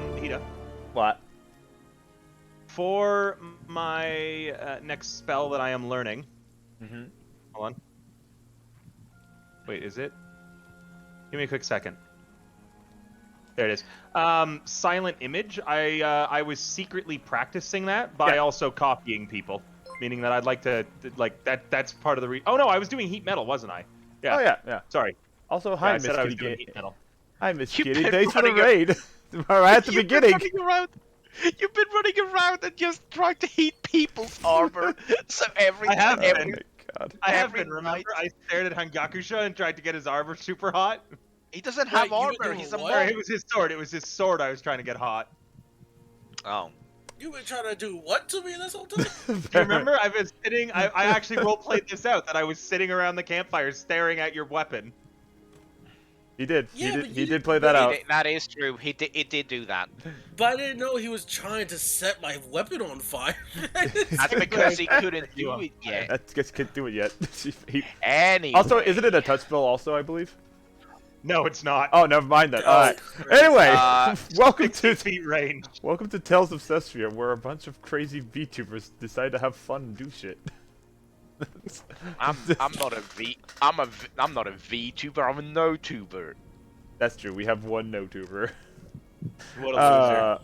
Hita. What? For my next spell that I am learning. Mm-hmm. Hold on. Wait, is it? Give me a quick second. There it is. Silent image. I was secretly practicing that by also copying people, meaning that I'd like to like that. That's part of the Oh no, I was doing heat metal, wasn't I? Yeah. Oh yeah, yeah. Sorry. Also, Yeah, hi, I Miss said I was Kitty. doing heat metal. Hi, Miss You've Kitty. been Thanks for the running raid. Right at the beginning. You've been running around and just trying to heat people's armor. So every I have Oh been. my god. I have every been. Remember, night. I stared at Hangakusha and tried to get his armor super hot. He doesn't have Wait, you were armor. doing He's a what? Or monk. it was his sword. It was his sword I was trying to get hot. Oh. You been trying to do what to me this whole time? Do you remember? I've been sitting. I actually role played this out that I was sitting around the campfire staring at your weapon. He did. Yeah, He did play that but out. That is true. It did do that. But I didn't know he was trying to set my weapon on fire. That's because he couldn't do it yet. That guess can't do it yet. Anyway. Also, isn't it a touch spell? Also, I believe. No, it's not. Oh, never mind then. Oh, All right. Christ. Anyway, welcome 60 to feet range. welcome to Tales of Cestria, where a bunch of crazy VTubers decide to have fun and do shit. I'm not a VTuber. I'm a no-tuber. That's true. We have one no-tuber. What a loser.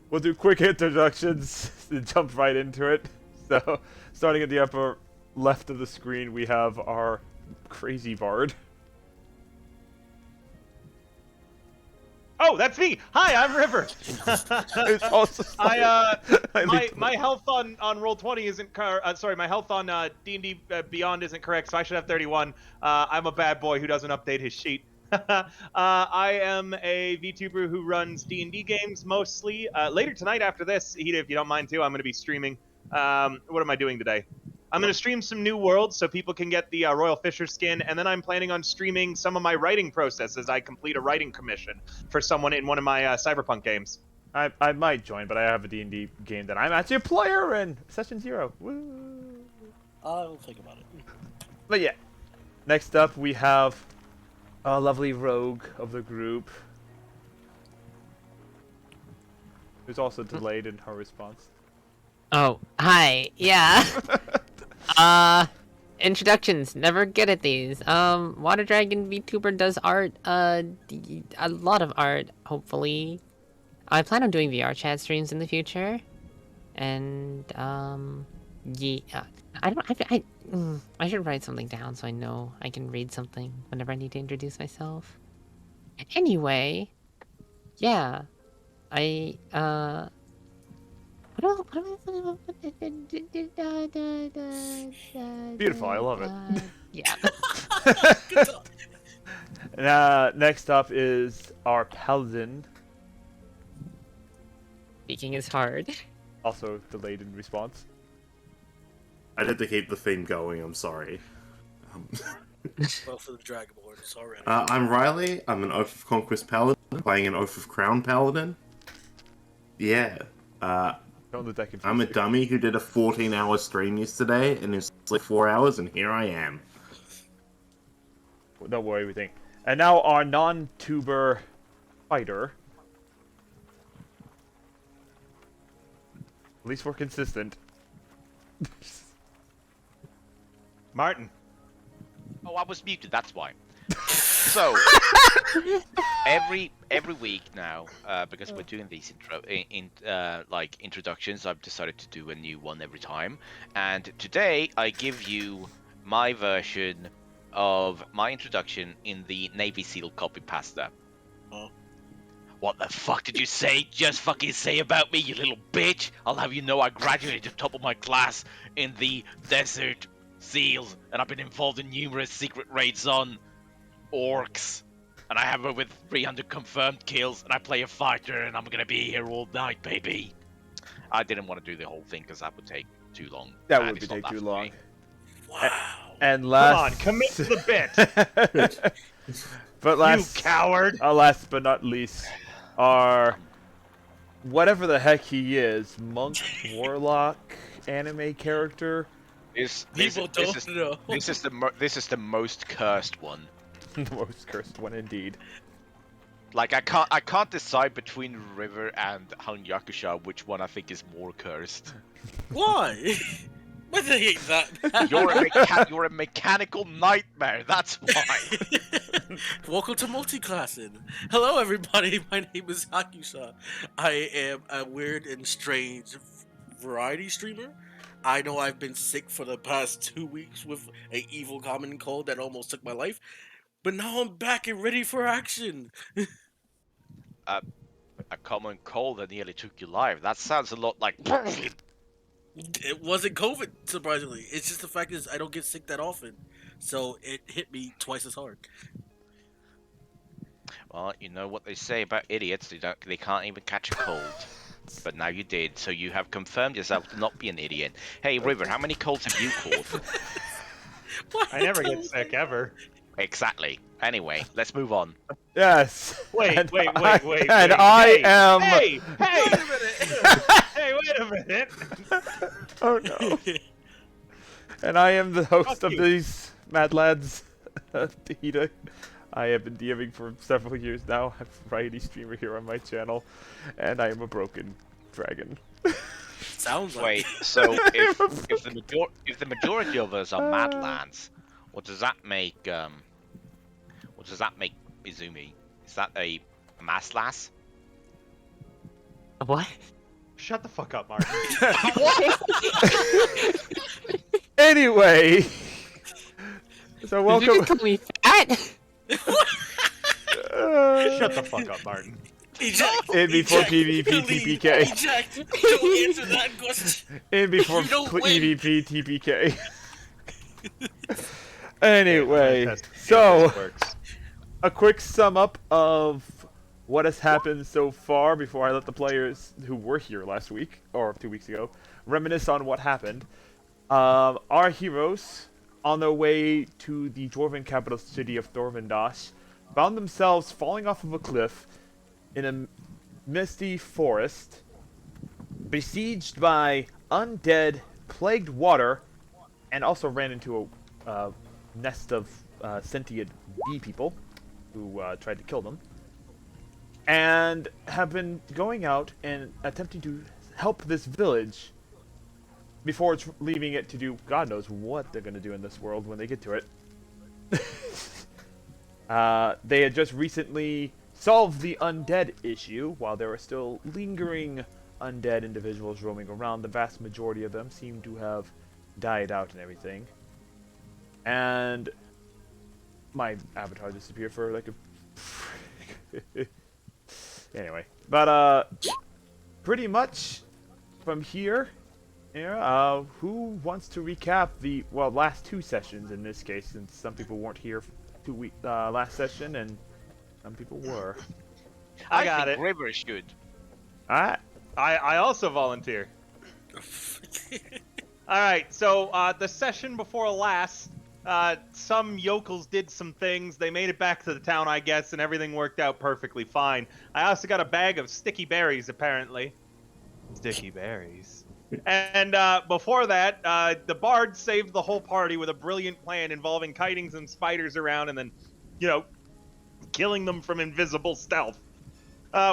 We'll do quick introductions and jump right into it. So, starting at the upper left of the screen, we have our crazy bard. Oh, that's me. Hi, I'm River. It's also my health on Roll20 isn't sorry, my health on D&D Beyond isn't correct, so I should have 31. I'm a bad boy who doesn't update his sheet. I am a VTuber who runs D&D games mostly. Later tonight after this, Hita, if you don't mind too, I'm going to be streaming. What am I doing today? I'm going to stream some New Worlds so people can get the Royal Fisher skin, and then I'm planning on streaming some of my writing process as I complete a writing commission for someone in one of my Cyberpunk games. I might join, but I have a D&D game that I'm actually a player in. Session 0. Woo! I'll think about it. But yeah, next up we have a lovely rogue of the group, who's also delayed in her response. Oh, hi. Yeah. Introductions. Never good at these. Water Dragon VTuber does art. A lot of art, hopefully. I plan on doing VR chat streams in the future. And, yeah. I should write something down so I know I can read something whenever I need to introduce myself. Anyway, yeah. Beautiful, I love it. Yeah. Good talk. Next up is our paladin, Speaking is hard. also delayed in response. I had to keep the theme going, I'm sorry. Well, for the Dragonborns already. I'm Riley, I'm an Oath of Conquest Paladin, playing an Oath of Crown Paladin. Yeah, Don't let that confuse I'm a you. dummy who did a 14-hour stream yesterday, and it's like 4 hours, and here I am. Don't worry, we think. And now our non-tuber fighter. At least we're consistent. Martin. Oh, I was muted. That's why. So every week now, because we're doing these introductions, I've decided to do a new one every time. And today I give you my version of my introduction in the Navy SEAL copy pasta. Oh. What the fuck did you say? Just fucking say about me, you little bitch! I'll have you know I graduated top of my class in the Desert SEALs, and I've been involved in numerous secret raids on orcs, and I have over 300 confirmed kills, and I play a fighter, and I'm gonna be here all night, baby. I didn't want to do the whole thing because that would take too long. That and would it's not take that too for long. me. Wow. And Come last, on, commit to the bit. but last, You coward. Last but not least, our whatever the heck he is, monk, warlock, anime character. This People don't know. This is the most cursed one. The most cursed one indeed. Like I can't decide between River and Hung Yakusha which one I think is more cursed. Why? Why they hate that? You're a mechanical nightmare. That's why. Welcome to multi-classing. Hello, everybody. My name is Hakusha. I am a weird and strange variety streamer. I know I've been sick for the past 2 weeks with a evil common cold that almost took my life, but now I'm back and ready for action. A common cold that nearly took your life. That sounds a lot like. It wasn't COVID, surprisingly. It's just the fact is I don't get sick that often, so it hit me twice as hard. Well, you know what they say about idiots. They can't even catch a cold. But now you did, so you have confirmed yourself to not be an idiot. Hey, River, how many colds have you caught? I never get sick ever. Exactly. Anyway, let's move on. Yes. Wait. And And I am. Hey! Wait a minute. Hey, wait a minute! Oh no. And I am the host Fuck of you. these Mad Lads, Tahita. I have been DMing for several years now. I'm a variety streamer here on my channel, and I am a broken dragon. Sounds like Wait, so if the majority of us are Madlands, what does that make Izumi? Is that a mass lass? What? Shut the fuck up, Martin. Anyway, so Did welcome. you just call me fat? Shut the fuck up, Martin. Eject. In before Eject. PvP Delete. TPK. Eject. Don't answer that question. In before You don't win. EVP TPK. Anyway, Test to see so if this works. a quick sum up of what has happened so far before I let the players who were here last week, or 2 weeks ago, reminisce on what happened. Our heroes, on their way to the dwarven capital city of Thorvendash, found themselves falling off of a cliff in a misty forest, besieged by undead, plagued water, and also ran into a nest of sentient bee people who tried to kill them, and have been going out and attempting to help this village before it's leaving it to do God knows what they're going to do in this world when they get to it. They had just recently solved the undead issue. While there were still lingering undead individuals roaming around, the vast majority of them seem to have died out and everything. And my avatar disappeared for like a... Anyway, but pretty much from here, who wants to recap the last 2 sessions in this case, since some people weren't here last session and some people were. I got think it. River should. Alright. I also volunteer. Alright, so the session before last, some yokels did some things. They made it back to the town, I guess, and everything worked out perfectly fine. I also got a bag of sticky berries, apparently. Sticky berries. And before that, the bard saved the whole party with a brilliant plan involving kiting some spiders around and then, killing them from invisible stealth.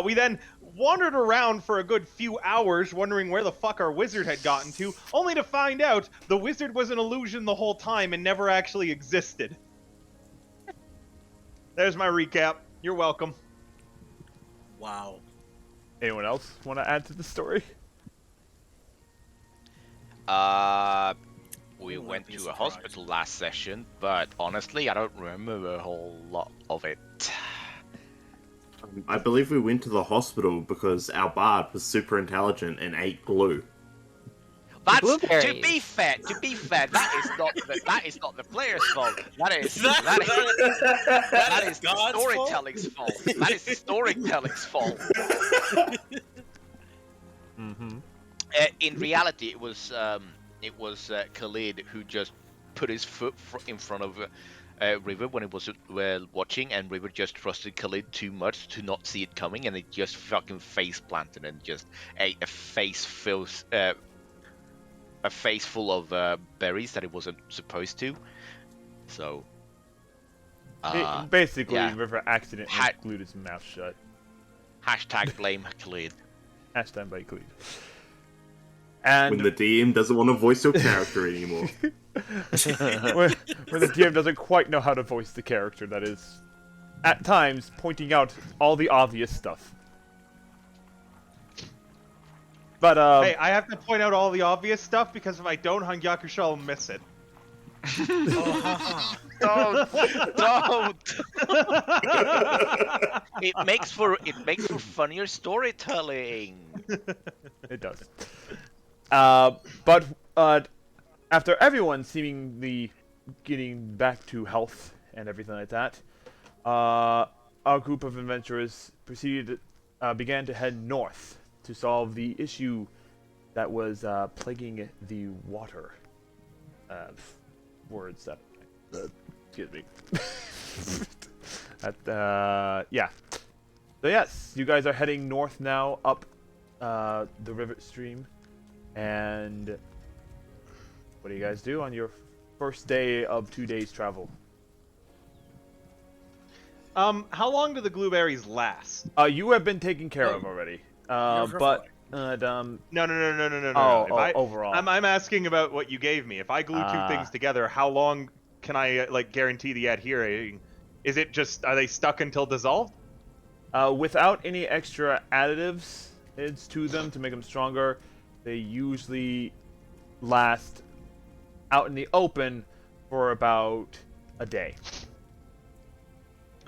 We then wandered around for a good few hours wondering where the fuck our wizard had gotten to, only to find out the wizard was an illusion the whole time and never actually existed. There's my recap. You're welcome. Wow. Anyone else want to add to the story? We wouldn't went be to a surprised. hospital last session, but honestly, I don't remember a whole lot of it. I believe we went to the hospital because our bard was super intelligent and ate glue. That's Blueberries. to be fair. That is not the player's fault. That is the God's storytelling's fault. That is the storytelling's fault. Mm-hmm. In reality, it was Khalid who just put his foot in front of River when it was watching, and River just trusted Khalid too much to not see it coming, and it just fucking face planted and just ate a face full of berries that it wasn't supposed to. So Basically, yeah. River accidentally Ha- glued his mouth shut. Hashtag blame Khalid. Hashtag by Cleed. When And the DM doesn't want to voice your character anymore. when the DM doesn't quite know how to voice the character, that is, at times, pointing out all the obvious stuff. But, Hey, I have to point out all the obvious stuff because if I don't, Hangyakusha will miss it. Don't. It makes for funnier storytelling. it does. But after everyone seemingly getting back to health and everything like that, our group of adventurers began to head north to solve the issue that was plaguing the water. Words that excuse me. Yeah. So yes, you guys are heading north now, up the river stream, and what do you guys do on your first day of 2 days travel? How long do the blueberries last? You have been taken care of already. But No. Oh, overall. I'm asking about what you gave me. If I glue two things together, how long can I guarantee the adhering? Is it just are they stuck until dissolved? Without any extra additives to them to make them stronger, they usually last out in the open for about a day.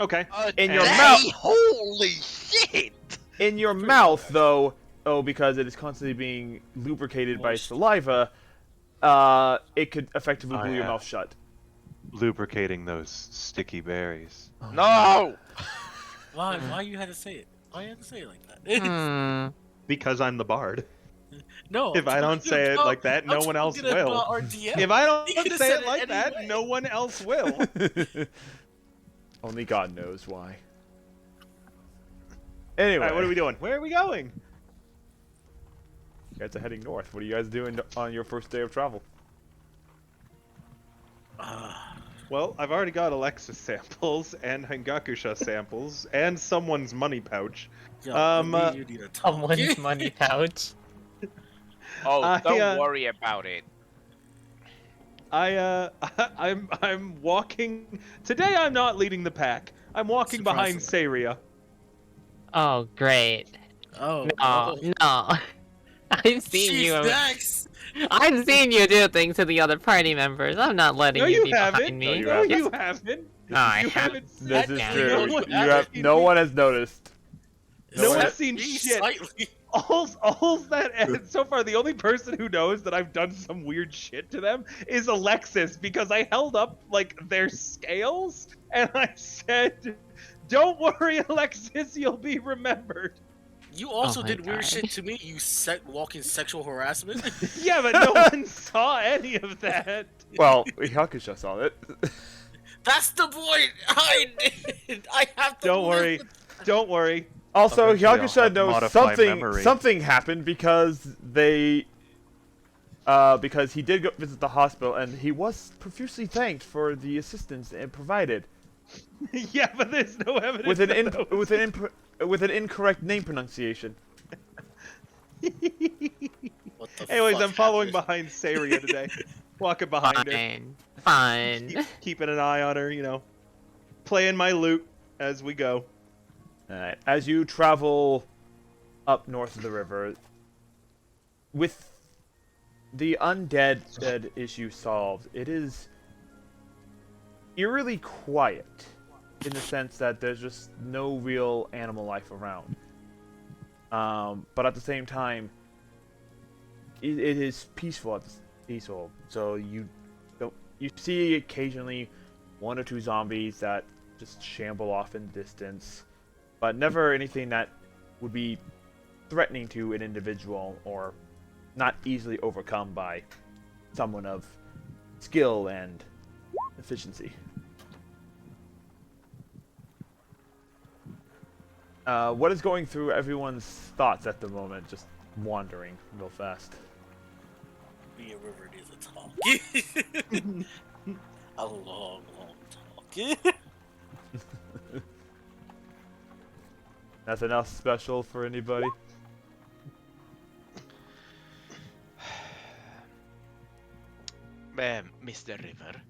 Okay. In your mouth. Holy shit! In your mouth, though, because it is constantly being lubricated by saliva, it could effectively glue your mouth shut. Lubricating those sticky berries. No! Why you had to say it? Why you had to say it like that? Because I'm the bard. No. If I don't say it like that, no one else will. If I don't say it like that, no one else will. Only God knows why. Anyway, Alright, what are we doing? Where are we going? You guys are heading north. What are you guys doing on your first day of travel? Well, I've already got Alexis samples and Hangakusha samples and someone's money pouch. You need a Someone's money pouch. Oh, don't worry about it. I'm walking. Today I'm not leading the pack. I'm walking behind Cestria. Oh, great. Oh. No. I've seen She's you. next. I've seen you do things to the other party members. I'm not letting No, you you be haven't. behind me. No, you haven't. No, I You haven't. haven't seen This is Yeah, true. no one You have seen no me. one has noticed. No one's Except seen me shit. slightly. All that and so far the only person who knows that I've done some weird shit to them is Alexis because I held up their scales and I said, "Don't worry, Alexis, you'll be remembered." You also my did weird God. shit to me. You walking sexual harassment. Yeah, but no one saw any of that. Well, Hakusha saw it. That's the point. I did. I have to. Don't worry. Don't worry. Also, Eventually I'll Hakusha have knows modified memory. something happened because because he did go visit the hospital and he was profusely thanked for the assistance it provided. Yeah, but there's no evidence. With an incorrect name pronunciation. What the Anyways, fuck I'm following happened? behind Cestria today. Walking behind her. Fine. Keeping an eye on her, playing my lute as we go. Alright, as you travel up north of the river, with the undead issue solved, it is eerily quiet in the sense that there's just no real animal life around. But at the same time, it is peaceful. So you see occasionally one or two zombies that just shamble off in the distance, but never anything that would be threatening to an individual or not easily overcome by someone of skill and efficiency. What is going through everyone's thoughts at the moment? Just wandering real fast. Me and River needs a talk. A long talk. Nothing else special for anybody? Mr. River.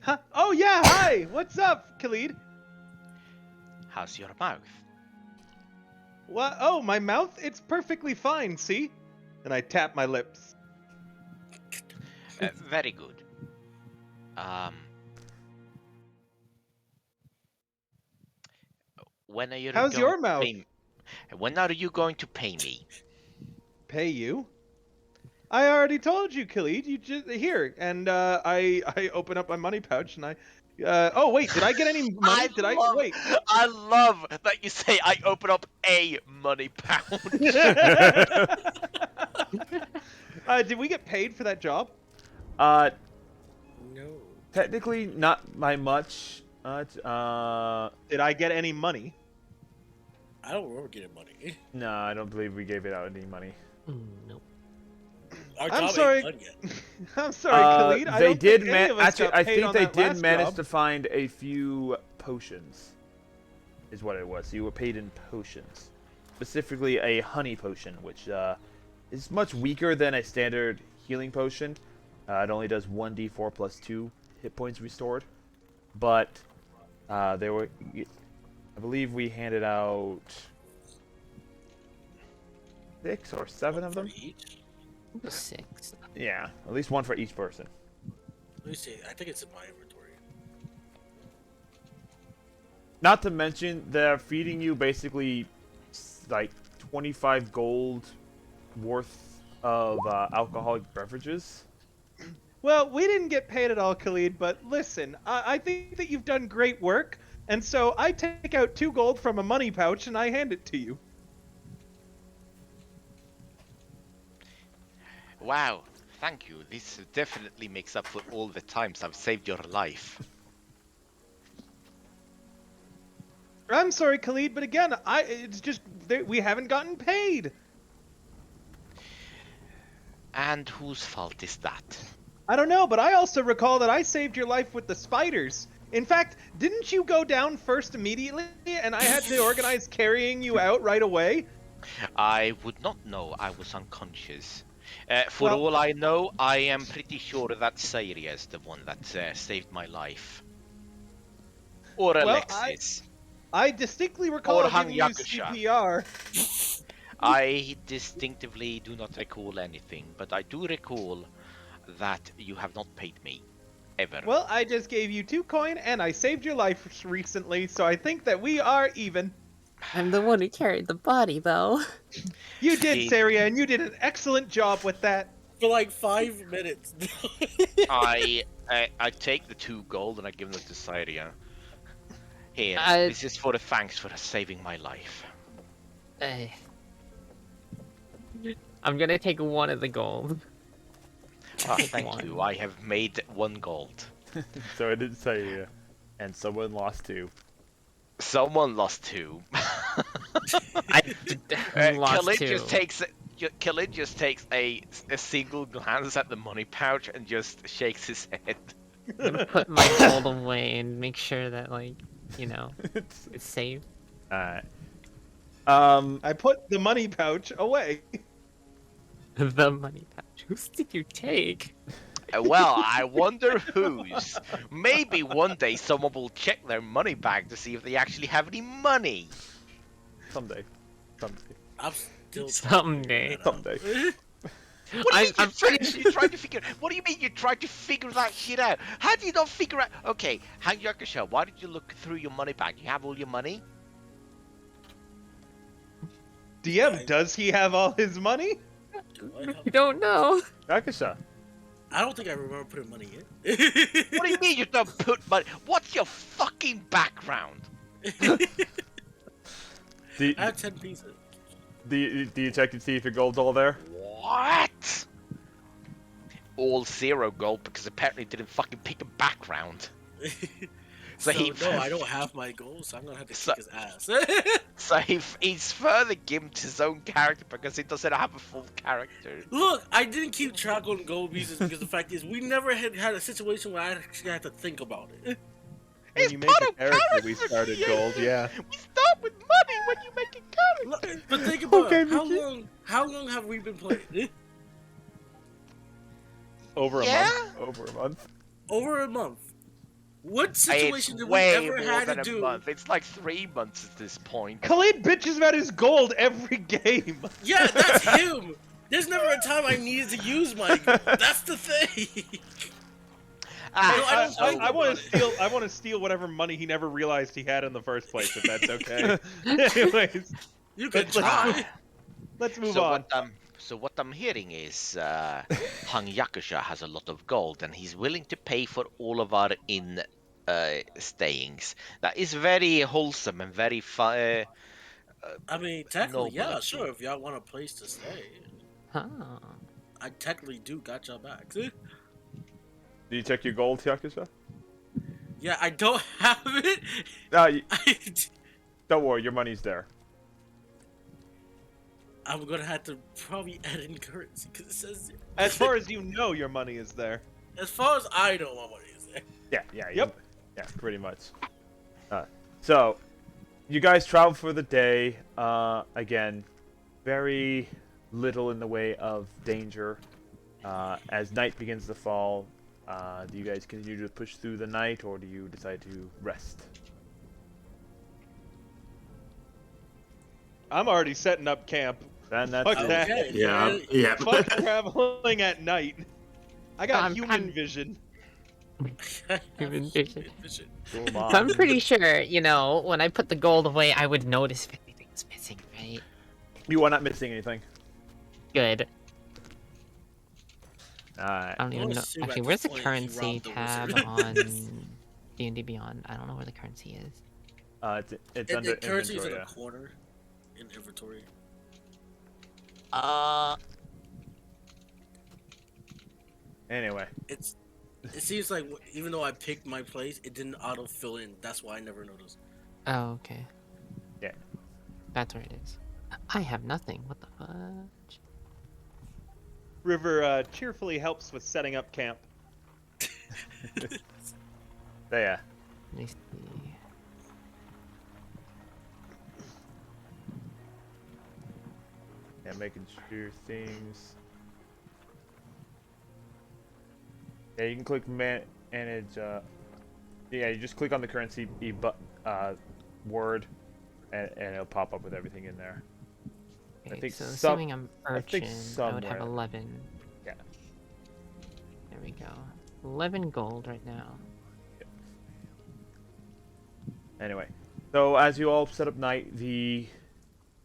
Huh? Oh yeah, hi! What's up, Khalid? How's your mouth? What? Oh, my mouth? It's perfectly fine, see? And I tap my lips. Very good. When are you How's going your to mouth? pay me? When are you going to pay me? Pay you? I already told you, Khalid. You just here, and I open up my money pouch and I. Oh wait, did I get any money? Wait? I love that you say I open up a money pouch. Did we get paid for that job? Uh, No. technically not by much. Did I get any money? I don't remember getting money. No, I don't believe we gave it out any money. Nope. Our I'm job sorry. ain't done yet. I'm sorry, Khalid. I They don't did think any of us actually. got I paid think on they that did last manage job. to find a few potions. Is what it was. You were paid in potions, specifically a honey potion, which is much weaker than a standard healing potion. It only does 1d4 plus 2 hit points restored, but there were. I believe we handed out 6 or 7 of them. For each? 6. Yeah, at least one for each person. Let me see. I think it's in my inventory. Not to mention, they're feeding you basically like 25 gold worth of alcoholic beverages. Well, we didn't get paid at all, Khalid, but listen, I think that you've done great work, and so I take out 2 gold from a money pouch and I hand it to you. Wow, thank you. This definitely makes up for all the times I've saved your life. I'm sorry, Khalid, but again, it's just we haven't gotten paid. And whose fault is that? I don't know, but I also recall that I saved your life with the spiders. In fact, didn't you go down first immediately, and I had to organize carrying you out right away? I would not know. I was unconscious. For Well- all I know, I am pretty sure that Cestria is the one that saved my life. Or Well, Alexis. I distinctly recall Or giving you Hangyakusha. CPR. I distinctively do not recall anything, but I do recall that you have not paid me. Ever. Well, I just gave you 2 coin, and I saved your life recently, so I think that we are even. I'm the one who carried the body, though. You did, See- Saria, and you did an excellent job with that. For like 5 minutes. I take the 2 gold and I give them to Cestria. Here, I- this is for the thanks for saving my life. Eh. I'm gonna take 1 of the gold. Thank One. you. I have made 1 gold. So I did say, and someone lost 2. Someone lost 2. I lost Khalid 2. Khalid just takes a single glance at the money pouch and just shakes his head. I'm gonna put my gold away and make sure that, like, you know, it's safe. Alright. I put the money pouch away. The money pouch. Whose did you take? Well, I wonder whose. Maybe one day someone will check their money bag to see if they actually have any money. Someday. I'm still Someday. Someday. What do you mean I'm you tried to figure? What do you mean you tried to figure that shit out? How do you not figure out? Okay, Hangyakusha, why did you look through your money bag? You have all your money? DM, does he have all his money? I don't know. Akasha. I don't think I remember putting money in. What do you mean you don't put money? What's your fucking background? Do, I have 10 pieces. do you check to see if your gold's all there? What? All 0 gold because apparently it didn't fucking pick a background. So, he- no, I don't have my goals, so I'm gonna have to So- kick his ass. So he's further gimped his own character because he doesn't have a full character. Look, I didn't keep track on gold pieces because the fact is we never had a situation where I actually had to think about it. when It's you make part a of character, we character started creation. gold. Yeah. We start with money when you make a character. But think about Okay, it. Mickey. How long have we been playing? Over a Yeah? month. Over a month. Over a month. What It's situation did we way ever more had than to a do? month. It's like 3 months at this point. Khalid bitches about his gold every game. Yeah, that's him. There's never a time I needed to use my. That's the thing. Ah, No, I don't think I want about to it. steal. I want to steal whatever money he never realized he had in the first place. If that's okay. Anyways, You can let's try. move, let's move so on. what I'm hearing is Hang Yakusha has a lot of gold and he's willing to pay for all of our stayings. That is very wholesome and very I mean, technically, noble yeah, of sure. you. If y'all want a place to stay, Huh. I technically do got y'all back. Do you check your gold, Yakusha? Yeah, I don't have it. No, I, don't worry, your money's there. I'm gonna have to probably add in currency because it says. As far as you know, your money is there. As far as I know, my money is there. Yeah. Yep. Yeah, pretty much. So, you guys travel for the day. Again, very little in the way of danger. As night begins to fall, do you guys continue to push through the night, or do you decide to rest? I'm already setting up camp. And that's Fuck it. that. Okay. Yeah, yeah. Fuck traveling at night. I got I'm- human I'm- vision. Human vision. Come on. I'm pretty sure, you know, when I put the gold away, I would notice if anything was missing, right? You are not missing anything. Good. Alright. I don't even wanna know. see if Actually, at where's the this point he currency robbed the tab wizard. on D&D Beyond? I don't know where the currency is. It's And under the currency is in inventory. a corner in inventory. Anyway, It seems like even though I picked my place, it didn't auto fill in. That's why I never noticed. Oh, okay. Yeah. That's where it is. I have nothing. What the fudge? River cheerfully helps with setting up camp. yeah. Let me see. Yeah, making sure things. Yeah, you can click manage. Yeah, you just click on the currency word, and it'll pop up with everything in there. Okay, think so some- assuming I'm I think urchin, I would have somewhere. 11. Yeah. There we go. 11 gold right now. Anyway, so as you all set up night, the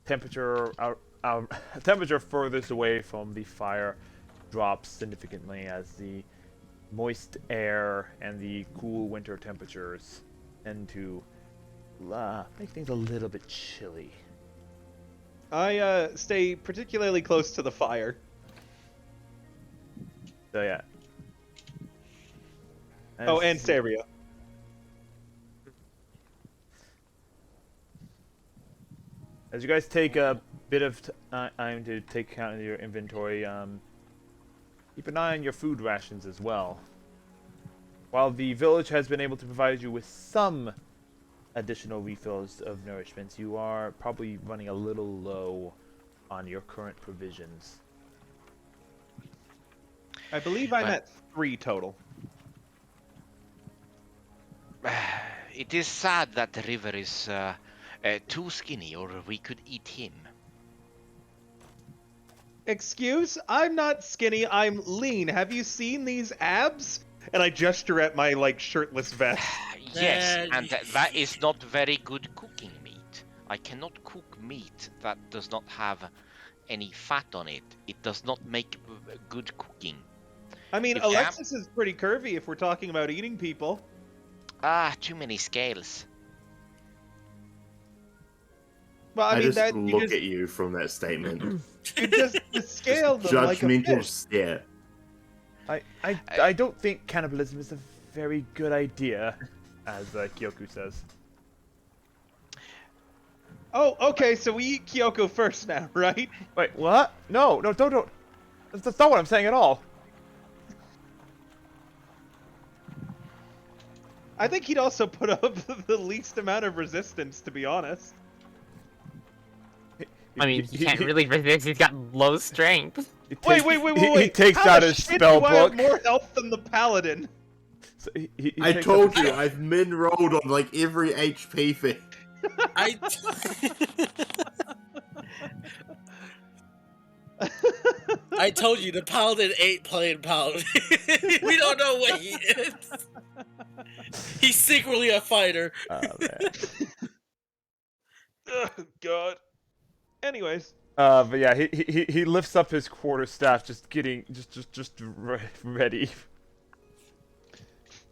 temperature temperature furthest away from the fire drops significantly as the moist air and the cool winter temperatures tend to make things a little bit chilly. I stay particularly close to the fire. So yeah. Oh, and Cestria. As you guys take a bit of time to take account of your inventory, keep an eye on your food rations as well. While the village has been able to provide you with some additional refills of nourishments, you are probably running a little low on your current provisions. I believe I'm Well- at 3 total. It is sad that the river is too skinny, or we could eat him. Excuse? I'm not skinny, I'm lean. Have you seen these abs? And I gesture at my, like, shirtless vest. Yes, Man, and that is not very good cooking meat. I cannot cook meat that does not have any fat on it. It does not make good cooking. I mean, If Alexis is pretty curvy if we're talking about eating people. Ah, too many scales. Well, I I mean, just that look at you from that statement. you just scale them like a Judgmental fish. stare. I don't think cannibalism is a very good idea, as Kyoku says. Oh, okay, so we eat Kyoko first now, right? Wait, what? No, don't. That's not what I'm saying at all. I think he'd also put up the least amount of resistance, to be honest. I mean, he can't really resist. He's got low strength. Wait. He takes How out the his shit spell do I have book. more health than the paladin? So he I takes told out his- you, I've min rolled on like every HP thing. I I told you the paladin ain't playing paladin. We don't know what he is. He's secretly a fighter. Oh man. Oh, God. Anyways. But yeah, he lifts up his quarterstaff, just getting ready.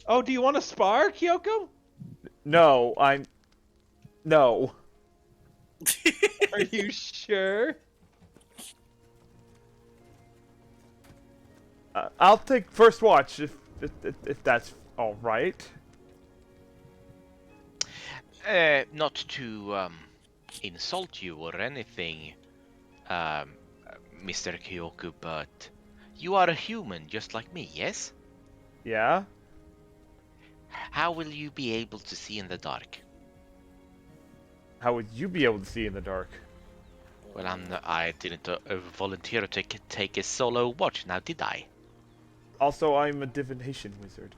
Oh, do you want to spar, Kyoko? No. Are you sure? I'll take first watch if that's all right. Not to insult you or anything, Mr. Kyoku, but you are a human just like me, yes? Yeah. How will you be able to see in the dark? How would you be able to see in the dark? Well, I didn't volunteer to take a solo watch, now did I? Also, I'm a divination wizard.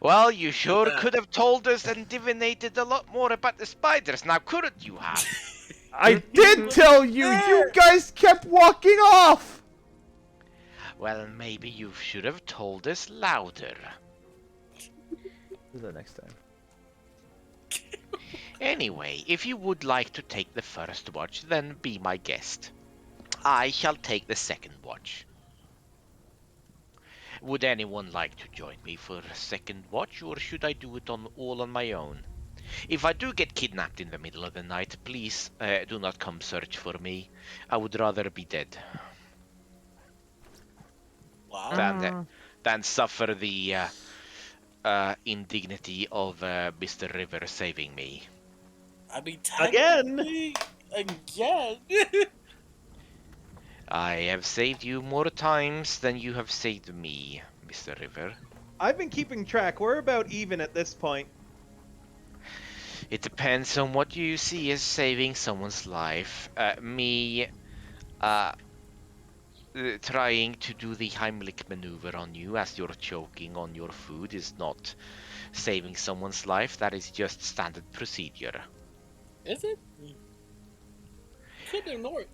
Well, you sure could have told us and divinated a lot more about the spiders, now couldn't you have? I did tell you! You guys kept walking off! Well, maybe you should have told us louder. Do that next time. Anyway, if you would like to take the first watch, then be my guest. I shall take the second watch. Would anyone like to join me for a second watch, or should I do it all on my own? If I do get kidnapped in the middle of the night, please do not come search for me. I would rather be dead Wow. than suffer the indignity of Mr. River saving me. I mean, Again? technically, again. I have saved you more times than you have saved me, Mr. River. I've been keeping track. We're about even at this point. It depends on what you see as saving someone's life. Me trying to do the Heimlich maneuver on you as you're choking on your food is not saving someone's life. That is just standard procedure. Is it? Couldn't ignore it.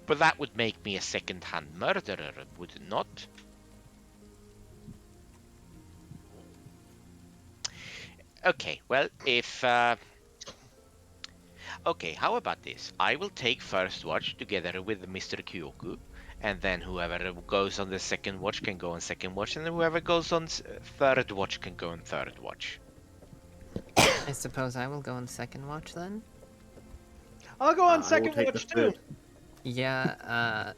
But that would make me a second-hand murderer, would it not? Okay, well, if... Okay, how about this? I will take first watch together with Mr. Kyoku, and then whoever goes on the second watch can go on second watch, and then whoever goes on third watch can go on third watch. I suppose I will go on second watch then. I'll go on I will second take watch the too. third. Yeah,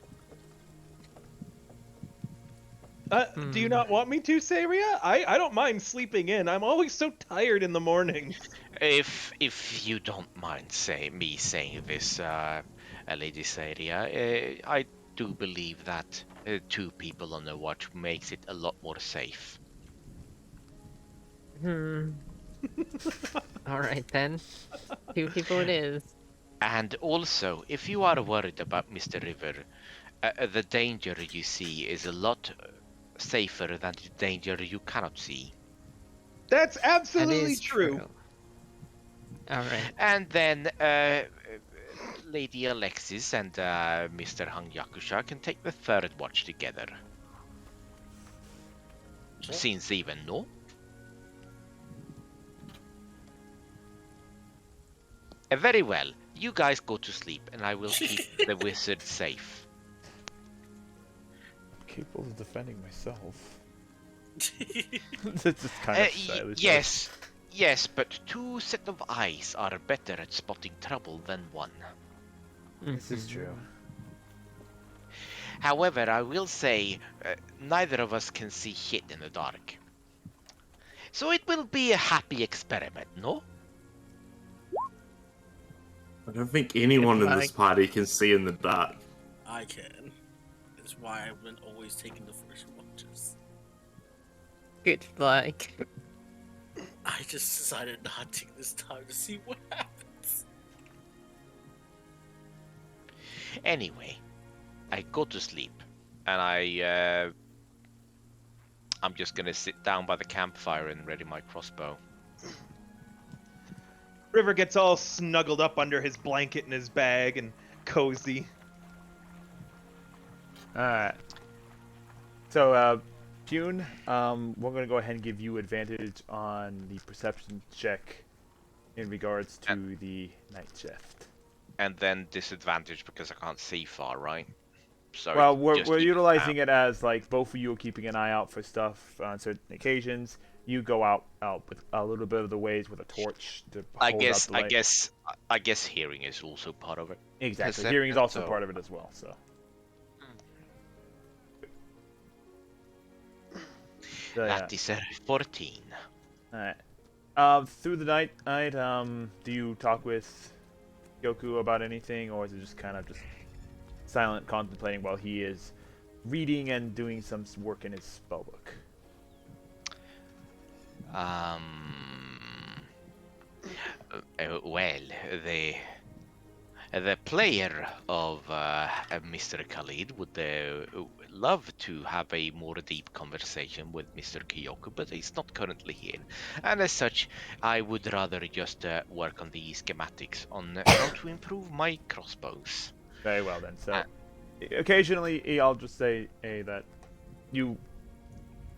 Do you not want me to, Saria? I don't mind sleeping in. I'm always so tired in the morning. If you don't mind me saying this, Lady Saria, I do believe that two people on the watch makes it a lot more safe. Alright then. Two people it is. And also, if you are worried about Mr. River, the danger you see is a lot safer than the danger you cannot see. That's That absolutely is true. Alright. And then Lady Alexis and Mr. Hangyakusha can take the third watch together. Seems even, no? Very well. You guys go to sleep, and I will keep the wizard safe. Capable of defending myself. That's just kind of stylish. Yes, but two set of eyes are better at spotting trouble than one. This is true. However, I will say, neither of us can see shit in the dark. So it will be a happy experiment, no? I don't think anyone in this party can see in the dark. I can. That's why I've been always taking the first watches. Good luck. I just decided not to this time to see what happens. Anyway, I go to sleep, and I'm just gonna sit down by the campfire and ready my crossbow. River gets all snuggled up under his blanket in his bag and cozy. Alright. So, June, we're going to go ahead and give you advantage on the perception check in regards to the night shift. And then disadvantage because I can't see far, right? So Well, just we're keep utilizing it as, like, both of you are keeping an eye out for stuff on certain occasions. You go out with a little bit of the ways with a torch to I hold up the light. I guess hearing is also part of it. Exactly. Perception, Hearing is also so- part of it as well, so. So, yeah. That is a 14. Alright. Through the night, do you talk with Yoku about anything, or is it just kind of just silent contemplating while he is reading and doing some work in his spellbook? Well, the player of Mr. Khalid would love to have a more deep conversation with Mr. Kyoku, but he's not currently here. And as such, I would rather just work on the schematics on how to improve my crossbows. Very well then. So, occasionally, I'll just say that you,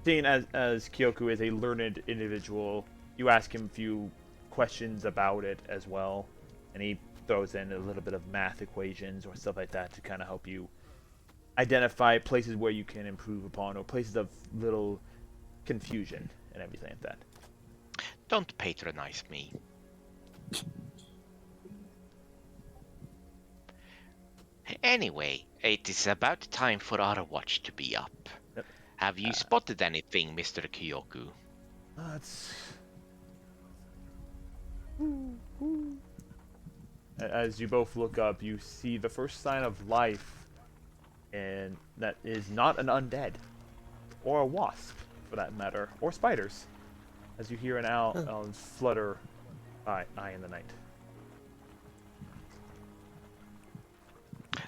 seeing as Kyoku is a learned individual, you ask him a few questions about it as well, and he throws in a little bit of math equations or stuff like that to kind of help you identify places where you can improve upon, or places of little confusion and everything like that. Don't patronize me. Anyway, it is about time for our watch to be up. Yep. Have you spotted anything, Mr. Kyoku? It's... As you both look up, you see the first sign of life, and that is not an undead, or a wasp, for that matter, or spiders, as you hear an owl flutter eye in the night.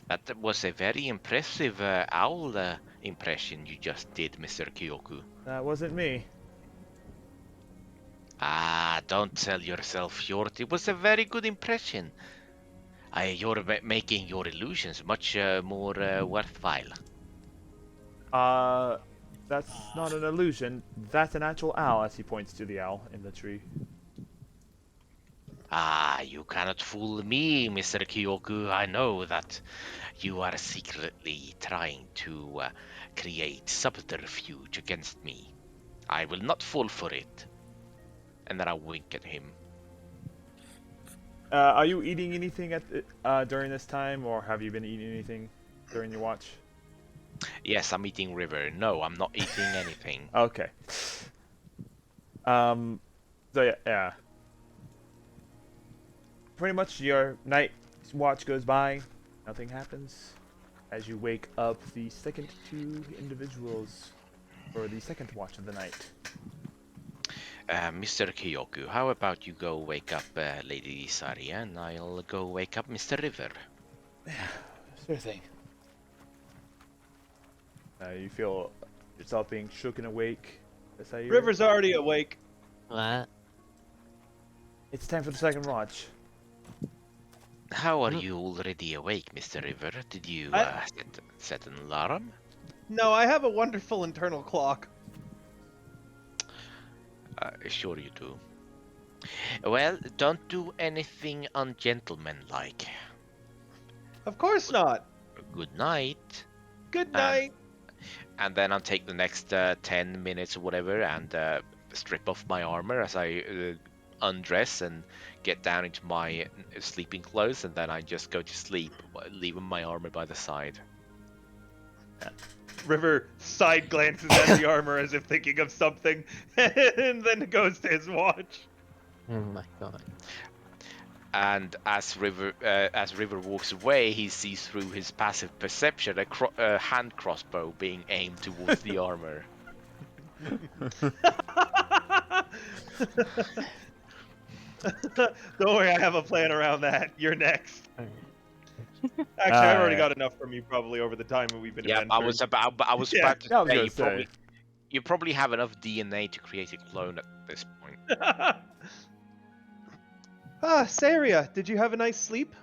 That was a very impressive owl impression you just did, Mr. Kyoku. That wasn't me. Ah, don't sell yourself short. It was a very good impression. You're making your illusions much more worthwhile. That's not an illusion. That's an actual owl, as he points to the owl in the tree. Ah, you cannot fool me, Mr. Kyoku. I know that you are secretly trying to create subterfuge against me. I will not fall for it. And then I wink at him. Are you eating anything during this time, or have you been eating anything during your watch? Yes, I'm eating river. No, I'm not eating anything. Okay. So yeah. Pretty much your night watch goes by, nothing happens. As you wake up, the second two individuals for the second watch of the night. Mr. Kyoku, how about you go wake up Lady Saria, and I'll go wake up Mr. River. Sure thing. You feel yourself being shook and awake. That's how you... River's already awake. What? It's time for the second watch. How are you already awake, Mr. River? Did you set an alarm? No, I have a wonderful internal clock. Sure you do. Well, don't do anything ungentlemanlike. Of course not. Good night. Good night. And then I'll take the next 10 minutes or whatever and strip off my armor as I undress and get down into my sleeping clothes, and then I just go to sleep, leaving my armor by the side. River side glances at the armor as if thinking of something, and then goes to his watch. Oh my god. And as River walks away, he sees through his passive perception a hand crossbow being aimed towards the armor. Don't worry, I have a plan around that. You're next. Actually, I've already got enough from you probably over the time we've been Yeah, adventurers. I was Yeah. about to Yeah, I was say gonna say. you probably have enough DNA to create a clone at this point. Cestria, did you have a nice sleep?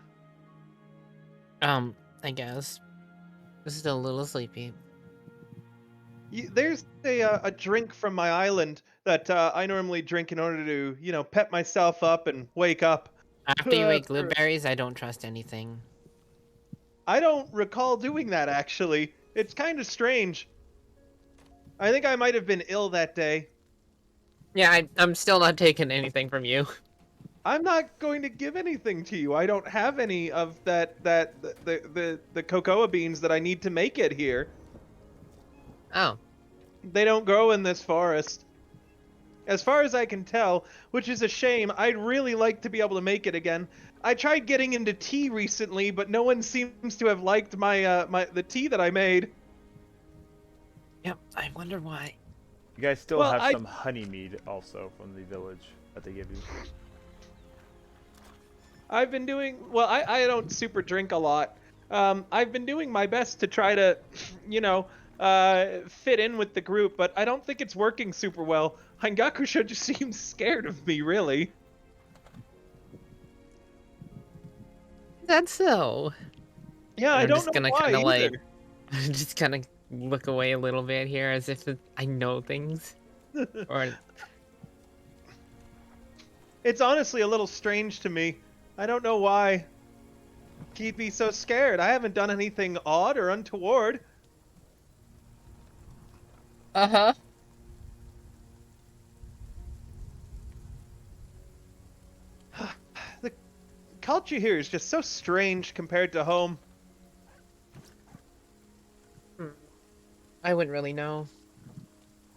I guess. Still a little sleepy. There's a drink from my island that I normally drink in order to, pep myself up and wake up. After you ate blueberries, I don't trust anything. I don't recall doing that, actually. It's kind of strange. I think I might have been ill that day. Yeah, I'm still not taking anything from you. I'm not going to give anything to you. I don't have any of the cocoa beans that I need to make it here. Oh. They don't grow in this forest. As far as I can tell, which is a shame. I'd really like to be able to make it again. I tried getting into tea recently, but no one seems to have liked the tea that I made. Yep, I wonder why. You guys still Well, have some honey mead also from the village that they give you. I've been doing well. I don't super drink a lot. I've been doing my best to try to, fit in with the group, but I don't think it's working super well. Hangakusha just seems scared of me, really. That's so. Yeah, I I'm don't just know gonna why kind of like, either. just kind of look away a little bit here, as if I know things. Or It's honestly a little strange to me. I don't know why he'd be so scared. I haven't done anything odd or untoward. uh-huh. The culture here is just so strange compared to home. I wouldn't really know.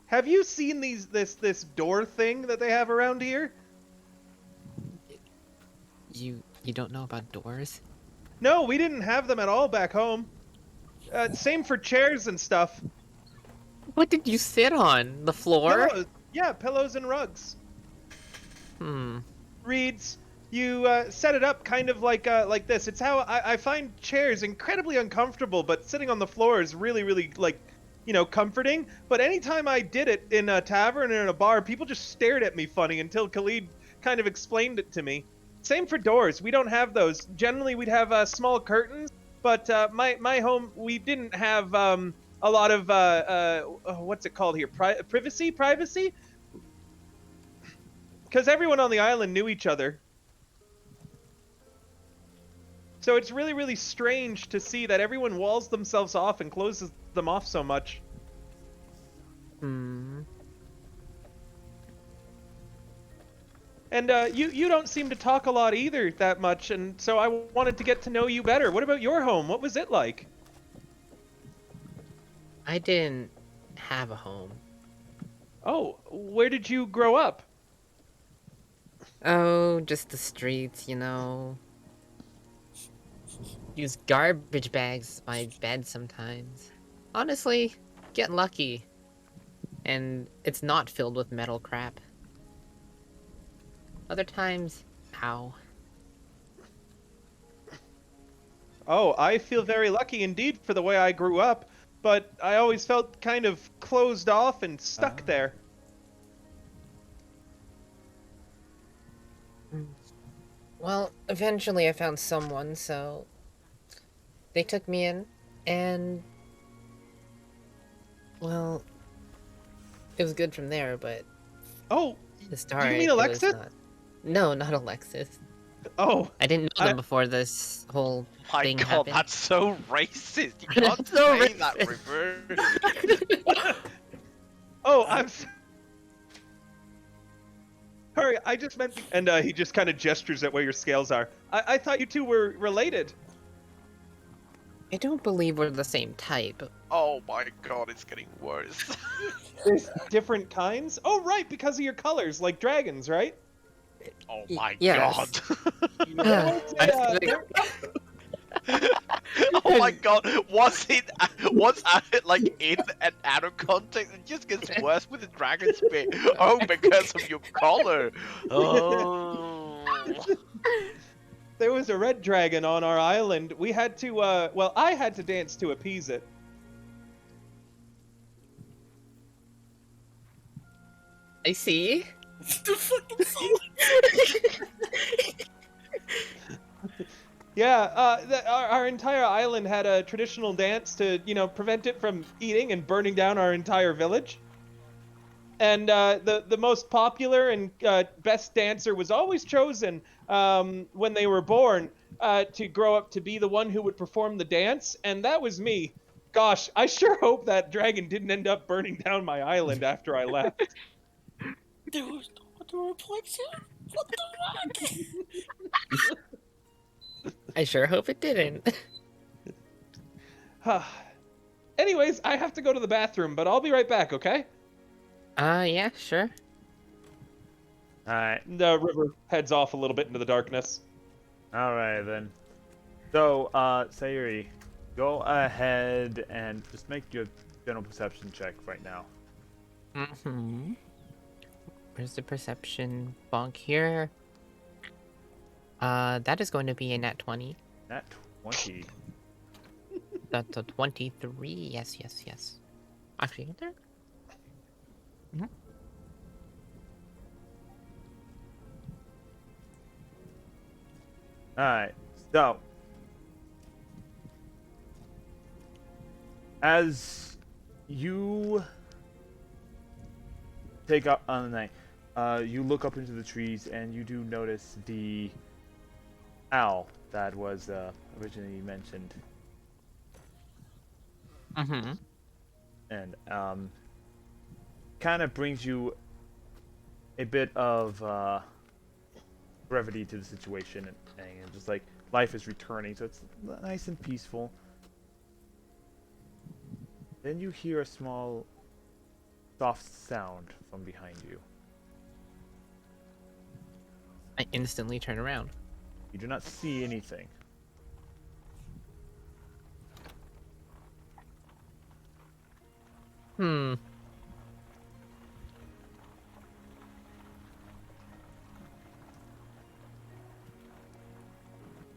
Have you seen this door thing that they have around here? You don't know about doors? No, we didn't have them at all back home. Same for chairs and stuff. What did you sit on? The floor? Pillows. Yeah, pillows and rugs. Reeds, you set it up kind of like this. It's how I find chairs incredibly uncomfortable, but sitting on the floor is really, really, comforting. But anytime I did it in a tavern or in a bar, people just stared at me funny until Khalid kind of explained it to me. Same for doors. We don't have those. Generally, we'd have small curtains, but my home, we didn't have a lot of, what's it called here? Privacy? Because everyone on the island knew each other. So it's really, really strange to see that everyone walls themselves off and closes them off so much. And you don't seem to talk a lot either that much, and so I wanted to get to know you better. What about your home? What was it like? I didn't have a home. Oh, where did you grow up? Oh, just the streets, Use garbage bags as my bed sometimes. Honestly, get lucky. And it's not filled with metal crap. Other times, ow. Oh, I feel very lucky indeed for the way I grew up, but I always felt kind of closed off and stuck there. Well, eventually I found someone, so they took me in, and well, it was good from there, but Oh, the start, do you mean it was Alexis? No, not Alexis. Oh, I didn't know them before this whole My thing God, happened. that's so racist. You can't That's so say that, racist. River. oh, Hurry, I just meant... And he just kind of gestures at where your scales are. I thought you two were related. I don't believe we're the same type. Oh my God, it's getting worse. There's different kinds? Oh, right, because of your colors, like dragons, right? Oh my Yes. god. I think- Oh my god. Once I like in and out of context, it just gets worse with the dragon spit. Oh, because of your collar. Oh. There was a red dragon on our island. We had to, well, I had to dance to appease it. I see. The fucking song. Yeah, our entire island had a traditional dance to, prevent it from eating and burning down our entire village. And the most popular and best dancer was always chosen when they were born to grow up to be the one who would perform the dance, and that was me. Gosh, I sure hope that dragon didn't end up burning down my island after I left. There was no one to replace him? What the fuck? I sure hope it didn't. Anyways, I have to go to the bathroom, but I'll be right back, okay? Yeah, sure. Alright. The river heads off a little bit into the darkness. Alright then. So, Sayuri, go ahead and just make your general perception check right now. Mm-hmm. Where's the perception bonk here? That is going to be a nat 20. Nat 20. That's a 23. Yes, yes, yes. Actually, right there. Alright, so as you take up on the night, you look up into the trees and you do notice the owl that was originally mentioned. Mm-hmm. And kind of brings you a bit of brevity to the situation, and just like life is returning, so it's nice and peaceful. Then you hear a small soft sound from behind you. I instantly turn around. You do not see anything. Hmm.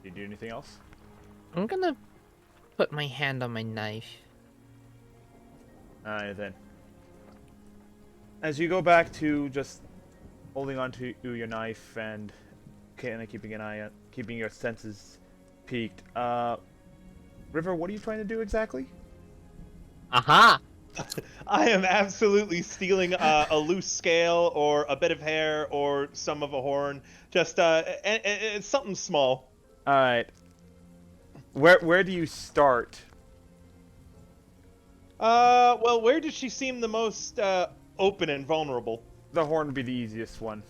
Do you do anything else? I'm gonna put my hand on my knife. Alright then. As you go back to just holding on to your knife and kind of keeping an eye on, keeping your senses peaked. River, what are you trying to do exactly? Aha! I am absolutely stealing a loose scale or a bit of hair or some of a horn. Just it's something small. All right. Where do you start? Well, where does she seem the most open and vulnerable? The horn would be the easiest one.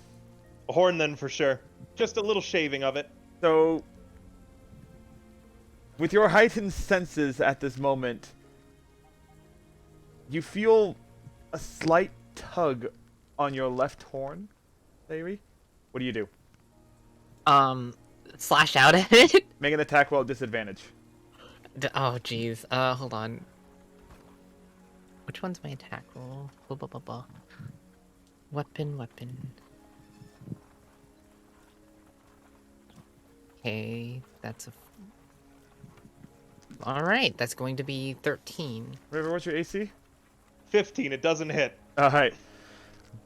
A horn, then, for sure. Just a little shaving of it. So, with your heightened senses at this moment, you feel a slight tug on your left horn, Sayuri. What do you do? Slash out at it? Make an attack roll at disadvantage. Oh, jeez. Hold on. Which one's my attack roll? Blah, blah, blah, blah. Weapon. Okay, that's a... Alright, that's going to be 13. River, what's your AC? 15. It doesn't hit. Alright.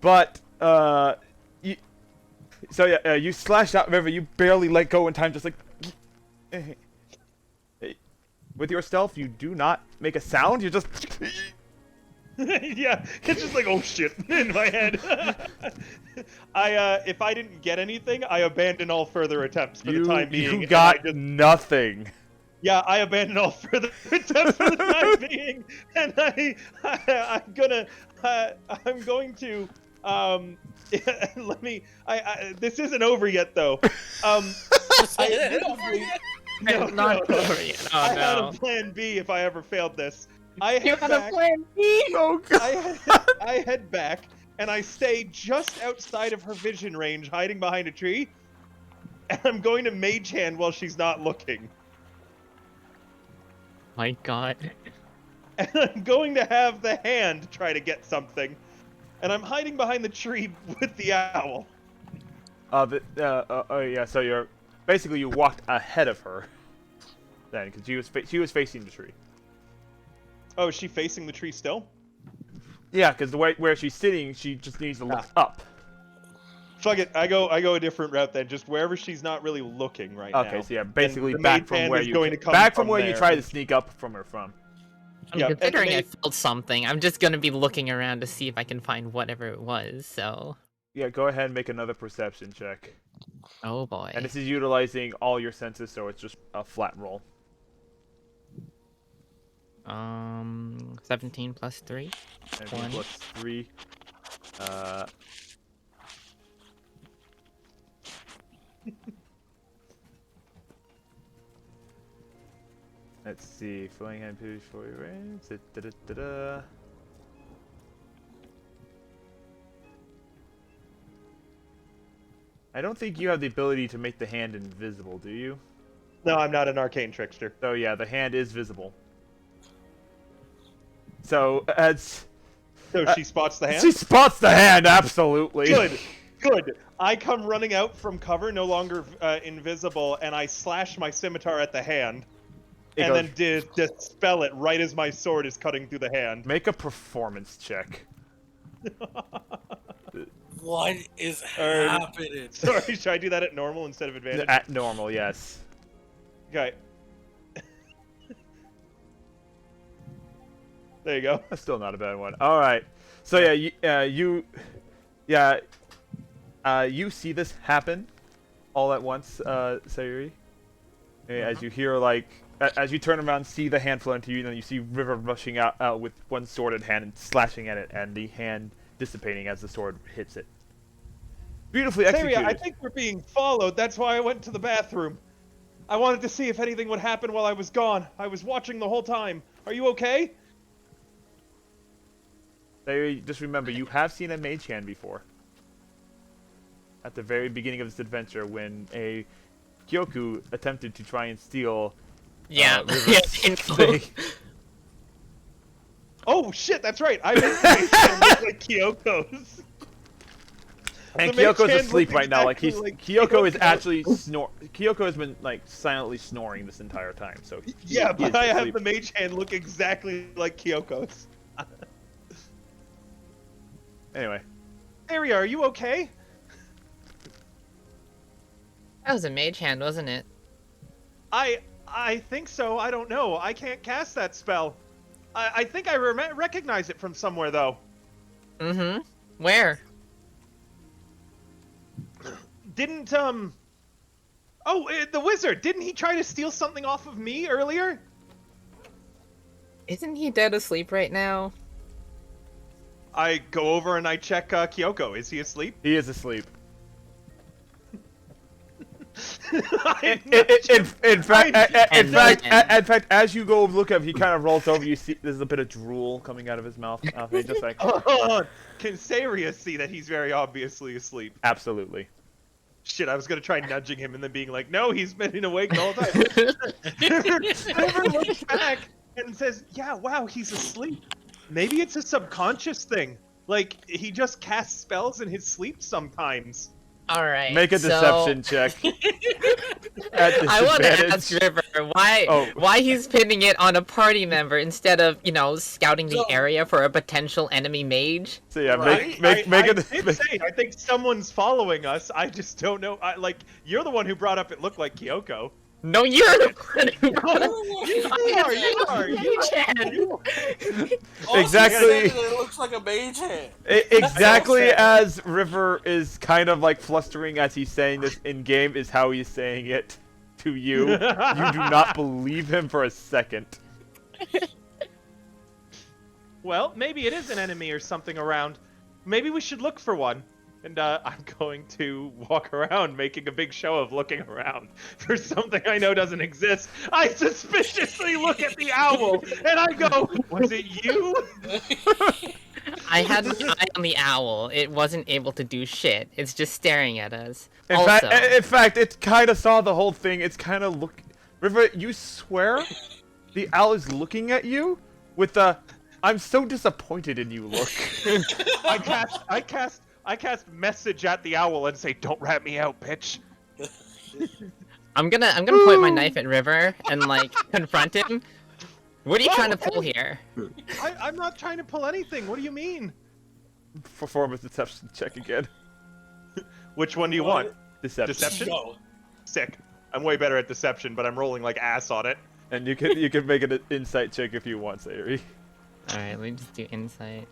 But, you... So, yeah, you slashed out, River, you barely let go in time, just like... With your stealth, you do not make a sound, you just... Yeah, it's just like, oh shit, in my head. If I didn't get anything, I abandon all further attempts for the time being. You got nothing. Yeah, I abandon all further attempts for the time being, and I'm going to, let me, this isn't over yet though. Not over yet. Oh, I had no. a plan B if I ever failed this. I You head had a back, plan B? Oh, God. I head back, and I stay just outside of her vision range, hiding behind a tree. And I'm going to mage hand while she's not looking. My God. And I'm going to have the hand try to get something. And I'm hiding behind the tree with the owl. Yeah. So you're basically you walked ahead of her. Then, because she was facing the tree. Oh, is she facing the tree still? Yeah, because the way where she's sitting, she just needs to look up. Fuck it, I go a different route then, just wherever she's not really looking right now. Okay, so yeah, basically the back mage from hand where is you going to come back from from where you there. tried to sneak up from her from. I'm Yeah, and considering I maybe- felt something. I'm just gonna be looking around to see if I can find whatever it was, so... Yeah, go ahead and make another perception check. Oh boy. And this is utilizing all your senses, so it's just a flat roll. 17 plus 3. 17 plus 3. Let's see. Flying hand pitch for your range. I don't think you have the ability to make the hand invisible, do you? No, I'm not an arcane trickster. So yeah, the hand is visible. So as So she spots the hand? she spots the hand, absolutely. Good, good. I come running out from cover, no longer invisible, and I slash my scimitar at the hand. It And goes- then dispel it right as my sword is cutting through the hand. Make a performance check. What is Alright. happening? Sorry, should I do that at normal instead of advantage? At normal, yes. Okay. There you go. That's still not a bad one. All right. So yeah, you see this happen all at once, Sayuri. As you hear as you turn around, see the hand flow into you, and then you see River rushing out with one sworded hand and slashing at it, and the hand dissipating as the sword hits it. Beautifully executed. Cestria, I think we're being followed. That's why I went to the bathroom. I wanted to see if anything would happen while I was gone. I was watching the whole time. Are you okay? Sayuri, just remember, you have seen a mage hand before. At the very beginning of this adventure, when a Kyoku attempted to try and steal Yeah, River's thing. Oh shit, that's right. I made the mage hand look like Kyoko's. And The mage Kyoko's hand asleep looks right now. exactly like Kyoko is Kyoko. actually Kyoko has been silently snoring this entire time. So Yeah, he but is I have asleep. the mage hand look exactly like Kyoko's. Anyway, Aria, are you okay? That was a mage hand, wasn't it? I think so. I don't know. I can't cast that spell. I think I recognize it from somewhere though. Mm-hmm. Where? Didn't the wizard, didn't he try to steal something off of me earlier? Isn't he dead asleep right now? I go over and I check Kyoko. Is he asleep? he is asleep. I'm In not fact, as you go look up, he kind of rolls over. You see, there's a bit of drool coming out of his mouth. He's just like, Can Cestria see that he's very obviously asleep? absolutely. Shit, I was gonna try nudging him and then being like, no, he's been awake the whole time. River looks back and says, yeah, wow, he's asleep. Maybe it's a subconscious thing. Like, he just casts spells in his sleep sometimes. Alright, Make a deception check. At I want to disadvantage. ask River why he's pinning it on a party member instead of, scouting the area for a potential enemy mage. So yeah, Right? make I a did say, I think someone's following us. I just don't know. You're the one who brought up it looked like Kyoko. No, you're the one who got You are. Exactly. It looks like a mage hand. Exactly as River is kind of like flustering as he's saying this in game is how he's saying it to you. You do not believe him for a second. Well, maybe it is an enemy or something around. Maybe we should look for one. And I'm going to walk around making a big show of looking around for something I know doesn't exist. I suspiciously look at the owl and I go, was it you? I had my eye on the owl. It wasn't able to do shit. It's just staring at us. In fact, it kind of saw the whole thing. It's kind of look. River, you swear the owl is looking at you with the "I'm so disappointed in you" look. I cast message at the owl and say, "Don't rat me out, bitch." I'm gonna point my knife at River and like confront him. What are you trying to pull here? I'm not trying to pull anything. What do you mean? Perform a deception check again. Which one do you want? Deception. Deception? Go. Sick. I'm way better at deception, but I'm rolling like ass on it. And you can make an insight check if you want, Sayuri. Alright, let me just do insight.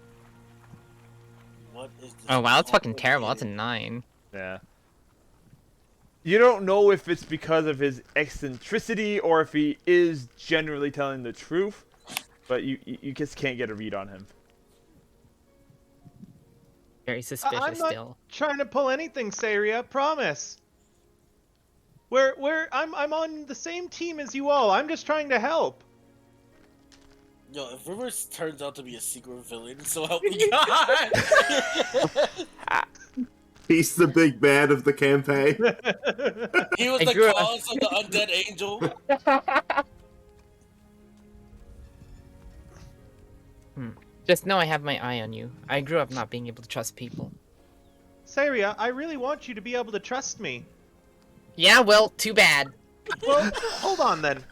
What is this? Oh wow, that's fucking terrible. That's a 9. Yeah. You don't know if it's because of his eccentricity or if he is generally telling the truth, but you just can't get a read on him. Very suspicious I'm not still. trying to pull anything, Cestria. Promise. I'm on the same team as you all. I'm just trying to help. Yo, if Rivers turns out to be a secret villain, so help me God! He's the big bad of the campaign. He was I the grew up- cause of the undead angel. Just know I have my eye on you. I grew up not being able to trust people. Cestria, I really want you to be able to trust me. Yeah, well, too bad. Well, hold on then.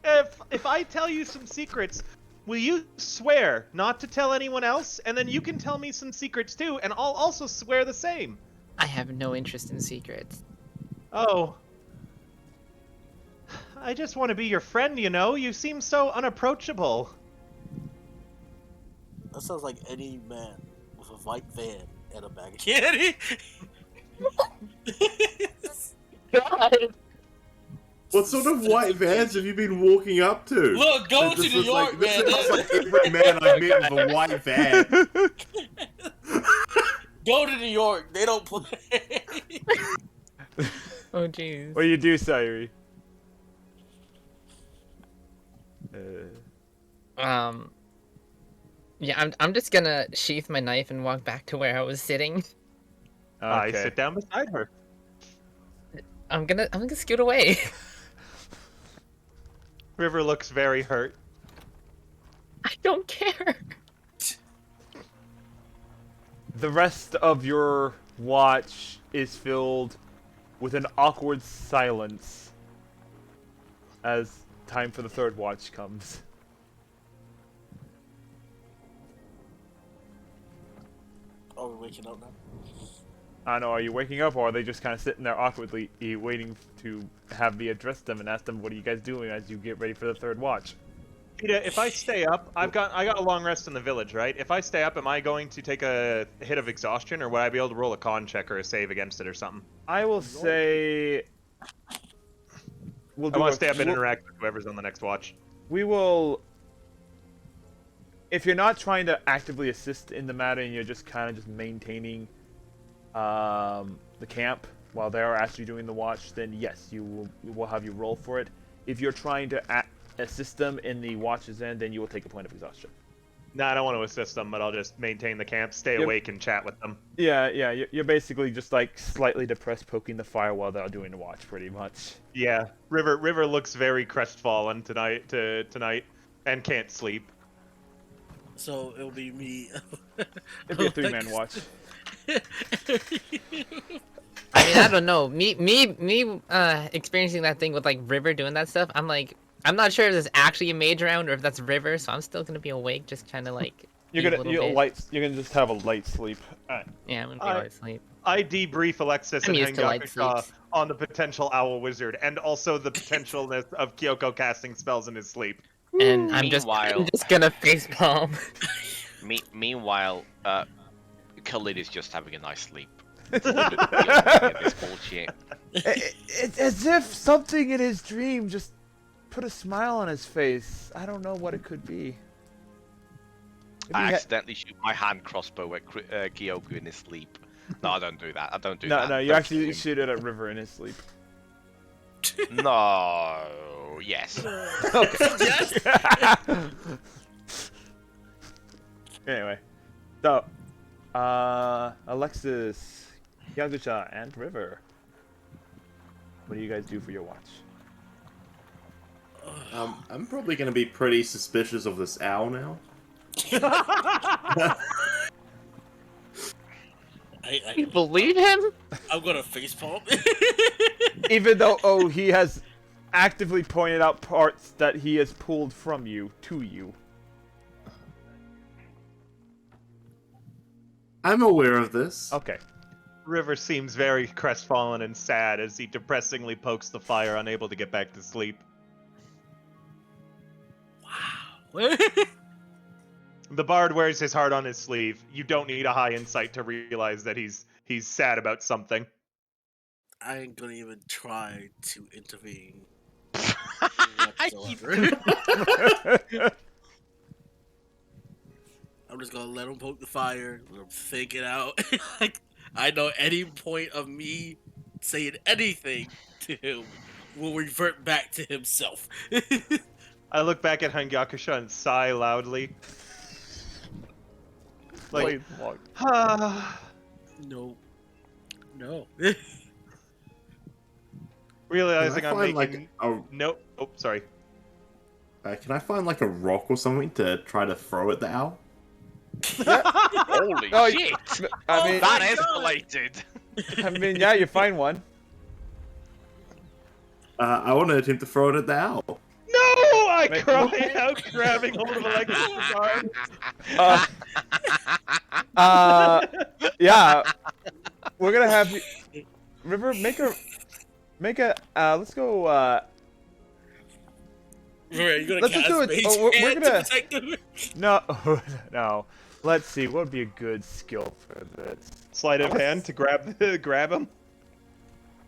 If I tell you some secrets, will you swear not to tell anyone else? And then you can tell me some secrets too, and I'll also swear the same. I have no interest in secrets. Oh. I just want to be your friend, you know? You seem so unapproachable. That sounds like any man with a white van and a bag of candy. God. What sort of white vans have you been walking up to? Look, go That to just New looks York, this man. looks like every man I've met with a white van. Go to New York. They don't play. Oh jeez. What do you do, Sayuri? Yeah, I'm just gonna sheath my knife and walk back to where I was sitting. I Okay. sit down beside her. I'm gonna scoot away. River looks very hurt. I don't care. The rest of your watch is filled with an awkward silence as time for the third watch comes. Are we waking up now? I don't know, are you waking up or are they just kind of sitting there awkwardly waiting to have me address them and ask them what are you guys doing as you get ready for the third watch? Peter, if I stay up, I got a long rest in the village, right? If I stay up, am I going to take a hit of exhaustion, or would I be able to roll a con check or a save against it or something? I will say... I want to stay up and interact with whoever's on the next watch. We will... If you're not trying to actively assist in the matter and you're just kind of just maintaining the camp while they're actually doing the watch, then yes, we will have you roll for it. If you're trying to assist them in the watch's end, then you will take a point of exhaustion. No, I don't want to assist them, but I'll just maintain the camp, stay awake, and chat with them. Yeah, you're basically just like slightly depressed, poking the fire while they're doing the watch, pretty much. Yeah, River looks very crestfallen tonight, and can't sleep. So it'll be me. It'd be a three-man watch. I mean, I don't know. Me experiencing that thing with like River doing that stuff. I'm not sure if there's actually a mage around or if that's River, so I'm still gonna be awake, just kind of like. You're gonna just have a light sleep. Alright. Yeah, I'm gonna be light sleep. I debrief Alexis I'm and used to light Hangakusha sleeps. on the potential owl wizard, and also the potentialness of Kyoko casting spells in his sleep. And I'm just gonna facepalm. Meanwhile, Khalid is just having a nice sleep. This bullshit. It's as if something in his dream just put a smile on his face. I don't know what it could be. I accidentally shoot my hand crossbow at Kyoko in his sleep. No, I don't do that. I don't do that. No, you Don't actually shoot shoot it at River in his sleep. him. No. Yes. Okay. Yes. Anyway, So, Alexis, Yagusha, and River. What do you guys do for your watch? I'm probably going to be pretty suspicious of this owl now. You believe him? I'm gonna facepalm. Even though, he has actively pointed out parts that he has pulled from you to you. I'm aware of this. Okay. River seems very crestfallen and sad as he depressingly pokes the fire, unable to get back to sleep. Wow. The bard wears his heart on his sleeve. You don't need a high insight to realize that he's sad about something. I ain't gonna even try to intervene. I whatsoever. I'm just gonna let him poke the fire, let him think it out. Like, I know any point of me saying anything to him will revert back to himself. I look back at Hangyakusha and sigh loudly. Like, No. No. realizing Can I I'm find, making... like, Nope. Oh, sorry. can I find like a rock or something to try to throw at the owl? Holy Oh, shit! I mean, That my God. escalated. yeah, you find one. I want to attempt to throw it at the owl. No! I Wait. cry out, grabbing hold of Alexis' arm. Yeah. We're gonna have you... River, make a, let's go, Right, you gonna Let's just cast do it. Mage Oh, we're Hand gonna- to protect him? no, no. Let's see, what would be a good skill for this? Sleight of hand to grab him.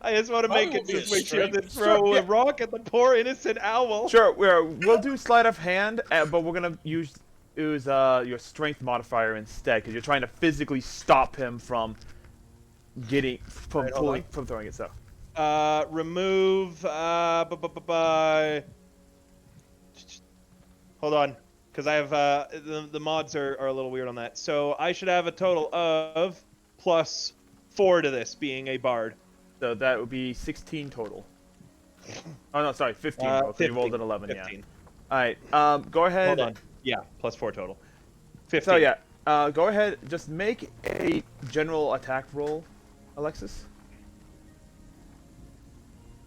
I just want to Probably make will it be a situation than strength. throw Sure, a yeah. rock at the poor innocent owl. Sure, we'll do sleight of hand, but we're gonna use your strength modifier instead, because you're trying to physically stop him from Right, hold pulling, on. from throwing it. So, Remove. Hold on, because I have the mods are a little weird on that. So I should have a total of +4 to this, being a bard. so that would be 16 total. Oh no, sorry, 15 total. 'Cause you rolled an 11, 15. yeah. All right, go ahead. Hold on. Yeah, +4 total. 15. So yeah, go ahead. Just make a general attack roll, Alexis.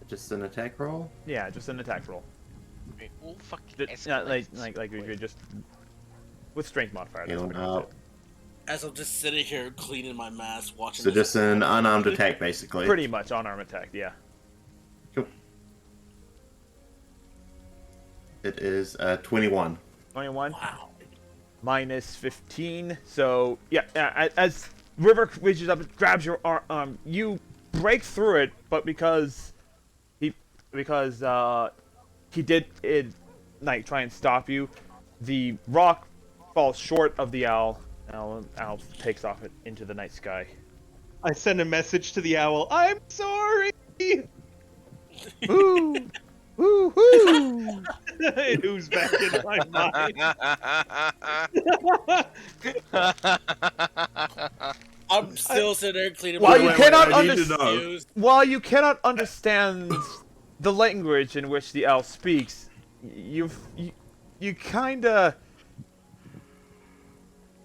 Just an attack roll? Yeah, just an attack roll. Oh, fucking Yeah, escalates. like if you're just with strength modifier. That's Healing what you're up. As I'm just sitting here cleaning my mask, watching. So this- just an unarmed attack, basically. pretty much on arm attack. Yeah. Cool. It is 21. 21 Wow. minus 15. So yeah, as River reaches up and grabs your arm, you break through it, but because he did it, like try and stop you, the rock falls short of the owl. Owl takes off it into the night sky. I send a message to the owl. I'm sorry. Woo! Woo! Woo! Who's back in my mind? I'm still sitting there cleaning While my you mask. cannot I need to know. Confused. While you cannot understand the language in which the owl speaks, you kind of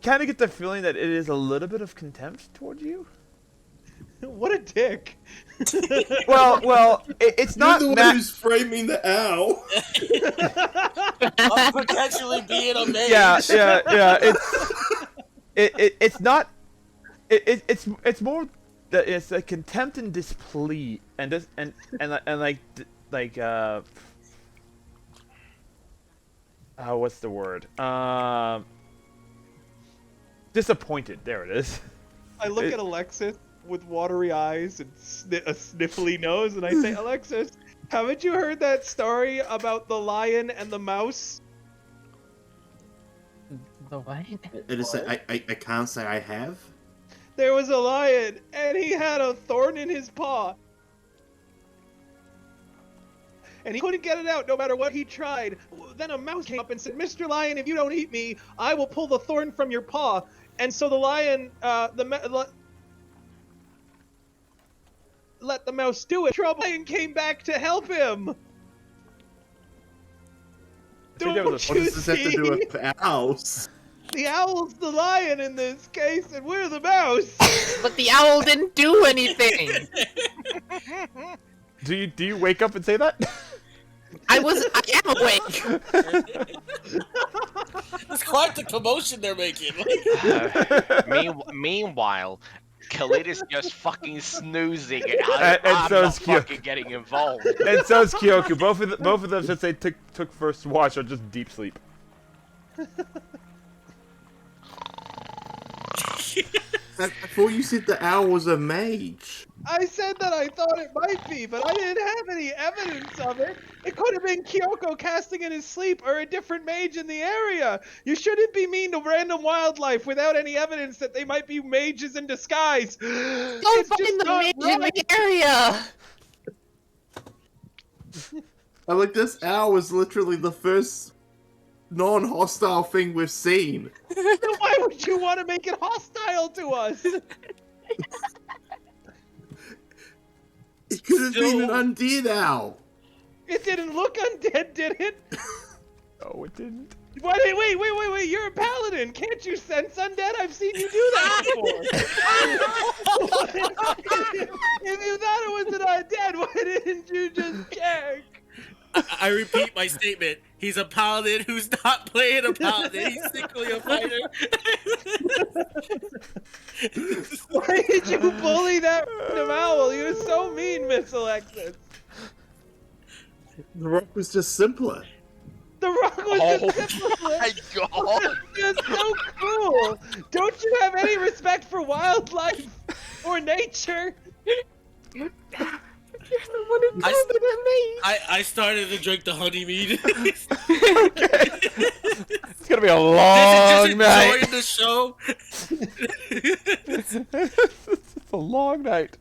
get the feeling that it is a little bit of contempt toward you. What a dick. Well, it's You're not the one who's framing the owl. I'm potentially being a mage. yeah. It's not. It's more that it's a contempt and displeasure what's the word? Disappointed. There it is. I look at Alexis with watery eyes and a sniffly nose, and I say, Alexis, haven't you heard that story about the lion and the mouse? The what? It is. I can't say I have. There was a lion, and he had a thorn in his paw. And he couldn't get it out no matter what he tried. Then a mouse came up and said, Mr. Lion, if you don't eat me, I will pull the thorn from your paw. And so the lion, let the mouse do it. Trouble and came back to help him. think there was Don't What you does this have to see? do with owls? The owl's the lion in this case, and we're the mouse. But the owl didn't do anything. Do you wake up and say that? I am awake. It's quite the commotion they're making. Meanwhile, Khalid is just fucking snoozing. And I'm so not is Kyoku. fucking getting involved. And so is Kyoku. Both of them, since they took first watch, are just deep sleep. I thought you said the owl was a mage. I said that I thought it might be, but I didn't have any evidence of it. It could have been Kyoko casting in his sleep or a different mage in the area. You shouldn't be mean to random wildlife without any evidence that they might be mages in disguise. Don't find the mage in the area. I like this owl is literally the first non-hostile thing we've seen. Then why would you want to make it hostile to us? It could have been an undead owl. It didn't look undead, did it? No, it didn't. Wait, you're a paladin. Can't you sense undead? I've seen you do that before. If you thought it was an undead, why didn't you just check? I repeat my statement. He's a paladin who's not playing a paladin. He's simply a fighter. Why did you bully that random owl? You're so mean, Miss Alexis. The rock was just simpler. The rock was Oh just simple. my god! You're so cruel. Don't you have any respect for wildlife or nature? I started to drink the honey mead. It's gonna be a long night. Enjoying the show. It's a long night.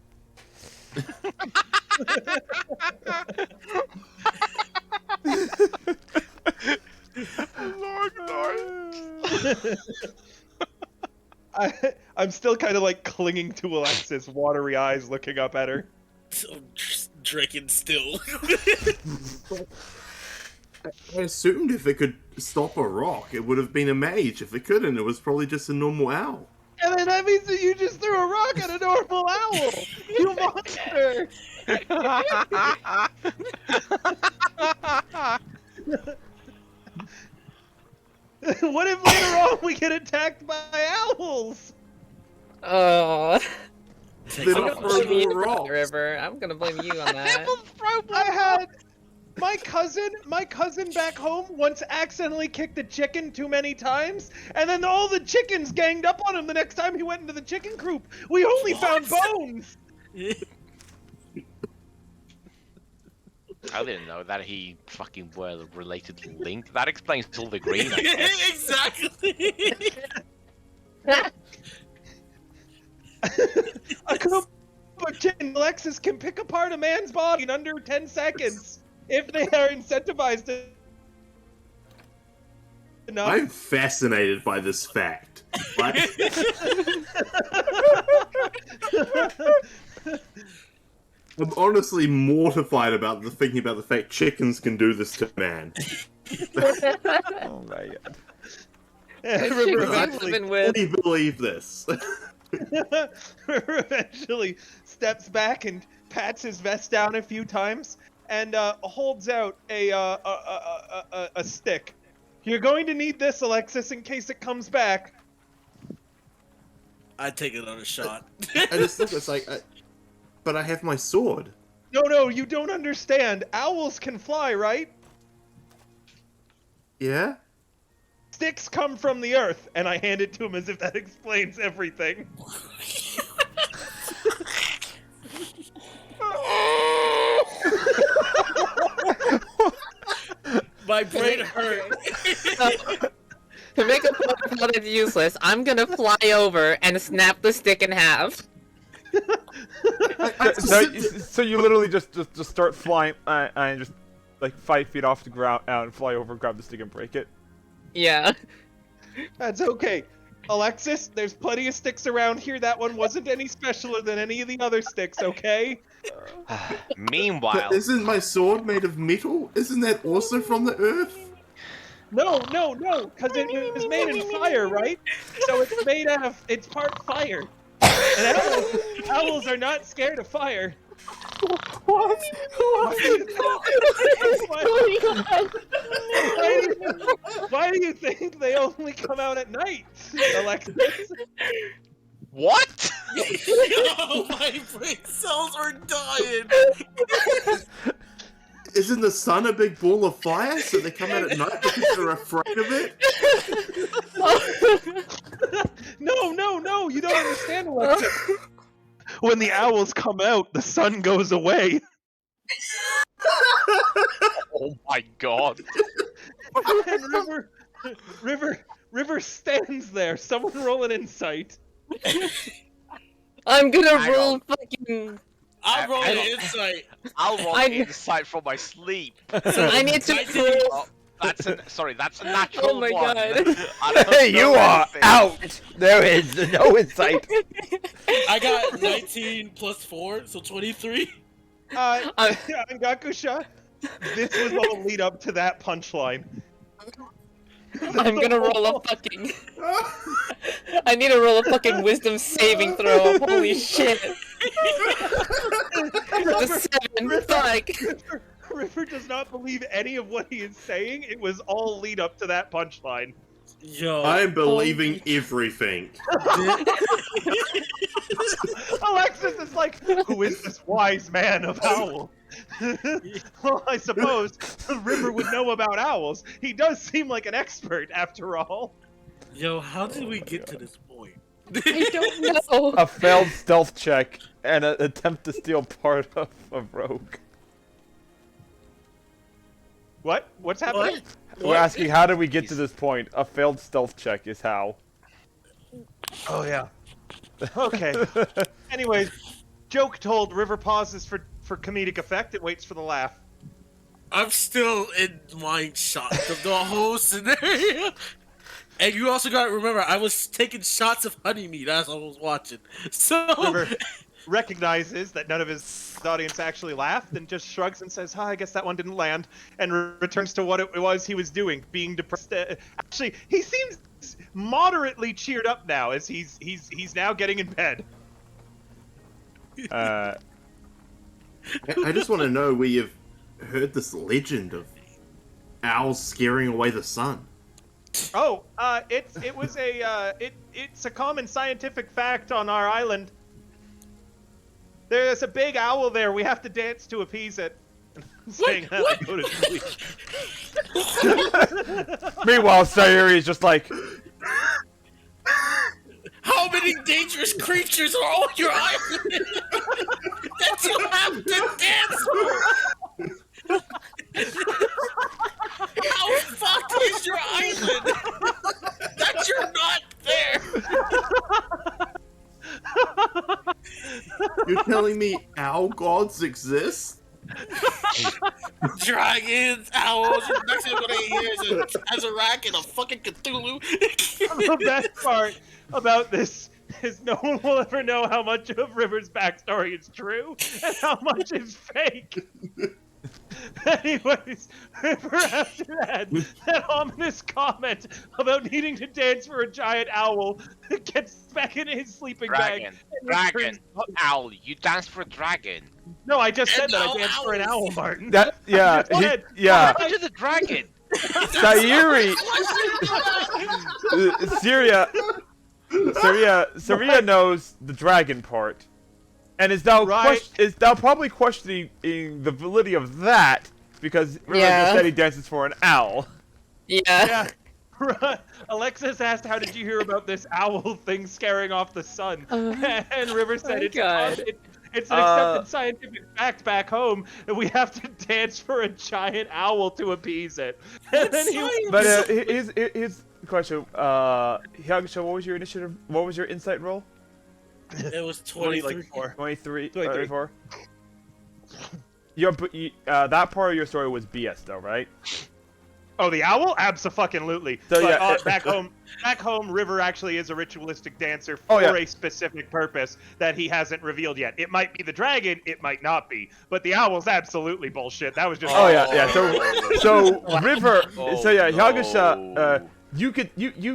I'm still kind of like clinging to Alexis, watery eyes looking up at her. So, drinking still. I assumed if it could stop a rock, it would have been a mage. If it couldn't, it was probably just a normal owl. And then that means that you just threw a rock at a normal owl! You monster! What if later on we get attacked by owls? Oh. They don't throw You the for that, rocks. River. I'm gonna blame you on that. I had my cousin back home once accidentally kicked a chicken too many times, and then all the chickens ganged up on him the next time he went into the chicken coop. We only found bones. I didn't know that he fucking were related to Link. That explains all the green, I guess. Exactly. A coop of chicken Alexis can pick apart a man's body in under 10 seconds if they are incentivized to. Enough. I'm fascinated by this fact. Like, I'm honestly mortified about thinking about the fact chickens can do this to man. Oh my god. Eventually, I believe this. eventually steps back and pats his vest down a few times and holds out a stick. You're going to need this, Alexis, in case it comes back. I take another shot. I just look, it's like, but I have my sword. No, you don't understand. Owls can fly, right? Yeah? Sticks come from the earth, and I hand it to him as if that explains everything. My brain hurt. To make a point that is useless, I'm gonna fly over and snap the stick in half. So you literally just start flying and just like 5 feet off the ground and fly over, grab the stick and break it. Yeah. That's okay. Alexis, there's plenty of sticks around here. That one wasn't any specialer than any of the other sticks, okay? Meanwhile, But isn't my sword made of metal? Isn't that also from the earth? No, because it was made in fire, right? So it's made out of, it's part fire. And owls are not scared of fire. What? Why do you think they only come out at night, Alexis? what? Oh, my brain cells are dying. Isn't the sun a big ball of fire, so they come out at night because they're afraid of it? No, you don't understand, Alexis. When the owls come out, the sun goes away. Oh my god. And River stands there. Someone roll an insight. I'm gonna Hang roll on. fucking. I'll roll I an don't- insight. I'll roll I- insight from my sleep. I need to 19. roll. Oh, that's a natural Oh my one. God. I don't Hey, know you are anything. out! There is no insight. I got 19 plus 4, so 23. Gakusha, this was all lead up to that punchline. I'm gonna roll a fucking. I need to roll a fucking wisdom saving throw. Holy shit! The 7. Fuck. River does not believe any of what he is saying. It was all lead up to that punchline. Yo. I'm believing everything. Alexis is like, who is this wise man of owl? Well, I suppose River would know about owls. He does seem like an expert, after all. Yo, how did we get to this point? I don't know. A failed stealth check and an attempt to steal part of a rogue. What? What's happening? We're asking how did we get to this point? A failed stealth check is how. Oh, yeah. Okay. Anyways, joke told, River pauses for comedic effect. It waits for the laugh. I'm still in mind shots of the whole scenario. And you also gotta remember, I was taking shots of honey meat as I was watching. So River recognizes that none of his audience actually laughed and just shrugs and says, I guess that one didn't land, and returns to what it was he was doing, being depressed. Actually, he seems moderately cheered up now as he's now getting in bed. I just want to know where you've heard this legend of owls scaring away the sun. Oh, it's a common scientific fact on our island. There's a big owl there. We have to dance to appease it. Saying that, I go to sleep. Meanwhile, Sayuri is just like, how many dangerous creatures are on your island that you have to dance for? How fucked is your island that you're not there? You're telling me owl gods exist? Dragons, owls, your next thing I'm gonna hear is a Azarac and a fucking Cthulhu. The best part about this is no one will ever know how much of River's backstory is true and how much is fake. Anyways, River, after that ominous comment about needing to dance for a giant owl, gets back in his sleeping bag. Dragon. Owl. You dance for a dragon. No, I just said And that I no danced for an owls. owl, Martin. that, yeah, Go ahead. What yeah, happened to the dragon? Sayuri, Syria knows the dragon part, and is now Right. probably questioning the validity of that because River Yeah. just said he dances for an owl. Yeah. Yeah. Alexis asked, how did you hear about this owl thing scaring off the sun? And River said, my it's God. it's an accepted scientific fact back home that we have to dance for a giant owl to appease it. And then he was, But his question, Hyakusha, what was your initiative? What was your insight roll? It was 20, 23. like 4. 23, 23. 24. That part of your story was BS though, right? Oh, the owl? Abso-fucking-lutely. So, But, yeah, back home, River actually is a ritualistic dancer Oh, for yeah. a specific purpose that he hasn't revealed yet. It might be the dragon, it might not be, but the owl's absolutely bullshit. That was just. Oh yeah. So River. So yeah, no. Yagasha. You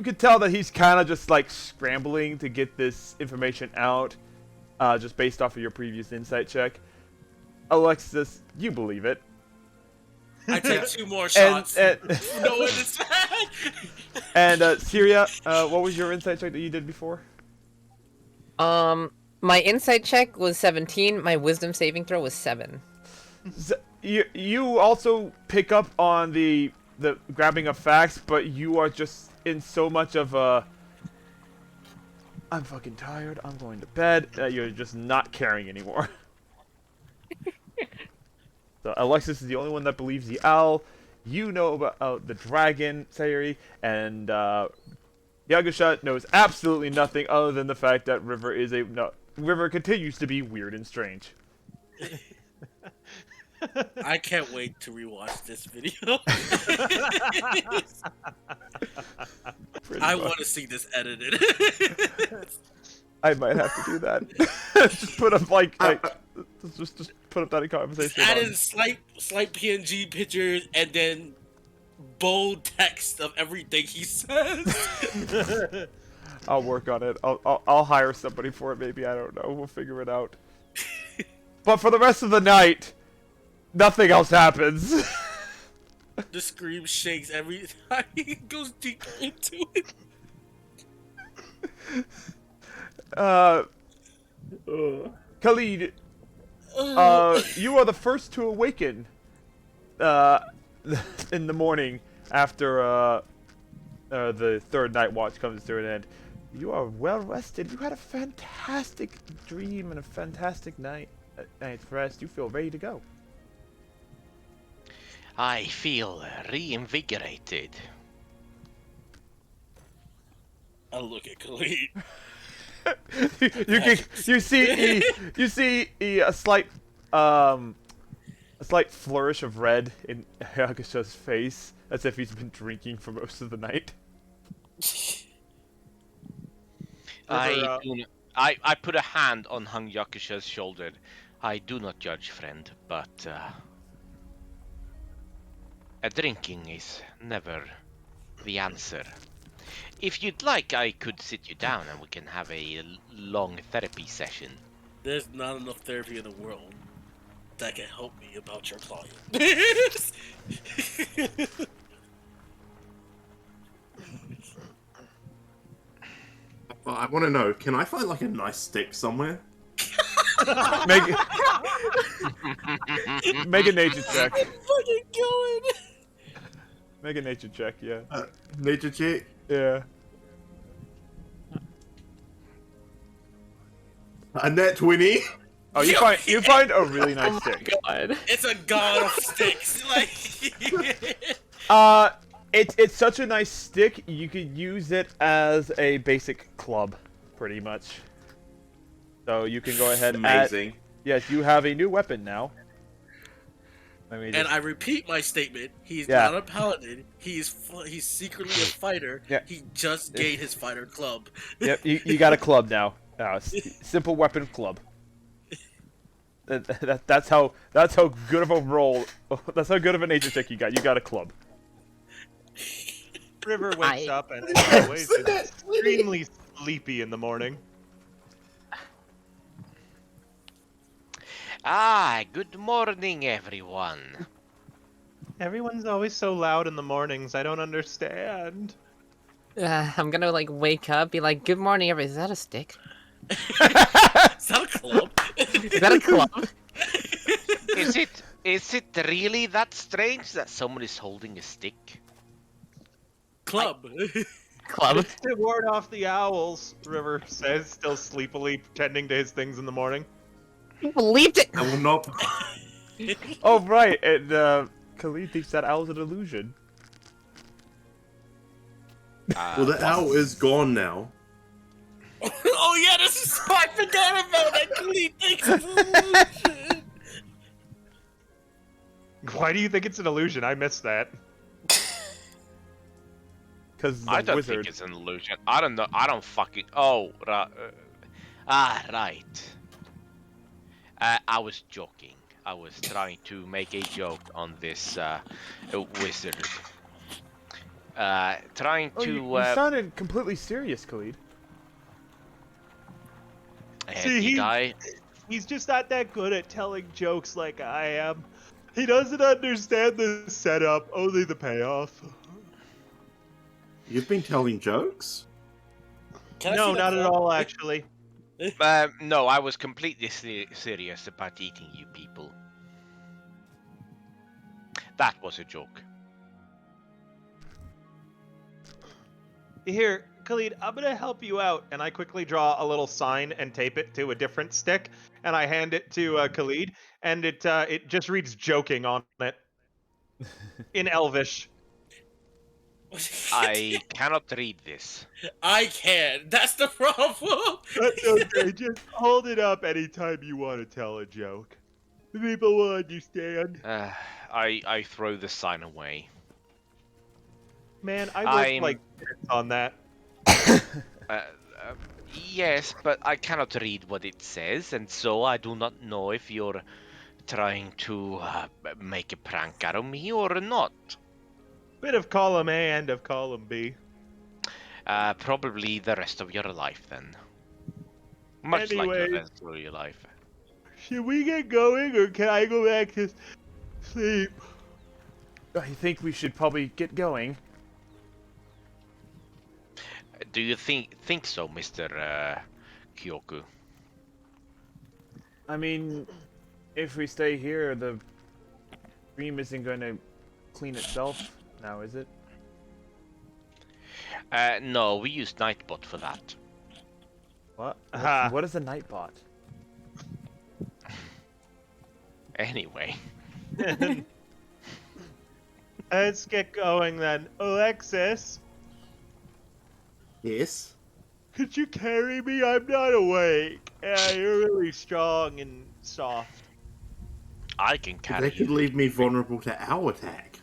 could tell that he's kind of just like scrambling to get this information out, just based off of your previous insight check. Alexis, you believe it. I take 2 more shots. And No one is and Syria, what was your insight check that you did before? My insight check was 17. My wisdom saving throw was 7. You also pick up on the grabbing of facts, but you are just in so much of a I'm fucking tired, I'm going to bed, that you're just not caring anymore. So Alexis is the only one that believes the owl. You know about the dragon, Sayuri, and Yagasha knows absolutely nothing other than the fact that River continues to be weird and strange. I can't wait to rewatch this video. I want to see this edited. I might have to do that. Just put up just put up that conversation. Add in slight PNG pictures and then bold text of everything he says. I'll work on it. I'll hire somebody for it. Maybe, I don't know. We'll figure it out. But for the rest of the night, nothing else happens. The scream shakes every time he goes deeper into it. Khalid, you are the first to awaken in the morning after the third night watch comes to an end. You are well rested. You had a fantastic dream and a fantastic night's rest. You feel ready to go. I feel reinvigorated. I look at Khalid. you see a slight flourish of red in Yagasha's face, as if he's been drinking for most of the night. I put a hand on Hung Yakusha's shoulder. I do not judge, friend, but drinking is never the answer. If you'd like, I could sit you down and we can have a long therapy session. There's not enough therapy in the world that can help me about your client. Well, I want to know, can I find like a nice stick somewhere? Make a nature check. I'm fucking going. Make a nature check, yeah. Nature check? Yeah. A net 20? Oh, you find a really nice stick. God. It's a god of sticks. Like, It's such a nice stick. You could use it as a basic club, pretty much. So you can go ahead. Amazing. Yes, you have a new weapon now. and I repeat my statement: he's Yeah. not a paladin. He's secretly a fighter. Yeah. He just gained his fighter club. Yep, you got a club now. Simple weapon club. That's how good of a roll. That's how good of a nature check you got. You got a club. River wakes up and as always is extremely sleepy in the morning. Good morning, everyone. Everyone's always so loud in the mornings. I don't understand. I'm gonna like wake up, be like, "Good morning, everybody." Is that a stick? Is that a club? Is that a club? Is it really that strange that someone is holding a stick? Club. Club? It's to ward off the owls, River says, still sleepily pretending to his things in the morning. You believed it. I will not. Oh right, and Khalid thinks that owl's an illusion. Well, the owl is gone now. Oh yeah, this is. I forgot about that. Khalid thinks it's an illusion. Why do you think it's an illusion? I missed that. Because I the don't wizard. think it's an illusion. I don't know. I don't fucking. Oh, right. I was joking. I was trying to make a joke on this wizard. Trying Oh, to. you sounded completely serious, Khalid. See, Did I? he's just not that good at telling jokes like I am. He doesn't understand the setup, only the payoff. You've been telling jokes? Can I No, see that not at claw? all, actually. No, I was completely serious about eating you people. That was a joke. Here, Khalid, I'm gonna help you out. And I quickly draw a little sign and tape it to a different stick, and I hand it to Khalid, and it just reads "joking" on it in Elvish. I cannot read this. I can. That's the problem. That's okay. Just hold it up anytime you want to tell a joke. The people will understand. I throw the sign away. Man, I I'm- worked like minutes on that. Yes, but I cannot read what it says, and so I do not know if you're trying to make a prank out of me or not. Bit of column A and of column B. Probably the rest of your life then. Much like Anyway. the rest of your life. Should we get going, or can I go back to sleep? I think we should probably get going. Do you think so, Mr. Kyoku? I mean, if we stay here, the stream isn't going to clean itself now, is it? No, we use Nightbot for that. What? Aha. What is a nightbot? Anyway. Let's get going then. Alexis, Yes. could you carry me? I'm not awake. Yeah, you're really strong and soft. I can carry They could you. leave me vulnerable to our attack.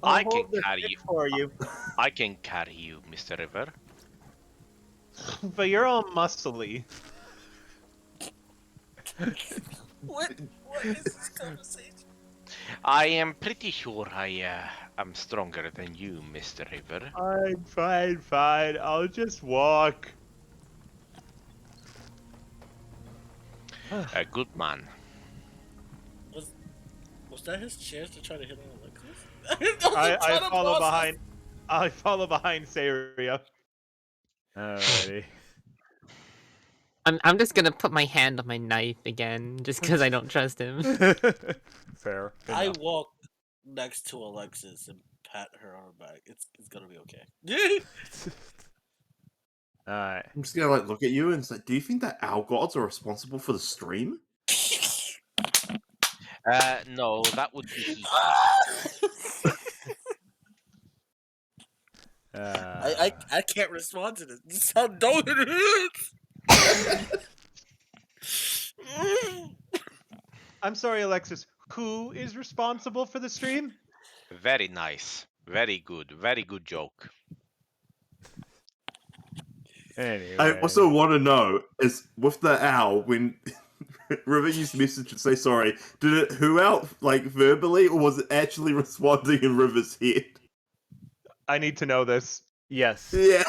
I I'll can hold the carry stick you. for you. I can carry you, Mr. River. But you're all muscly. What is this conversation? I am pretty sure I am stronger than you, Mr. River. Fine. I'll just walk. A good man. Was that his chance to try to hit on Alexis? I follow behind. I follow behind Saria. Alrighty. I'm just gonna put my hand on my knife again, just because I don't trust him. Fair. I enough. walk next to Alexis and pat her on her back. It's gonna be okay. Alright. I'm just gonna look at you and say, do you think that our gods are responsible for the stream? No, that would be he. I can't respond to this. This is how dumb it is. I'm sorry, Alexis. Who is responsible for the stream? Very nice. Very good joke. Anyway. I also want to know, is with the owl, when River used message to say sorry, did it who out, like, verbally, or was it actually responding in River's head? I need to know this. Yes. Yeah.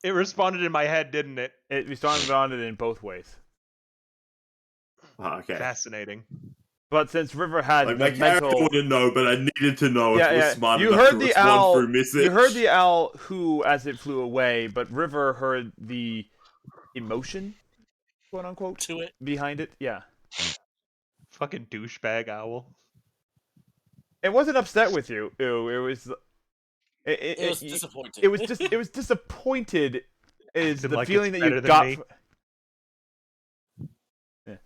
It responded in my head, didn't it? It responded on it in both ways. Oh, okay. Fascinating. But since River had Like, the my character mental... wouldn't know, but I needed to know if it was smart You enough heard to the respond owl. through message. You heard the owl who as it flew away, but River heard the emotion, quote unquote, To it. behind it. Yeah. Fucking douchebag owl. It wasn't upset with you. Ew, it was. It was disappointing. It was just. It was disappointed. Is Acted the like feeling it's that you better than got? me. Yeah.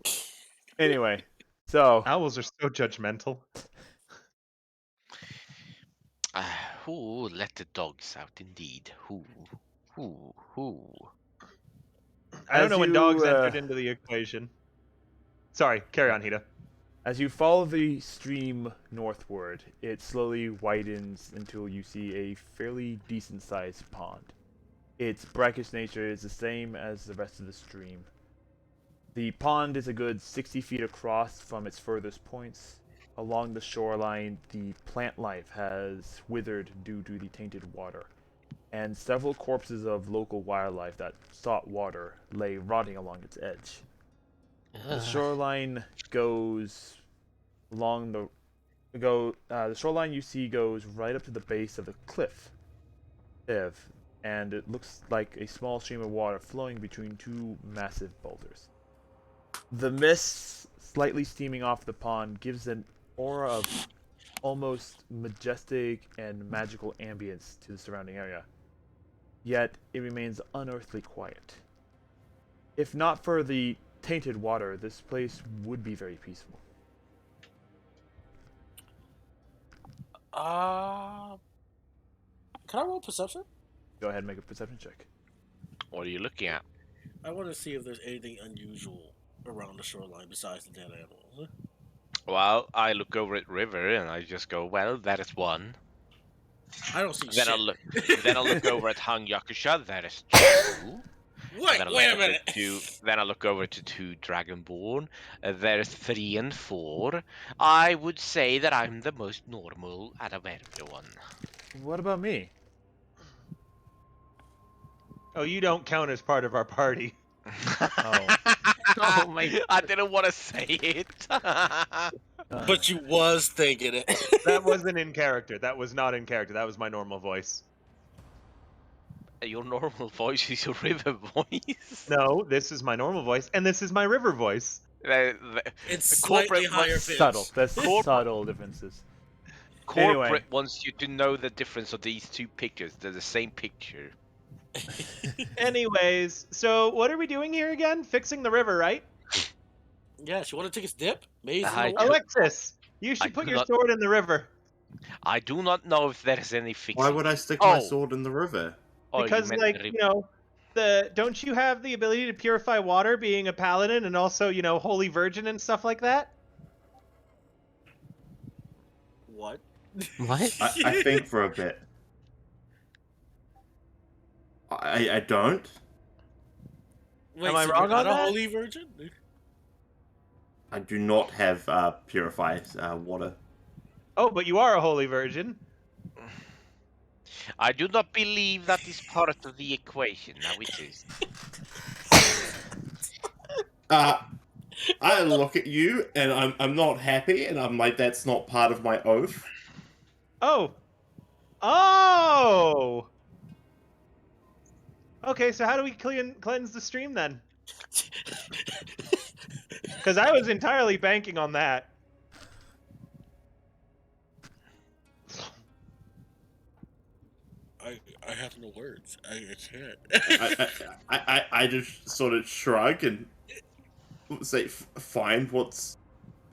Anyway, so Owls are so judgmental. Who let the dogs out indeed? Who? I don't As know when you, dogs entered into the equation. Sorry, carry on, Hida. As you follow the stream northward, it slowly widens until you see a fairly decent-sized pond. Its brackish nature is the same as the rest of the stream. The pond is a good 60 feet across from its furthest points. Along the shoreline, the plant life has withered due to the tainted water, and several corpses of local wildlife that sought water lay rotting along its edge. The shoreline goes along the shoreline you see goes right up to the base of the cliff, and it looks like a small stream of water flowing between two massive boulders. The mist slightly steaming off the pond gives an aura of almost majestic and magical ambience to the surrounding area. Yet it remains unearthly quiet. If not for the tainted water, this place would be very peaceful. Can I roll perception? Go ahead and make a perception check. What are you looking at? I want to see if there's anything unusual around the shoreline besides the dead animals. Well, I look over at River and I just go, well, that is one. I don't see Then shit. I'll look over at Hung Yakusha, that is two. Wait a minute. Then I look over to two Dragonborn, there's 3 and 4. I would say that I'm the most normal out of everyone. What about me? Oh, you don't count as part of our party. Oh. Oh my! I didn't want to say it. But you was thinking it. That wasn't in character. That was not in character. That was my normal voice. Your normal voice is your River voice. No, this is my normal voice, and this is my river voice. It's The slightly corporate higher was pitch. Subtle. That's Corporate- subtle differences. Corporate Anyway. wants you to know the difference of these two pictures. They're the same picture. Anyways, so what are we doing here again? Fixing the river, right? Yes, you want to take a dip? Maze in I the water. Alexis, you should I put do your not- sword in the river. I do not know if there is any fixing. Why would I stick my Oh. sword in the river? Oh, you Because, meant like, the you know, don't you have the ability to purify water being a paladin and also, you know, holy virgin and stuff like that? What? What? I think for a bit. I don't. Wait, Am I so wrong you're not on a that? holy virgin? I do not have purified water. Oh, but you are a holy virgin. I do not believe that is part of the equation. Now it is. I look at you and I'm not happy, and I'm like, that's not part of my oath. Oh. Oh! Okay, so how do we cleanse the stream then? Because I was entirely banking on that. I have no words. I can't. I just sort of shrug and say, find what's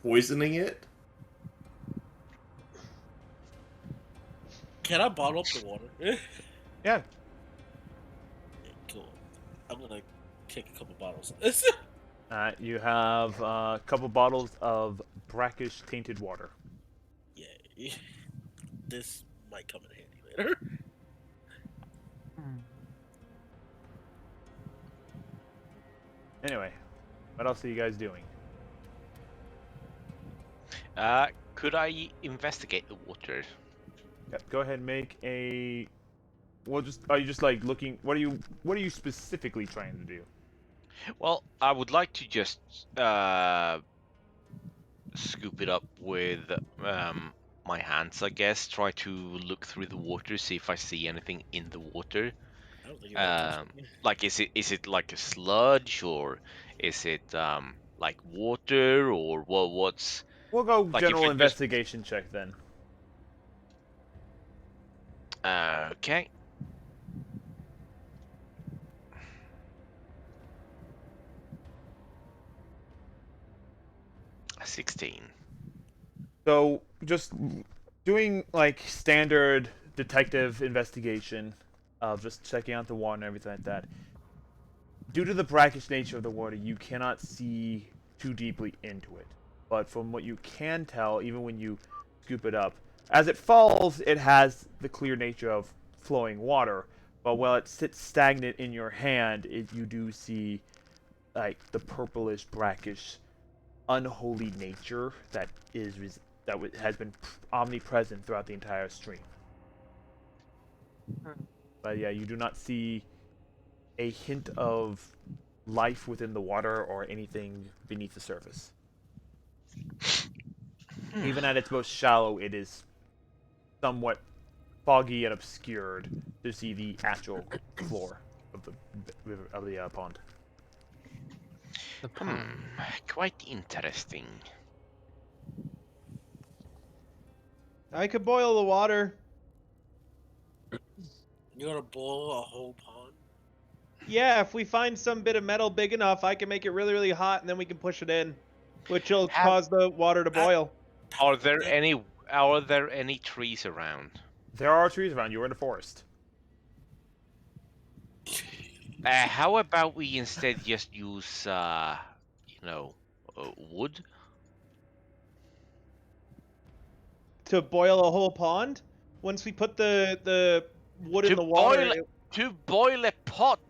poisoning it. Can I bottle up the water? Yeah. Cool. I'm gonna kick a couple bottles. You have a couple bottles of brackish tainted water. Yay. This might come in handy later. Anyway, what else are you guys doing? Could I investigate the water? Yeah, go ahead and make a. Well, are you just like looking? What are you specifically trying to do? Well, I would like to just scoop it up with my hands, I guess. Try to look through the water, see if I see anything in the water. I don't think you want to. Like, is it like a sludge, or is it like water, or what's? We'll go Like, if general it just- investigation check then. Okay. A 16. So just doing like standard detective investigation of just checking out the water and everything like that. Due to the brackish nature of the water, you cannot see too deeply into it. but from what you can tell, even when you scoop it up, as it falls, it has the clear nature of flowing water. But while it sits stagnant in your hand, you do see like the purplish, brackish, unholy nature that has been omnipresent throughout the entire stream. But yeah, you do not see a hint of life within the water or anything beneath the surface. Even at its most shallow, it is somewhat foggy and obscured to see the actual floor of the pond. The pond. Quite interesting. I could boil the water. You gotta boil a whole pond? Yeah, if we find some bit of metal big enough, I can make it really, really hot, and then we can push it in, which will cause the water to boil. Are there any trees around? There are trees around. You are in a forest. How about we instead just use, wood? To boil a whole pond? Once we put the wood in the water... To boil a pot!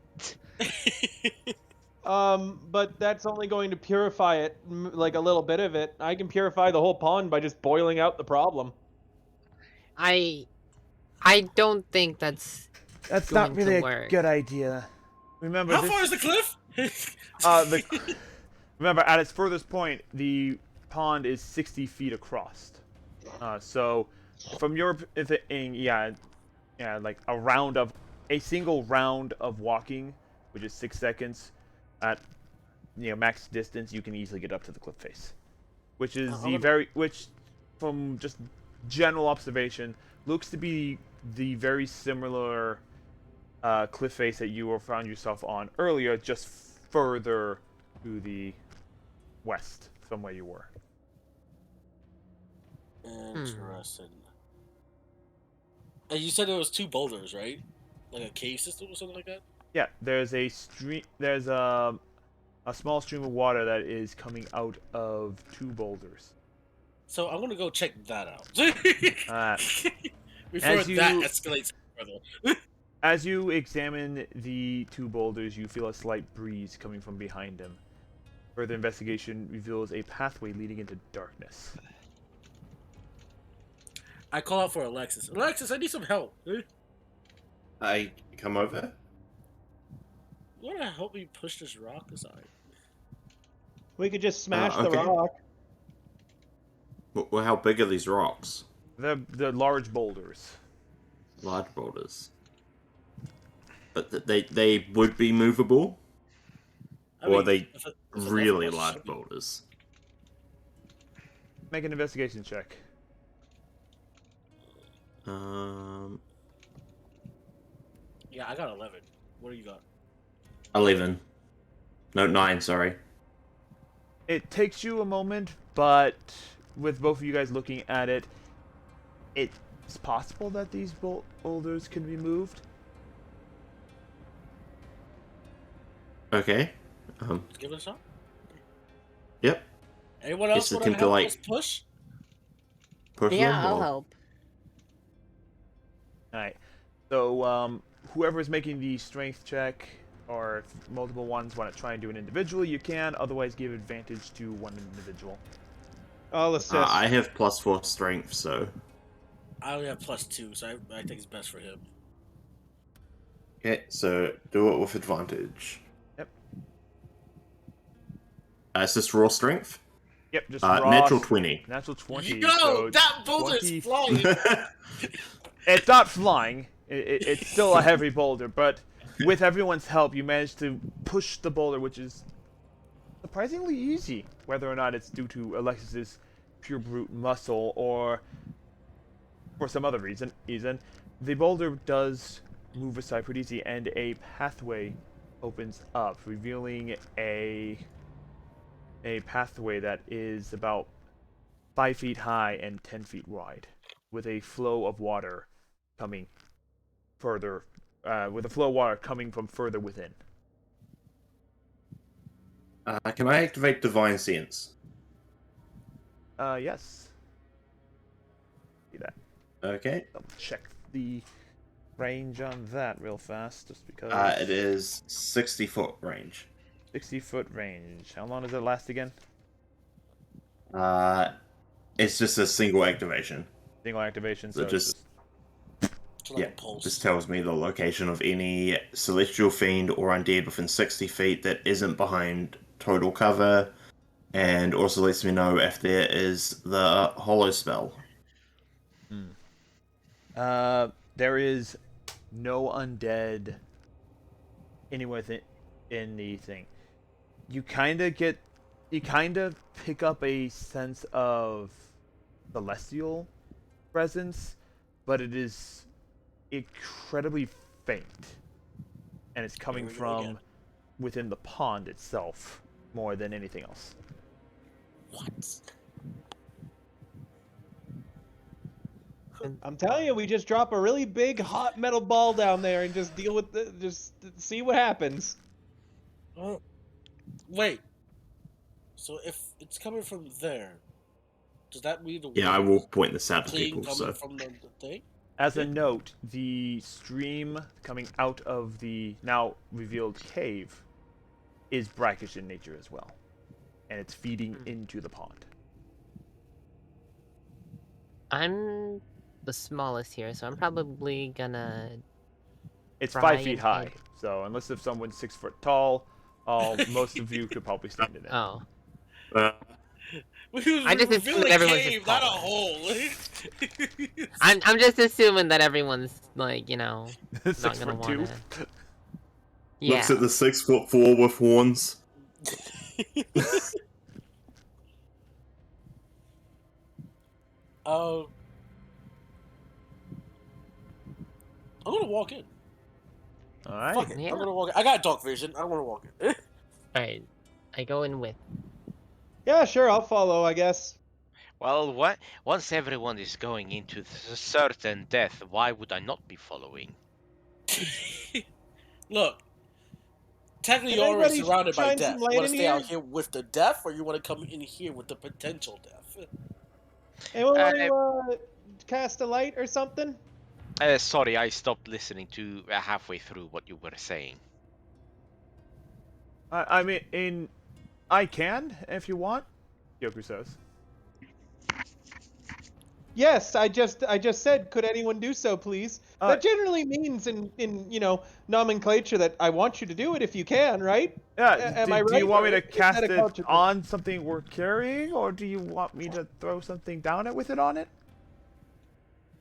But that's only going to purify it, like a little bit of it. I can purify the whole pond by just boiling out the problem. I don't think that's That's going not really to a work. good idea. Remember, How far is the cliff? Remember, at its furthest point, the pond is 60 feet across. So, from your thing, like a single round of walking, which is 6 seconds, at max distance, you can easily get up to the cliff face, which is which, from just general observation, looks to be the very similar cliff face that you found yourself on earlier, just further to the west from where you were. Interesting. And you said there was 2 boulders, right? Like a cave system or something like that? Yeah, there's a stream. There's a small stream of water that is coming out of 2 boulders. So I'm gonna go check that out. Before As you- that escalates further. As you examine the 2 boulders, you feel a slight breeze coming from behind them. Further investigation reveals a pathway leading into darkness. I call out for Alexis. Alexis, I need some help. I come over. You wanna help me push this rock aside? We could just smash okay. the rock. Well, how big are these rocks? The large boulders. Large boulders. But they would be movable? Or are they if it really left, large boulders? Make an investigation check. Yeah, I got 11. What do you got? 11. No, 9, sorry. It takes you a moment, but with both of you guys looking at it, it's possible that these boulders can be moved. Okay. Let's give it a shot. Yep. Anyone else want to attempt to, help like, us push? Push Yeah, them, I'll or- help. Alright. So, whoever is making the strength check, or if multiple ones want to try and do it individually, you can. Otherwise, give advantage to one individual. I'll assist. I have +4 strength, so... I only have +2, so I think it's best for him. Okay, so do it with advantage. Yep. Is this raw strength? Yep, just raw. Natural 20. Natural 20. Yo, so that boulder 20 is flying! It's not flying. It's still a heavy boulder, but with everyone's help, you managed to push the boulder, which is surprisingly easy. Whether or not it's due to Alexis's pure brute muscle or for some other reason, the boulder does move aside pretty easy, and a pathway opens up, revealing a pathway that is about 5 feet high and 10 feet wide, with a flow of water coming further, coming from further within. Can I activate Divine Sense? Yes. See that. Okay. Double check the range on that real fast, just because. It is 60-foot range. 60-foot range. How long does it last again? It's just a single activation. Single activation, so So just It's like a pulse. just tells me the location of any celestial fiend or undead within 60 feet that isn't behind total cover, and also lets me know if there is the hollow spell. There is no undead anywhere in the thing. You kind of pick up a sense of celestial presence, but it is incredibly faint, and it's coming Here we go from again. within the pond itself more than anything else. What? I'm telling you, we just drop a really big hot metal ball down there and just deal with just see what happens. Wait. So if it's coming from there, does that mean the Yeah, I water will is point this out to clean people. coming So from the thing? As a note, the stream coming out of the now revealed cave is brackish in nature as well, and it's feeding into the pond. I'm the smallest here, so I'm probably gonna. It's Try 5 feet and high, hit. so unless if someone's 6 foot tall, most of you could probably stand in it. Oh, uh, I just assumed that everyone's just cave, not a taller. hole. I'm just assuming that everyone's like, you know, 6 not gonna foot 2. wanna. Yeah. looks at the 6'4" with horns. I'm gonna walk in. All right. Fuck it. Yeah. I'm gonna walk in. I got dark vision. I want to walk in. All right. I go in with. Yeah, sure, I'll follow, I guess. Well, once everyone is going into certain death, why would I not be following? Look, technically Can you're already anybody surrounded by shine death. some You light want to in stay out here? here with the death, or you want to come in here with the potential death? Anyone want to cast a light or something? Sorry, I stopped listening to halfway through what you were saying. I mean, I can if you want. Yoku says. Yes, I just said, could anyone do so, please? That generally means in nomenclature that I want you to do it if you can, right? Yeah. Am I Do right? you want me or to is cast that a it culture thing? on something we're carrying, or do you want me to throw something down it with it on it?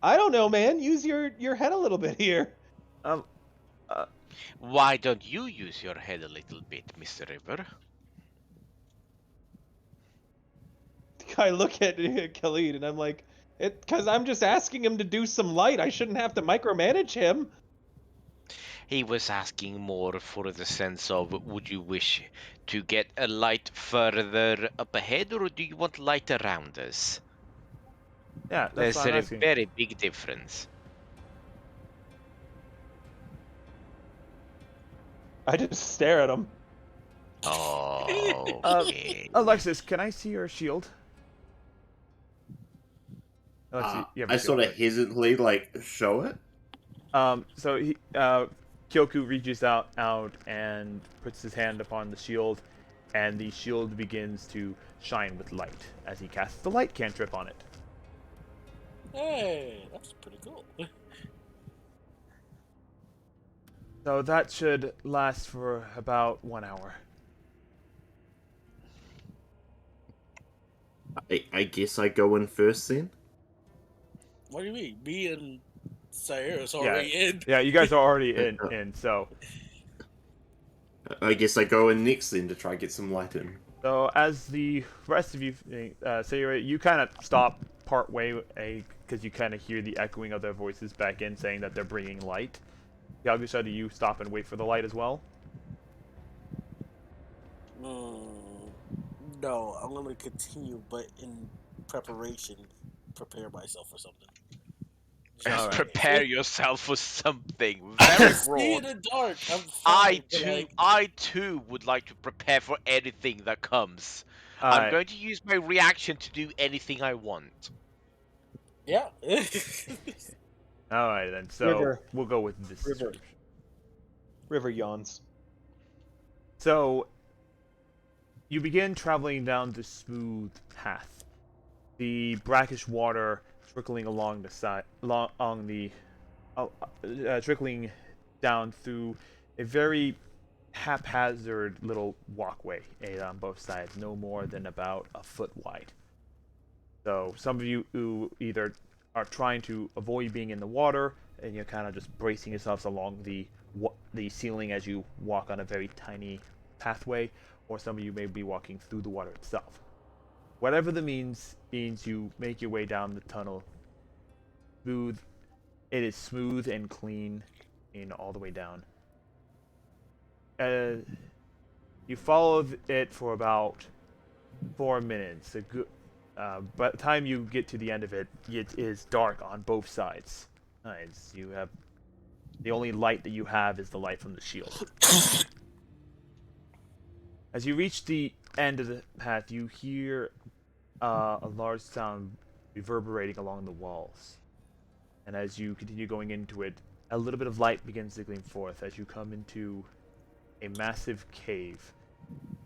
I don't know, man. Use your head a little bit here. Why don't you use your head a little bit, Mr. River? I look at Khalid and I'm like, because I'm just asking him to do some light. I shouldn't have to micromanage him. He was asking more for the sense of, would you wish to get a light further up ahead, or do you want light around us? Yeah, that's There's what I'm a asking. very big difference. I just stare at him. Oh, Uh, okay. Alexis, can I see your shield? Alexis, you have a I shield, sort of right? hesitantly show it. So Kyoku reaches out and puts his hand upon the shield, and the shield begins to shine with light as he casts the light cantrip on it. Hey, that's pretty cool. So that should last for about 1 hour. I guess I go in first then. What do you mean? Me and Sayra's already in. Yeah, you guys are already in. So I guess I go in next then to try and get some light in. So as the rest of you say, you kind of stop part way because you kind of hear the echoing of their voices back in saying that they're bringing light. Yagusha, do you stop and wait for the light as well? No, I'm gonna continue, but in preparation, prepare myself for something. All right. Prepare yourself for something very See in broad. the dark. I'm fine, but I too would like to prepare for anything that comes. I'm going to use my reaction to do anything I want. Yeah. All right then. So River. we'll go with this River. description. River yawns. So you begin traveling down the smooth path. The brackish water trickling along the side, trickling down through a very haphazard little walkway on both sides, no more than about a foot wide. So some of you who either are trying to avoid being in the water, and you're kind of just bracing yourselves along the ceiling as you walk on a very tiny pathway, or some of you may be walking through the water itself. Whatever the means you make your way down the tunnel. Smooth. It is smooth and clean, all the way down. You follow it for about 4 minutes. By the time you get to the end of it, it is dark on both sides. You have the only light that you have is the light from the shield. As you reach the end of the path, you hear a large sound reverberating along the walls. And as you continue going into it, a little bit of light begins to gleam forth as you come into a massive cave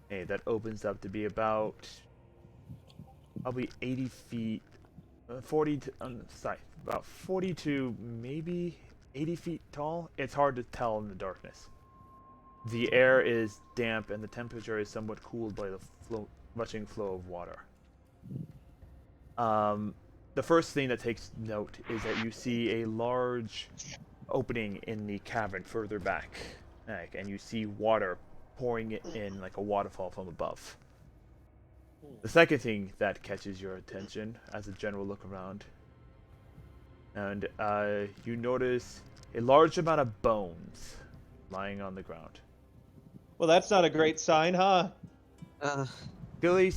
that opens up to be about probably 80 feet, about 40 to maybe 80 feet tall. It's hard to tell in the darkness. The air is damp and the temperature is somewhat cooled by the rushing flow of water. The first thing that takes note is that you see a large opening in the cavern further back, and you see water pouring in like a waterfall from above. The second thing that catches your attention as a general look around, and you notice a large amount of bones lying on the ground. Well, that's not a great sign, huh? Clearly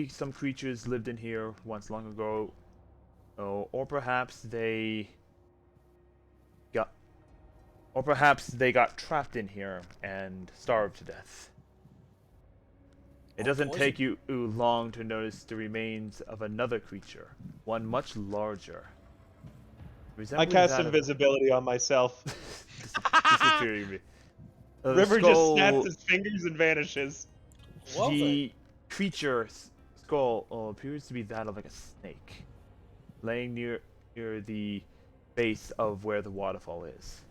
some creatures lived in here once long ago, or perhaps they got trapped in here and starved to death. It doesn't take you long to notice the remains of another creature, one much larger. I cast invisibility on myself. Disappearing me. River just snaps his fingers and vanishes. The creature's skull appears to be that of like a snake, laying near the base of where the waterfall is.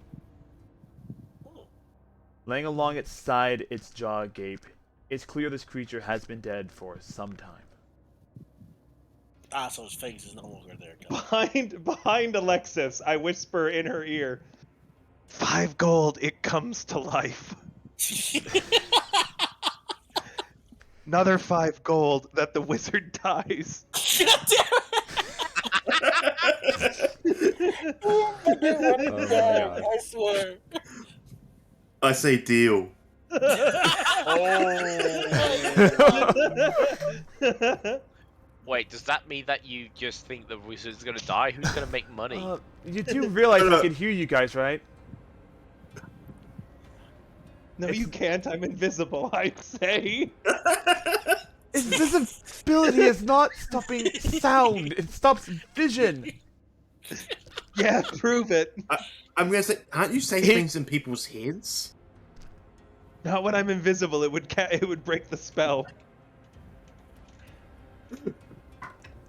Laying along its side, its jaw agape. It's clear this creature has been dead for some time. So his face is no longer there. Behind Alexis, I whisper in her ear, 5 gold, it comes to life. Another 5 gold that the wizard dies. Oh my God. I swear. I say deal. Wait, does that mean that you just think the wizard's gonna die? Who's gonna make money? You do realize I can hear you guys, right? No, you can't. I'm invisible, I'd say. Invisibility is not stopping sound. It stops vision. Yeah, prove it. I'm gonna say, aren't you saying things in people's heads? Not when I'm invisible. It would break the spell.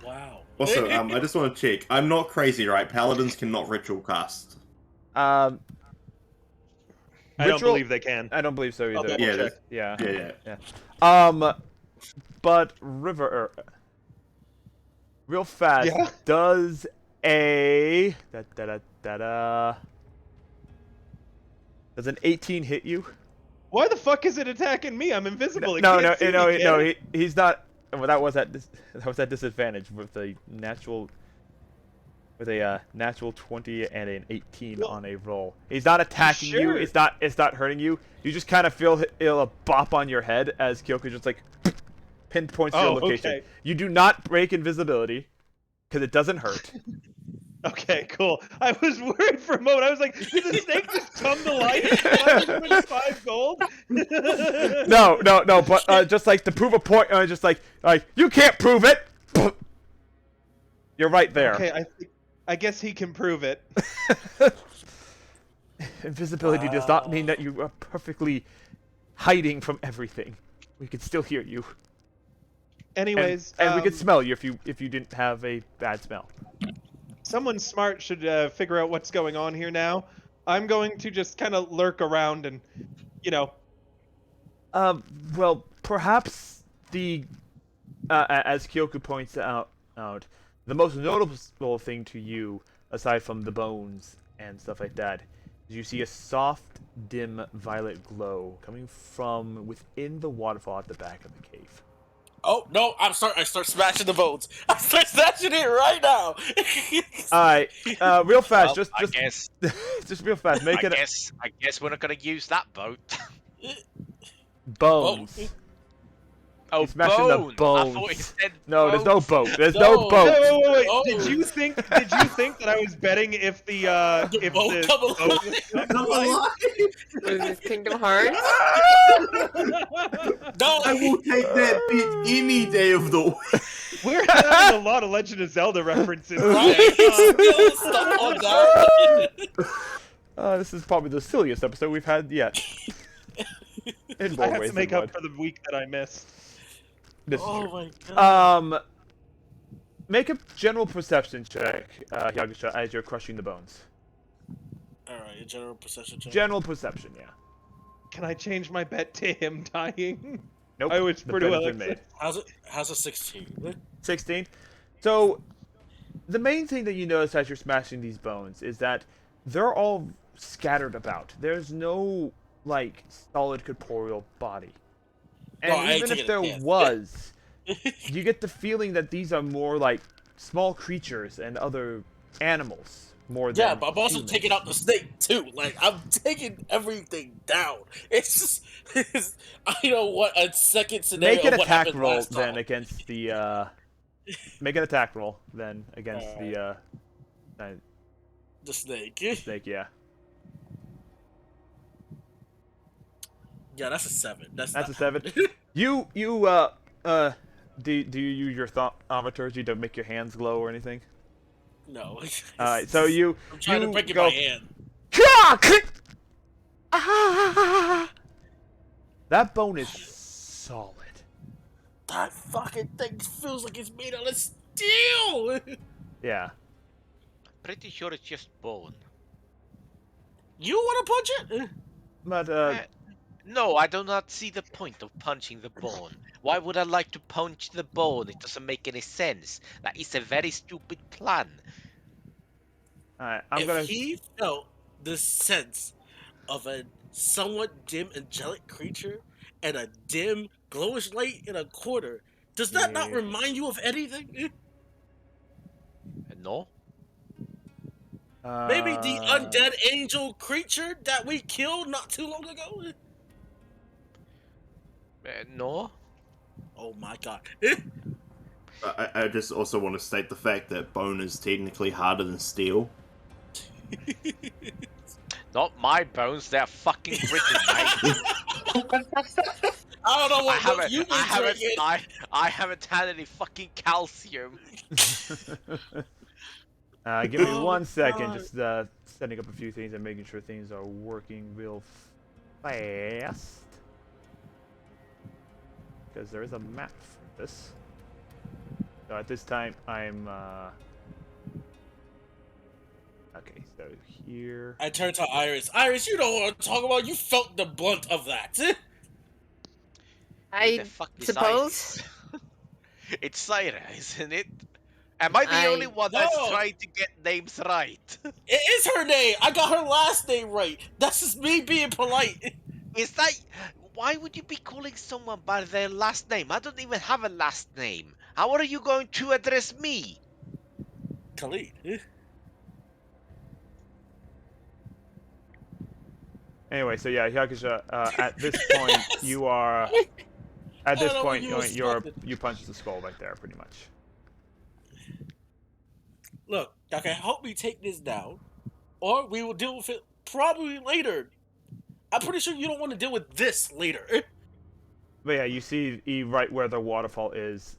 Wow. Also, I just want to check. I'm not crazy, right? Paladins cannot ritual cast. I don't believe they can. I don't believe so either. Double check. Yeah. But River, real fast. Yeah? Does a does an 18 hit you? Why the fuck is it attacking me? I'm invisible. No. He's not. Well, that was at disadvantage with a natural 20 and an 18 on a roll. He's not attacking you. It's not hurting you. You just kind of feel a bop on your head as Kyoko just like pinpoints your location. Okay. You do not break invisibility because it doesn't hurt. Okay, cool. I was worried for a moment. I was like, did the snake just come to life? Did I just win 5 gold? No, but just like to prove a point, just like you can't prove it. You're right there. Okay, I guess he can prove it. Invisibility does not mean that you are perfectly hiding from everything. We can still hear you. Anyways, and we could smell you if you didn't have a bad smell. someone smart should figure out what's going on here now. I'm going to just kind of lurk around and, you know. Well, perhaps as Kyoku points out, the most notable thing to you, aside from the bones and stuff like that, is you see a soft, dim violet glow coming from within the waterfall at the back of the cave. Oh no! I start smashing the bones. I start smashing it right now. Alright, real fast, Well, just just real fast. Make it I guess we're not gonna use that boat. bones. Oh, He's smashing the bone. bones. I thought he said No, there's no bones. boat. There's No. no boat. Wait. Oh. Did you think that I was betting if the if boat the come boat alive? was come Come alive? alive! Was this Kingdom Hearts? No, I will take that bit any day of the week. We're having a lot of Legend of Zelda references. Right? Still stuck on that. This is probably the silliest episode we've had yet. In more I have ways to make than up for the week that I missed. This is Oh true. my god. Make a general perception check, Hyakusha, as you're crushing the bones. Alright, a general perception check. General perception, yeah. Can I change my bet to him dying? Nope. I was the pretty bet well has been made. How's a 16? 16. So, the main thing that you notice as you're smashing these bones is that they're all scattered about. There's no, like, solid corporeal body. And No, I ain't even if taking there a chance. was, you get the feeling that these are more like small creatures and other animals more than Yeah, but I'm also humans. taking out the snake too. Like I'm taking everything down. It's just I know what a second scenario. Make an of what attack happened roll last then time. against the make an attack roll then against the The snake. snake, yeah. Yeah, that's a 7. That's That's not a 7. happening. You do you use your thaumaturgy to make your hands glow or anything? No. Alright, so you I'm trying you to break it go, by hand. That bone is solid. That fucking thing feels like it's made out of steel. Yeah. Pretty sure it's just bone. You want to punch it? But No, I do not see the point of punching the bone. Why would I like to punch the bone? It doesn't make any sense. That is a very stupid plan. alright, If he felt the sense of a somewhat dim angelic creature and a dim glowish light in a quarter, does that not Yeah. remind you of anything? No? Maybe the undead angel creature that we killed not too long ago? No? Oh my god. I just also want to state the fact that bone is technically harder than steel. Not my bones, they're fucking brittle, mate. I don't know what you've been I haven't, drinking. I haven't had any fucking calcium. give me Oh, 1 second, God. just setting up a few things and making sure things are working real fast. Because there is a map for this. So at this time, I'm okay, so here. I turned to Iris. Iris, you know what I'm talking about. You felt the blunt of that. I The fuck is suppose. Iris? It's Syra, isn't it? Am I the I- only one that's No. trying to get names right? It is her name. I got her last name right. That's just me being polite. Is that... Why would you be calling someone by their last name? I don't even have a last name. How are you going to address me? Khalid. Anyway, so yeah, Hyakusha, at this point, you are. At this I don't know point, what you you expected. punch the skull right there, pretty much. Look, that can help me take this down, or we will deal with it probably later. I'm pretty sure you don't want to deal with this later. But yeah, you see right where the waterfall is.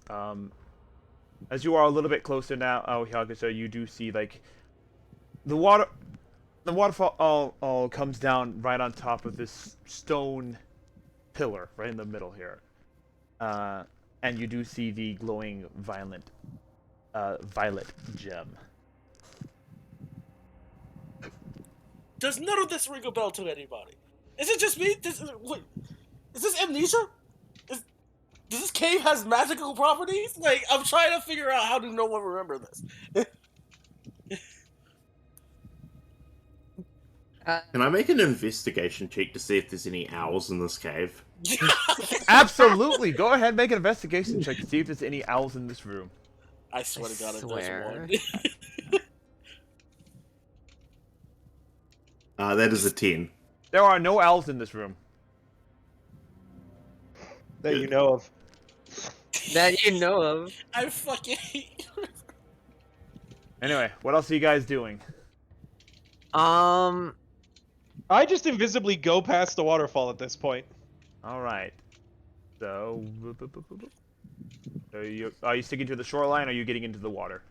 As you are a little bit closer now, Hyakusa, you do see like the waterfall all comes down right on top of this stone pillar right in the middle here, and you do see the glowing violet gem. Does none of this ring a bell to anybody? Is it just me? Wait, is this amnesia? Does this cave has magical properties? Like, I'm trying to figure out how do no one remember this. Can I make an investigation check to see if there's any owls in this cave? Absolutely. Go ahead, make an investigation check to see if there's any owls in this room. I swear to God, if there's one. That is a 10. There are no owls in this room. That you know of. That you know of. I fucking hate you. Anyway, what else are you guys doing? Um, I just invisibly go past the waterfall at this point. All right. So, are you sticking to the shoreline, or are you getting into the water?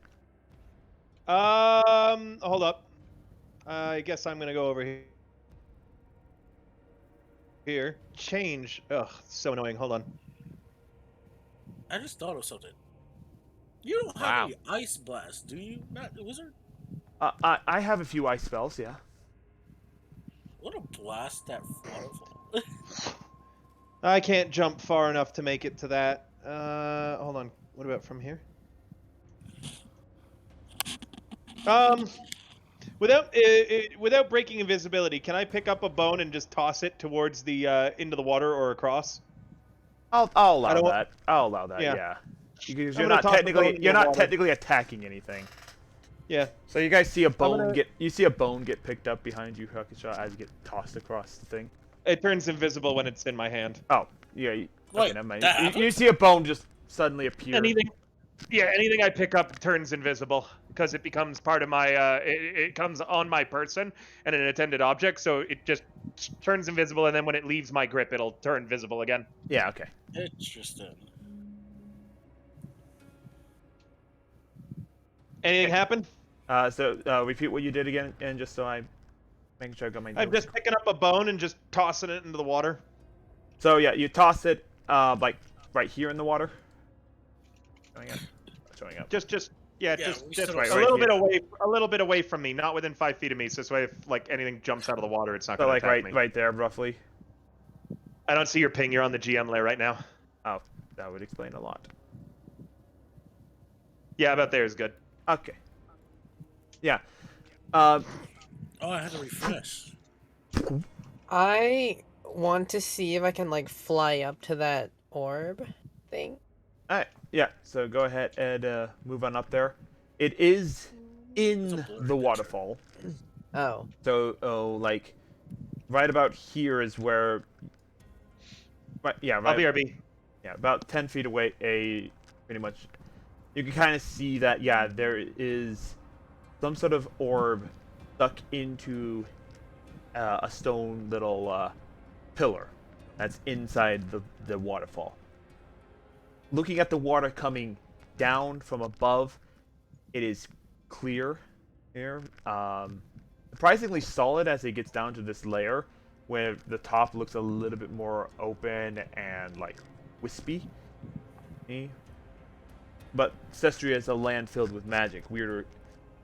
Hold up. I guess I'm gonna go over here. Here. Change. Ugh, so annoying. Hold on. I just thought of something. You don't have any ice blast, do you, Matt the Wizard? I have a few ice spells, yeah. What a blast that waterfall. I can't jump far enough to make it to that. Hold on. What about from here? Without breaking invisibility, can I pick up a bone and just toss it towards the into the water or across? I'll allow that. I'll allow that. Yeah. Because you're not technically attacking anything. Yeah. So you guys see a bone get picked up behind you, Hakusha, as you get tossed across the thing. It turns invisible when it's in my hand. Oh, yeah. Wait, never mind. that You see a bone just suddenly appear. Anything I pick up turns invisible because it becomes part of my it comes on my person and an attended object, so it just turns invisible, and then when it leaves my grip, it'll turn visible again. Yeah. Okay. Interesting. Anything happen? So repeat what you did again, and just so I'm making sure I got my notes. I'm just picking up a bone and just tossing it into the water. So yeah, you toss it like right here in the water. Showing up. Just right, a little bit away from me, not within 5 feet of me. So this way, if like anything jumps out of the water, it's not So going to like attack me. right there, roughly. I don't see your ping. You're on the GM layer right now. Oh, that would explain a lot. Yeah, about there is good. Okay. Yeah. Oh, I had to refresh. I want to see if I can like fly up to that orb thing. Alright, yeah, so go ahead and move on up there. It is in the waterfall. Oh. So, like, right about here is where... Right, yeah, right... I'll BRB. Yeah, about 10 feet away, pretty much. You can kind of see that, yeah, there is some sort of orb stuck into a stone little pillar that's inside the waterfall. Looking at the water coming down from above, it is clear here. Surprisingly solid as it gets down to this layer, where the top looks a little bit more open and like wispy. But Cestria is a land filled with magic.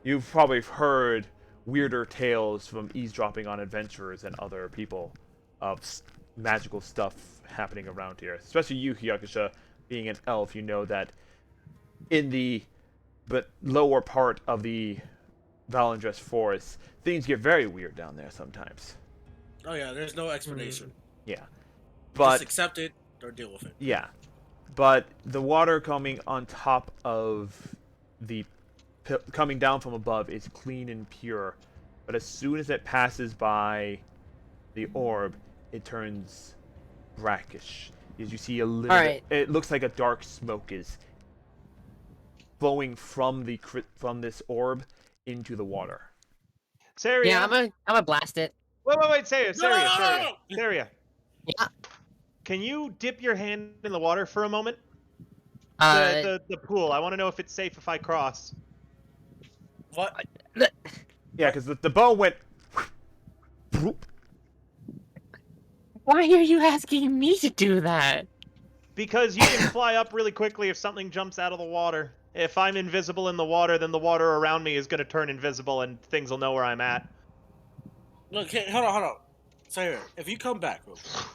You've probably heard weirder tales from eavesdropping on adventurers and other people of magical stuff happening around here. Especially you, Hyakusha, being an elf, you know that in the lower part of the Valendress Forest, things get very weird down there sometimes. Oh yeah, there's no explanation. Yeah. But just accept it or deal with it. yeah. But the water coming on top of coming down from above is clean and pure. But as soon as it passes by the orb, it turns brackish. As you see a little bit, it looks like a dark smoke is flowing from this orb into the water. Cestria. Yeah, I'm gonna blast it. Wait, Cestria. No! Cestria. Yeah. Can you dip your hand in the water for a moment? Uh, The pool. I want to know if it's safe if I cross. What? Yeah, because the bow went. why are you asking me to do that? Because you can fly up really quickly if something jumps out of the water. If I'm invisible in the water, then the water around me is going to turn invisible and things will know where I'm at. Look, hey, hold on. Sarah, if you come back real quick,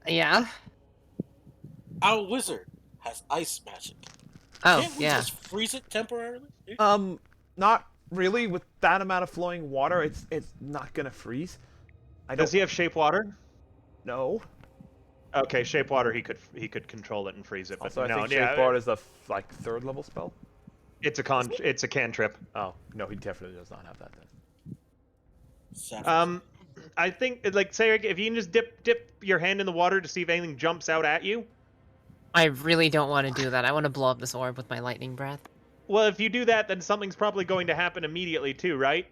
Yeah. our wizard has ice magic. Oh, Can't we yeah. just freeze it temporarily? Not really. With that amount of flowing water, it's not gonna freeze. I don't Does he have shape water? know. Okay, shape water. He could control it and freeze it. But Also, I no, think yeah, Shape Guard is a like 3rd level spell. it's a cantrip. Oh no, he definitely does not have that then. Savage. I think like say if you can just dip your hand in the water to see if anything jumps out at you. I really don't want to do that. I want to blow up this orb with my lightning breath. Well, if you do that, then something's probably going to happen immediately too, right?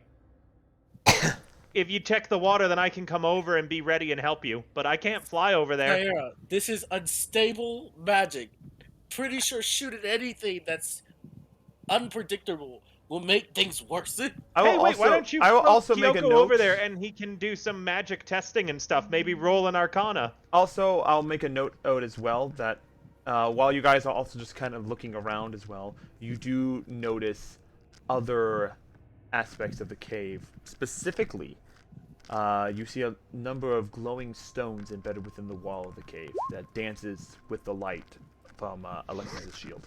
If you check the water, then I can come over and be ready and help you. But I can't fly over there. Sarah, this is unstable magic. Pretty sure shooting anything that's unpredictable will make things worse. I Hey, will wait, also, why don't you I will throw also make a Kyoko note. over there and he can do some magic testing and stuff. Maybe roll an Arcana. Also, I'll make a note out as well that while you guys are also just kind of looking around as well, you do notice other aspects of the cave. Specifically, you see a number of glowing stones embedded within the wall of the cave that dances with the light from Alexis's shield.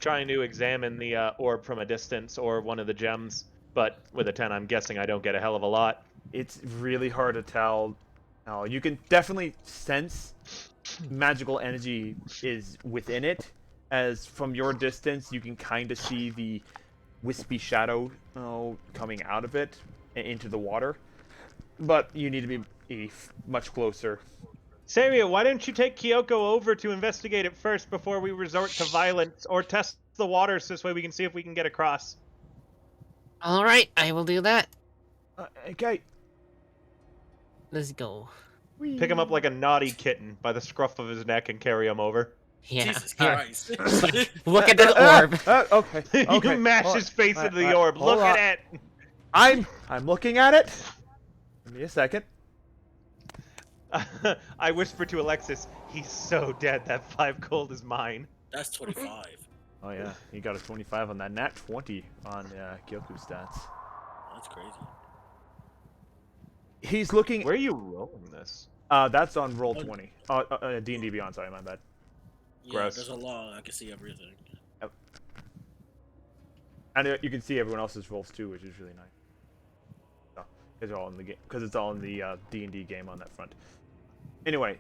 Trying to examine the orb from a distance or one of the gems. But with a 10, I'm guessing I don't get a hell of a lot. It's really hard to tell. You can definitely sense magical energy is within it, as from your distance you can kind of see the wispy shadow coming out of it into the water. But you need to be much closer. Cestria, why don't you take Kyoko over to investigate it first before we resort to violence, or test the waters this way we can see if we can get across. All right, I will do that. Okay. Let's go. Pick him up like a naughty kitten by the scruff of his neck and carry him over. Yeah. Jesus Here. Christ. Look at the orb. Okay. Okay. You mash his face into the orb. Hold Look on. at it. I'm looking at it. Give me a second. I whisper to Alexis, he's so dead, that 5 gold is mine. That's 25. Oh yeah, you got a 25 on that nat 20 on Kyoku stats. That's crazy. He's looking. Where are you rolling this? That's on roll 20. D&D Beyond. Sorry, my bad. Yeah, Gross. there's a law. I can see everything. And you can see everyone else's rolls too, which is really nice. So, it's all in the game because it's all in the D&D game on that front. Anyway,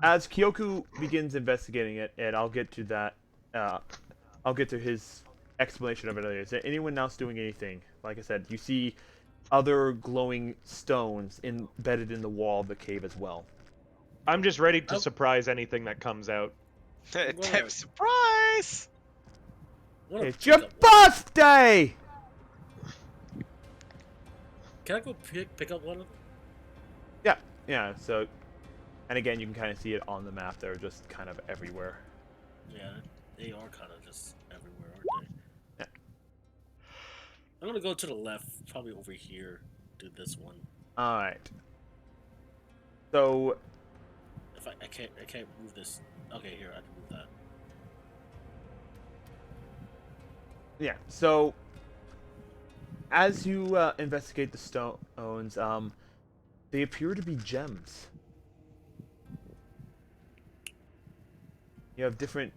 as Kyoku begins investigating it, and I'll get to that. I'll get to his explanation of it later. Is there anyone else doing anything? Like I said, you see other glowing stones embedded in the wall of the cave as well. I'm just ready to surprise anything that comes out. Damn surprise! It's your birthday! Can I go pick up one of them? Yeah, so... And again, you can kind of see it on the map. They're just kind of everywhere. Yeah, they are kind of just everywhere, aren't they? Yeah. I'm gonna go to the left, probably over here. Do this one. Alright. So... If I can't move this. Okay, here I can move that. Yeah, so... As you investigate the stones, they appear to be gems. You have different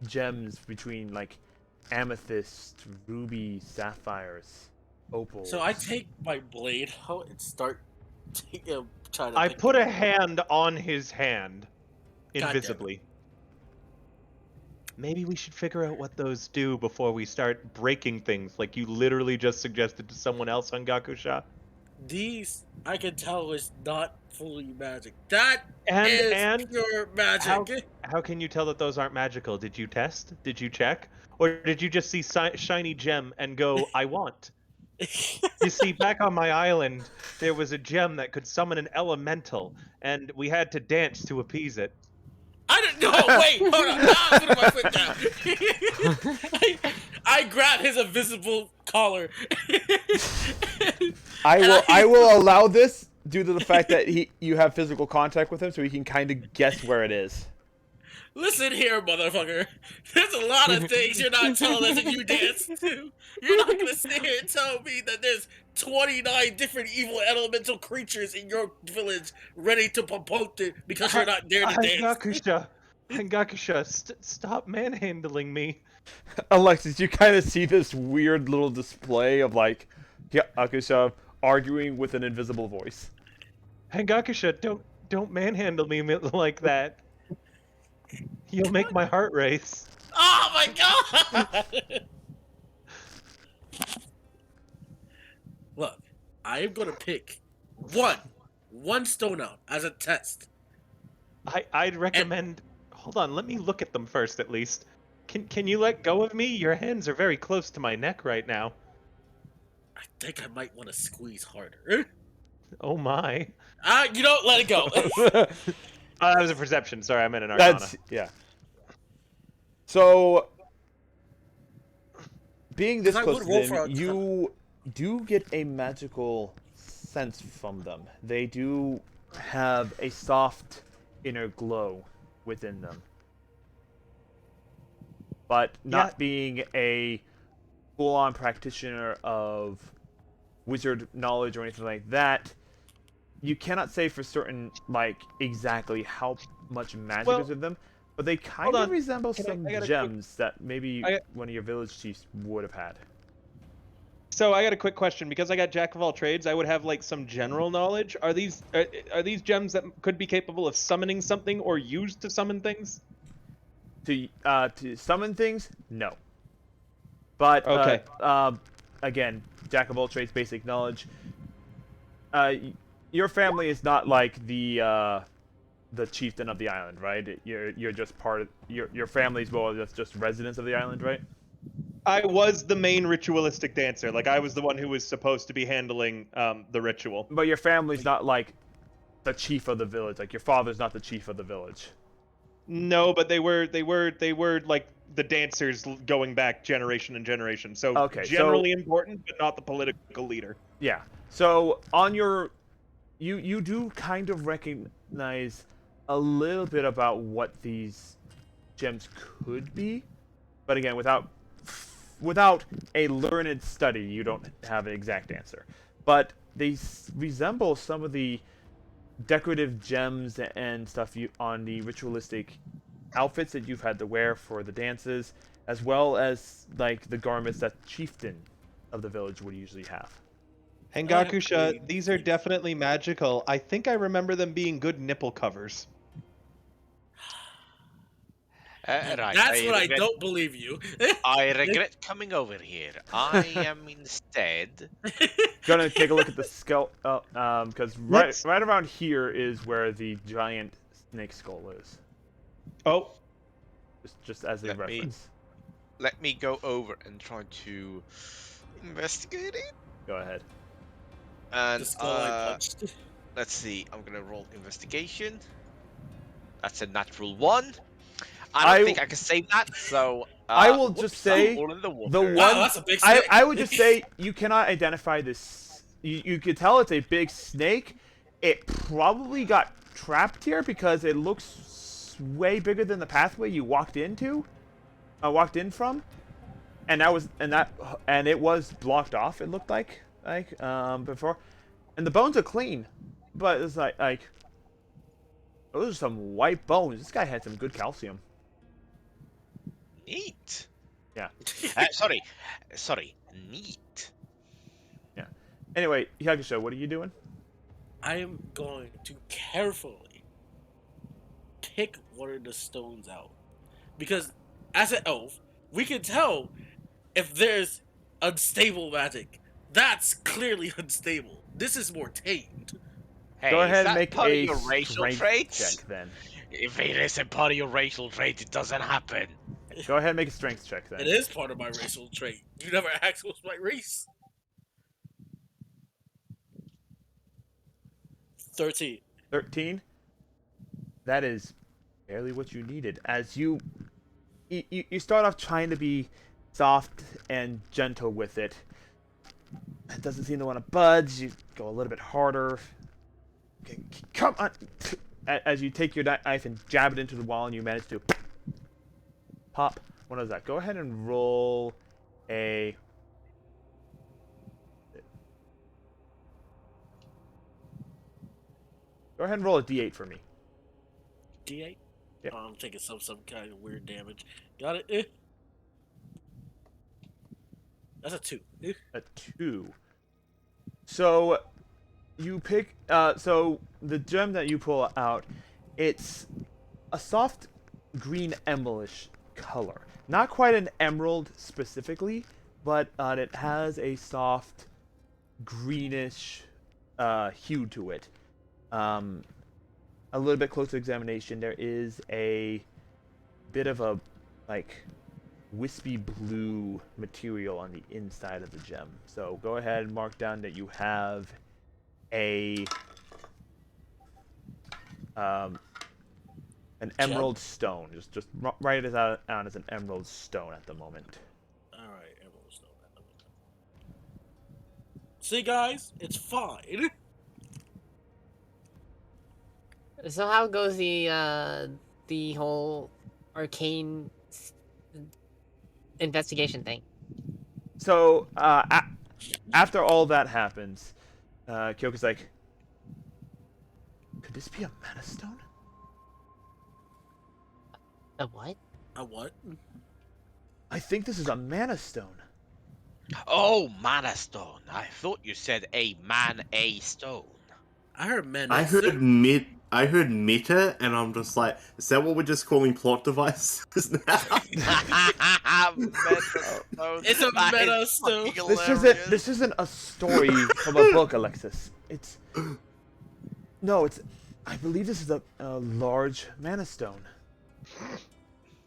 gems between, like, amethyst, ruby, sapphires, opals. So I take my blade out and start trying to. I pick put them a up. hand on his hand. damn it. Invisibly. Maybe we should figure out what those do before we start breaking things like you literally just suggested to someone else on Gakusha. These I can tell is not fully magic. That And is and pure magic. how can you tell that those aren't magical? Did you test? Did you check? Or did you just see shiny gem and go, I want? You see, back on my island, there was a gem that could summon an elemental, and we had to dance to appease it. I don't know. Wait, hold on. Now I'm putting my foot down. I grab his invisible collar. I will allow this due to the fact that you have physical contact with him, so he can kind of guess where it is. Listen here, motherfucker. There's a lot of things you're not telling us that you dance to. You're not gonna sit here and tell me that there's 29 different evil elemental creatures in your village ready to promote it because you're not there to dance. Hangakusha, stop manhandling me. Alexis, you kind of see this weird little display of like, yeah, Akusha arguing with an invisible voice. Hangakusha, don't manhandle me like that. You'll make my heart race. Oh my god! Look, I am gonna pick one stone out as a test. I'd recommend. Hold on, let me look at them first, at least. Can you let go of me? Your hands are very close to my neck right now. I think I might want to squeeze harder. Oh my. You don't let it go. That was a perception. Sorry, I meant an arcana. Yeah. So, being this 'Cause I close would to roll for them, arcana. you do get a magical sense from them. They do have a soft inner glow within them. But not being a full-on practitioner of wizard knowledge or anything like that, you cannot say for certain, like, exactly how much magic is in them, but they kind of resemble some gems that maybe one of your village chiefs would have had. So I got a quick question. Because I got Jack of all trades, I would have like some general knowledge. Are these gems that could be capable of summoning something or used to summon things? To summon things, no. But Okay. Again, Jack of all trades, basic knowledge. Your family is not like the chieftain of the island, right? You're just part of your family's more or less just residents of the island, right? I was the main ritualistic dancer. Like I was the one who was supposed to be handling the ritual. But your family's not like the chief of the village. Like your father's not the chief of the village. No, but they were like the dancers going back generation and generation. So okay, generally important, but not the political leader. Yeah. So on your, you do kind of recognize a little bit about what these gems could be, but again, without a learned study, you don't have an exact answer. But they resemble some of the decorative gems and stuff on the ritualistic outfits that you've had to wear for the dances, as well as like the garments that chieftain of the village would usually have. Hangakusha, these are definitely magical. I think I remember them being good nipple covers. Right. That's what I don't believe you. I regret coming over here. I am instead Gonna take a look at the skull, because right around here is where the giant snake skull is. Oh, just as a reference. Let me go over and try to investigate it. Go ahead. And The skull I punched. let's see. I'm gonna roll investigation. That's a natural 1. I don't think I can save that, so I will just say all in the water. the one. Wow, that's a big snake. I would just say you cannot identify this. You could tell it's a big snake. It probably got trapped here because it looks way bigger than the pathway you walked in from, and it was blocked off. It looked like before, and the bones are clean, but it's like those are some white bones. This guy had some good calcium. Neat. Yeah. Sorry. Neat. Yeah. Anyway, Yakusho, what are you doing? I am going to carefully pick one of the stones out. Because as an elf, we can tell if there's unstable magic. That's clearly unstable. This is more tamed. Hey, Go is ahead and that make part of a your racial strength traits? check then. If it isn't part of your racial traits, it doesn't happen. Go ahead and make a strength check then. It is part of my racial trait. You never asked what's my race. 13. 13. That is barely what you needed. As you start off trying to be soft and gentle with it. It doesn't seem to want to budge. You go a little bit harder. Okay, come on. As you take your knife and jab it into the wall, and you manage to pop one of that. Go ahead and roll a. Go ahead and roll a d8 for me. D8? Yep. I'm taking some kind of weird damage. Got it? Eh. That's a 2. Eh. A 2. So you pick. So the gem that you pull out, it's a soft green emeraldish color. Not quite an emerald specifically, but it has a soft greenish hue to it. A little bit closer examination, there is a bit of a like wispy blue material on the inside of the gem. So go ahead and mark down that you have an emerald stone. Just write it out as an emerald stone at the moment. Alright, emerald stone. See, guys? It's fine. So how goes the whole arcane investigation thing? So after all that happens, Kyoko's like, could this be a mana stone? A what? A what? I think this is a mana stone. Oh, mana stone. I thought you said a stone. I heard men. I heard meta, and I'm just like, is that what we're just calling plot devices now? It's a meta stone. This isn't a story from a book, Alexis. It's I believe this is a large mana stone.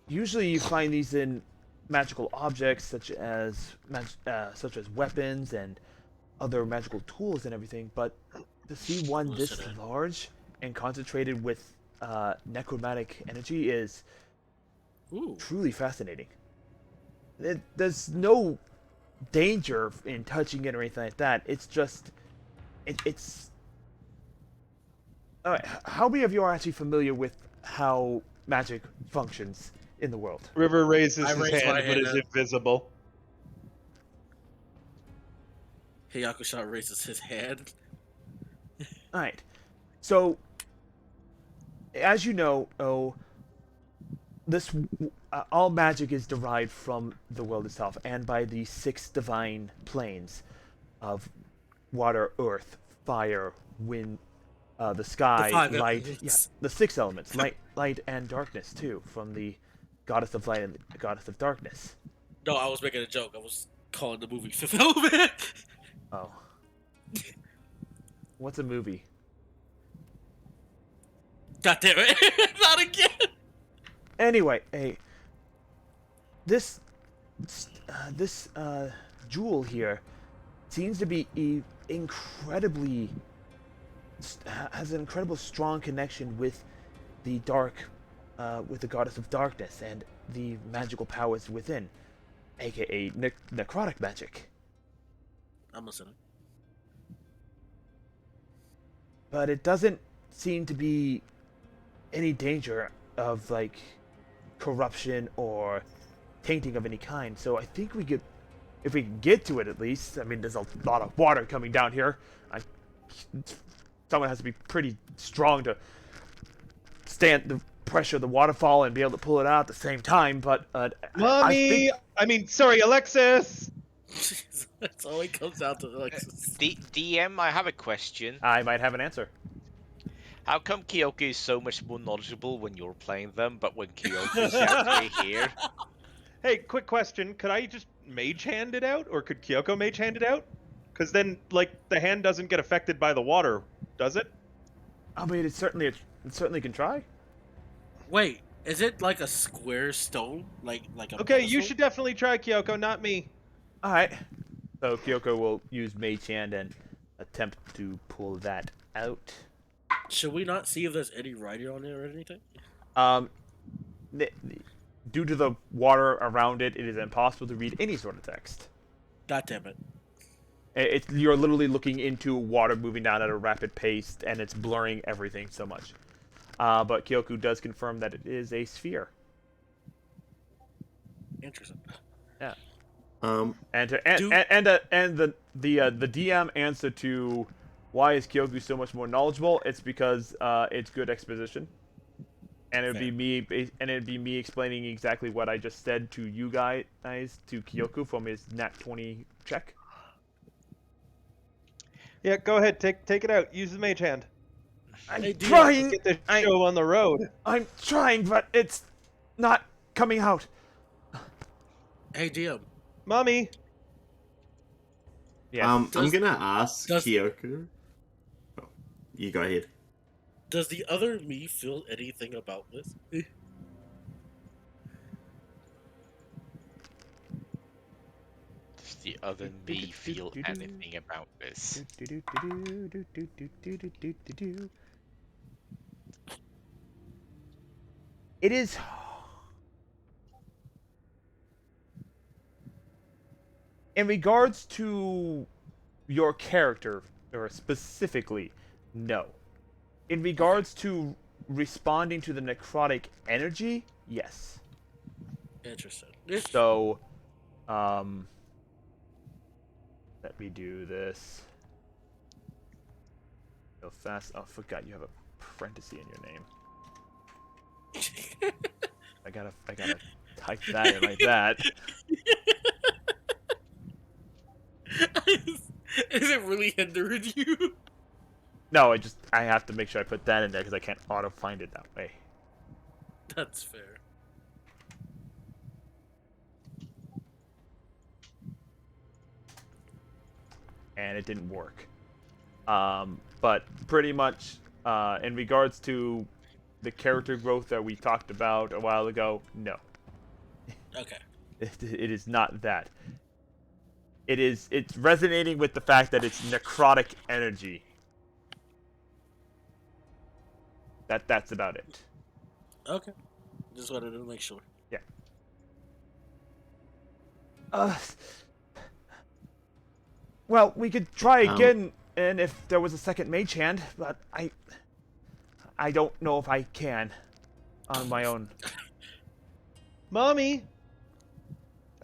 Usually, you find these in magical objects such as weapons and other magical tools and everything. But to see one this large and concentrated with necromantic energy is truly fascinating. There's no danger in touching it or anything like that. It's just, it's. Alright, how many of you are actually familiar with how magic functions in the world? River raises I his raised my hand, but hand is up. invisible. Hiyakusha raises his hand. Alright, so as you know, this all magic is derived from the world itself, and by the 6 divine planes of water, earth, fire, wind, the sky, The 5 light. elements. Yeah, the 6 elements, light, and darkness too, from the goddess of light and the goddess of darkness. No, I was making a joke. I was calling the movie Fifth Element. Oh, what's a movie? God damn it! Not again. Anyway, this jewel here seems to be incredibly has an incredible strong connection with the with the goddess of darkness and the magical powers within, aka necrotic magic. I'm listening. But it doesn't seem to be any danger of like corruption or tainting of any kind. So I think we could, if we can get to it at least. I mean, there's a lot of water coming down here. Someone has to be pretty strong to stand the pressure of the waterfall and be able to pull it out at the same time. But Mommy! Sorry, Alexis! That's all it comes out to. Alexis. DM, I have a question. I might have an answer. How come Kyoko is so much more knowledgeable when you're playing them, but when Kyoko is actually here? Hey, quick question. Could I just mage hand it out? Or could Kyoko mage hand it out? Because then, like, the hand doesn't get affected by the water, does it? I mean, it certainly can try. Wait, is it like a square stone? Like a Okay, you pedestal? should definitely try, Kyoko, not me. All right. So Kyoko will use Mage Hand and attempt to pull that out. Should we not see if there's any writing on it or anything? Um, due to the water around it, it is impossible to read any sort of text. God damn it. You're literally looking into water moving down at a rapid pace, and it's blurring everything so much. But Kyoku does confirm that it is a sphere. Interesting. Yeah. Um, And the DM answer to why is Kyoku so much more knowledgeable? It's because it's good exposition, and it'd be me explaining exactly what I just said to you guys to Kyoku from his Nat 20 check. Yeah, go ahead, take it out. Use the mage hand. I'm Hey, DM, trying. Get this show on the road. I'm trying, but it's not coming out. Hey, DM. Mommy. Yes. I'm gonna ask does- Kyoko. Oh, you go ahead. Does the other me feel anything about this? Does the other me feel anything about this? It is. In regards to your character, or specifically, no. In regards to responding to the necrotic energy, yes. Interesting. So, let me do this. So fast. Oh, I forgot you have a parenthesis in your name. I gotta type that in like that. Is it really hindering you? No, I have to make sure I put that in there because I can't auto find it that way. That's fair. And it didn't work. But pretty much, in regards to the character growth that we talked about a while ago, no. Okay. It is not that. It's resonating with the fact that it's necrotic energy. That's about it. Okay. Just wanted to make sure. Yeah. Well, we could try again, and if there was a second mage hand, but I don't know if I can on my own. Mommy.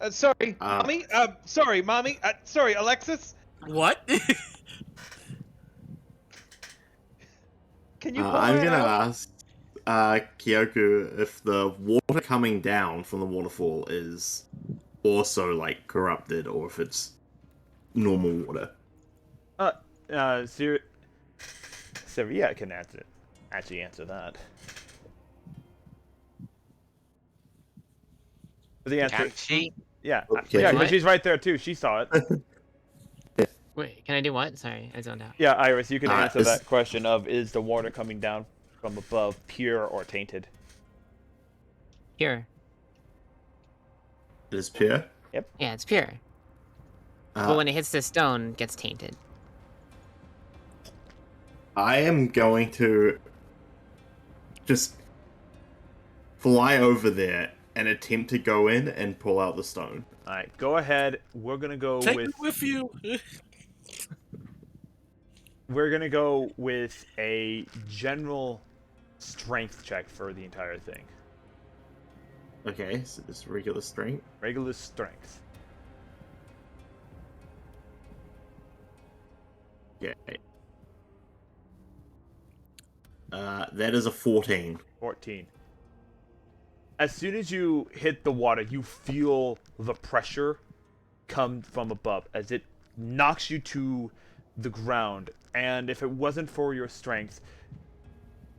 Sorry, Mommy. Sorry, Mommy. Sorry, Alexis. What? Can you pull I'm that gonna out? ask Kyoko if the water coming down from the waterfall is also like corrupted, or if it's normal water. Cestria can actually answer that. The answer, Can she? yeah, Okay. yeah, because What? she's right there too. She saw it. Wait, can I do what? Sorry, I zoned out. Yeah, Iris, you can answer is- that question of is the water coming down from above pure or tainted? Pure. It is pure. Yeah, it's pure. But when it hits the stone, it gets tainted. I am going to just fly over there and attempt to go in and pull out the stone. All right, go ahead. We're gonna go Take with me with you. a general strength check for the entire thing. Okay, so just regular strength. Regular strength. Okay. That is a 14. 14. As soon as you hit the water, you feel the pressure come from above as it knocks you to the ground. And if it wasn't for your strength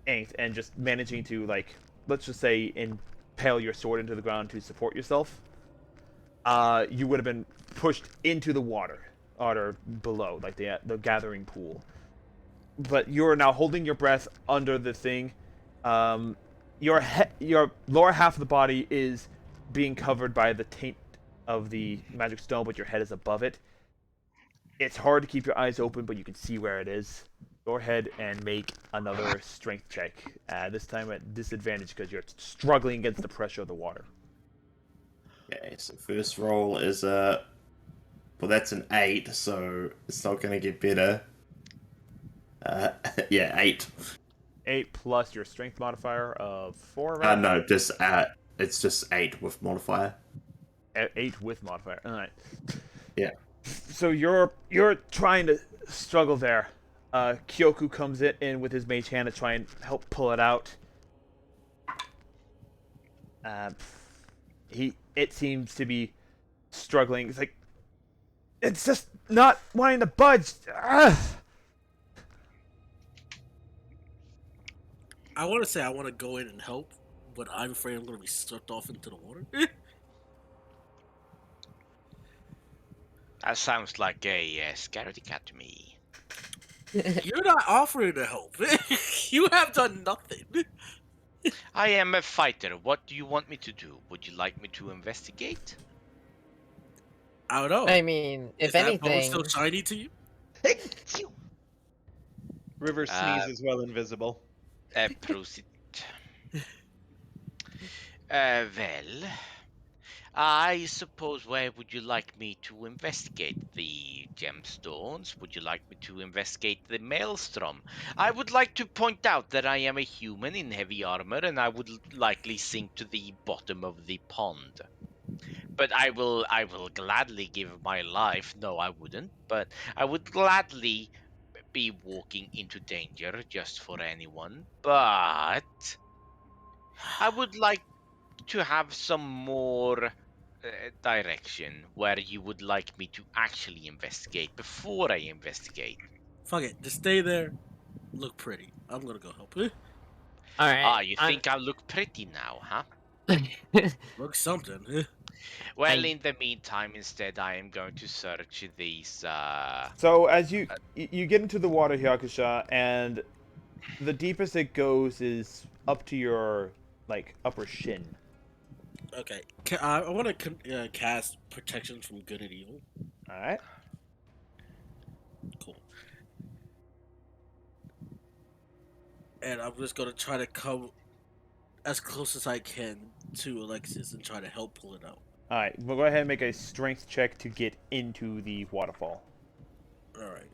and just managing to, like, let's just say, impale your sword into the ground to support yourself, you would have been pushed into the water. water below, like the gathering pool. But you're now holding your breath under the thing. Your lower half of the body is being covered by the taint of the magic stone, but your head is above it. It's hard to keep your eyes open, but you can see where it is. Go ahead and make another strength check. This time at disadvantage because you're struggling against the pressure of the water. Okay, so first roll is well, that's an 8, so it's not gonna get better. Yeah, 8. 8 plus your strength modifier of 4, right? No, it's just 8 with modifier. 8 with modifier. All right. Yeah. So you're trying to struggle there. Kyoku comes in with his mage hand to try and help pull it out. It seems to be struggling. It's like it's just not wanting to budge. Ugh. I want to say I want to go in and help, but I'm afraid I'm going to be sucked off into the water. That sounds like a scaredy cat to me. You're not offering to help. You have done nothing. I am a fighter. What do you want me to do? Would you like me to investigate? I don't know. I mean, if Is that bow anything, still shiny to you? River sneezes well invisible. Proceed. Well, I suppose where would you like me to investigate? The gemstones? Would you like me to investigate the maelstrom? I would like to point out that I am a human in heavy armor and I would likely sink to the bottom of the pond. But I will gladly give my life. No, I wouldn't, but I would gladly be walking into danger just for anyone. But I would like to have some more direction where you would like me to actually investigate before I investigate. Fuck it. Just stay there. Look pretty. I'm going to go help. all right. You think I look pretty now, huh? Look something. Well, in the meantime, instead, I am going to search these. So as you get into the water, Hyakusha, and the deepest it goes is up to your upper shin. Okay. I want to cast protection from good and evil. All right. Cool. And I'm just going to try to come as close as I can to Alexis and try to help pull it out. All right. We'll go ahead and make a strength check to get into the waterfall. All right.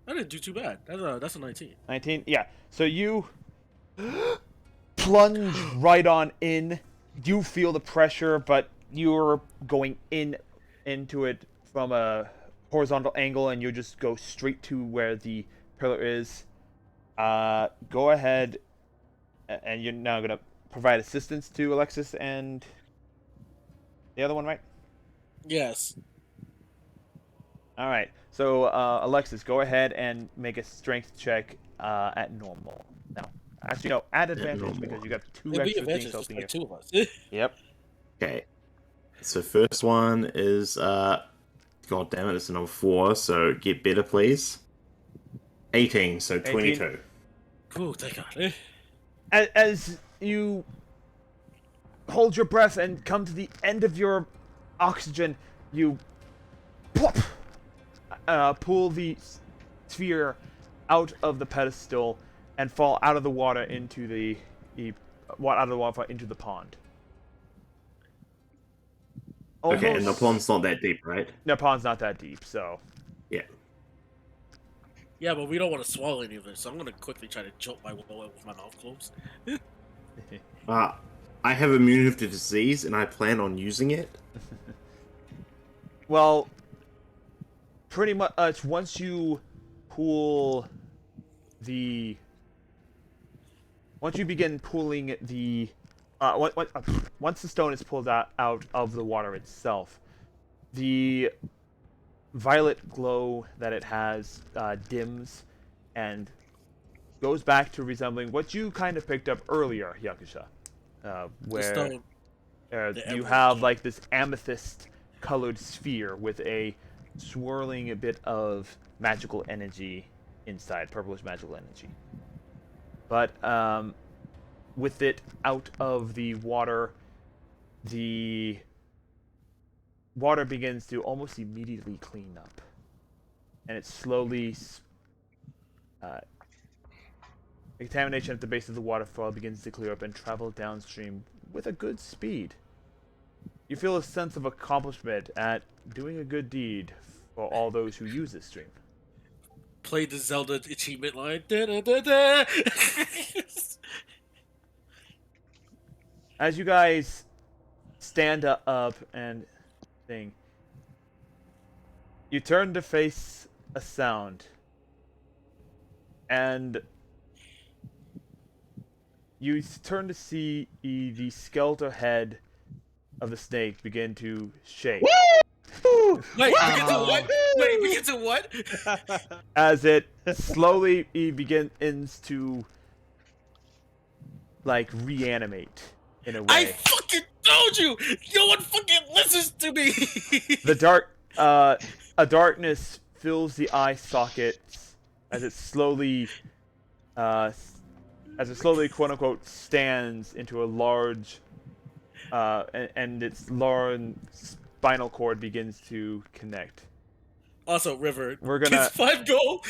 I didn't do too bad. That's a 19. 19. Yeah. So you plunge right on in. You feel the pressure, but you're going into it from a horizontal angle, and you just go straight to where the pillar is. Go ahead, and you're now gonna provide assistance to Alexis and the other one, right? Yes. All right. So Alexis, go ahead and make a strength check at normal. Now, actually, no, add advantage normal. because you got two It'd be extra things advantage, helping like you. two of us. Yep. Okay. So first one is God damn it, it's another 4, so get better please. 18, so 22. Cool, thank God. As you hold your breath and come to the end of your oxygen, you plop, pull the sphere out of the pedestal and fall out of the water into the pond. Okay, and the Almost- pond's not that deep, right? The pond's not that deep, so Yeah. Yeah, but we don't want to swallow any of it, so I'm gonna quickly try to jolt my wallet with my mouth closed. I have immunity to disease, and I plan on using it. well, pretty much once you begin pulling the once the stone is pulled out of the water itself, the violet glow that it has dims and goes back to resembling what you kind of picked up earlier, Yakusha. The Where stone. You have like this amethyst-colored sphere with a swirling a bit of magical energy inside, purplish magical energy. But with it out of the water begins to almost immediately clean up. And it slowly... the contamination at the base of the waterfall begins to clear up and travel downstream with a good speed. You feel a sense of accomplishment at doing a good deed for all those who use this stream. Play the Zelda achievement line. Da, da, da, da. As you guys stand up and sing, you turn to face a sound, and you turn to see the skeletal head of the snake begin to shake. Wait, begin to what? Wait, begin to what? As it slowly begins to like reanimate in a way. I fucking told you! No one fucking listens to me! A darkness fills the eye sockets as it slowly quote unquote stands into a large and its large spinal cord begins to connect. Also, River, We're gonna- gets 5 gold.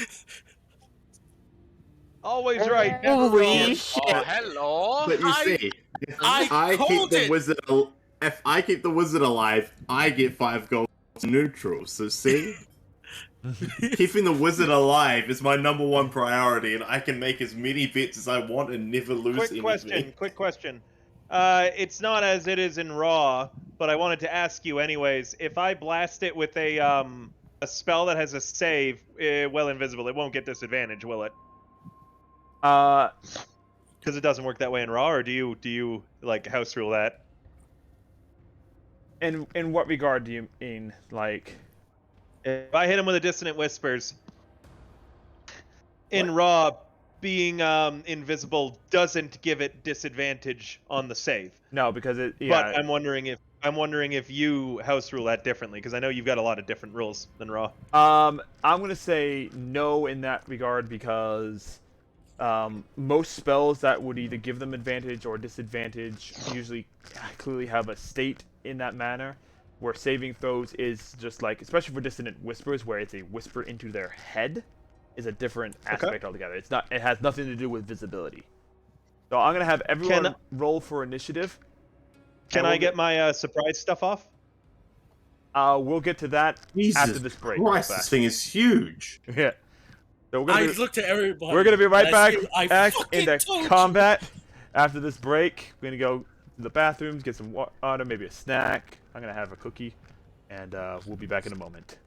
Always right. Never Holy wrong. shit. Oh, hello. But you see, if I keep called the it. wizard, if I keep the wizard alive, I get 5 gold neutral. So see, keeping the wizard alive is my #1 priority, and I can make as many bets as I want and never lose Quick anything. question. It's not as it is in Raw, but I wanted to ask you anyways. If I blast it with a spell that has a save, well invisible, it won't get disadvantage, will it? Because it doesn't work that way in Raw, or do you like house rule that? In what regard do you mean? Like, If I hit him with a dissonant whispers in Raw, being invisible doesn't give it disadvantage on the save. no, because it. Yeah. But I'm wondering if you house rule that differently, because I know you've got a lot of different rules than Raw. I'm gonna say no in that regard because most spells that would either give them advantage or disadvantage usually clearly have a state in that manner, where saving throws is just like, especially for dissonant whispers, where it's a whisper into their head, is a different aspect altogether. It's not. It has nothing to do with visibility. So I'm gonna have everyone roll for initiative. Can I get my surprise stuff off? We'll get to that Jesus after this break. Christ, this thing is huge. Yeah. So I looked at everybody. we're gonna be right and back I fucking into told you. combat after this break. We're gonna go to the bathrooms, get some water, maybe a snack. I'm gonna have a cookie, and we'll be back in a moment.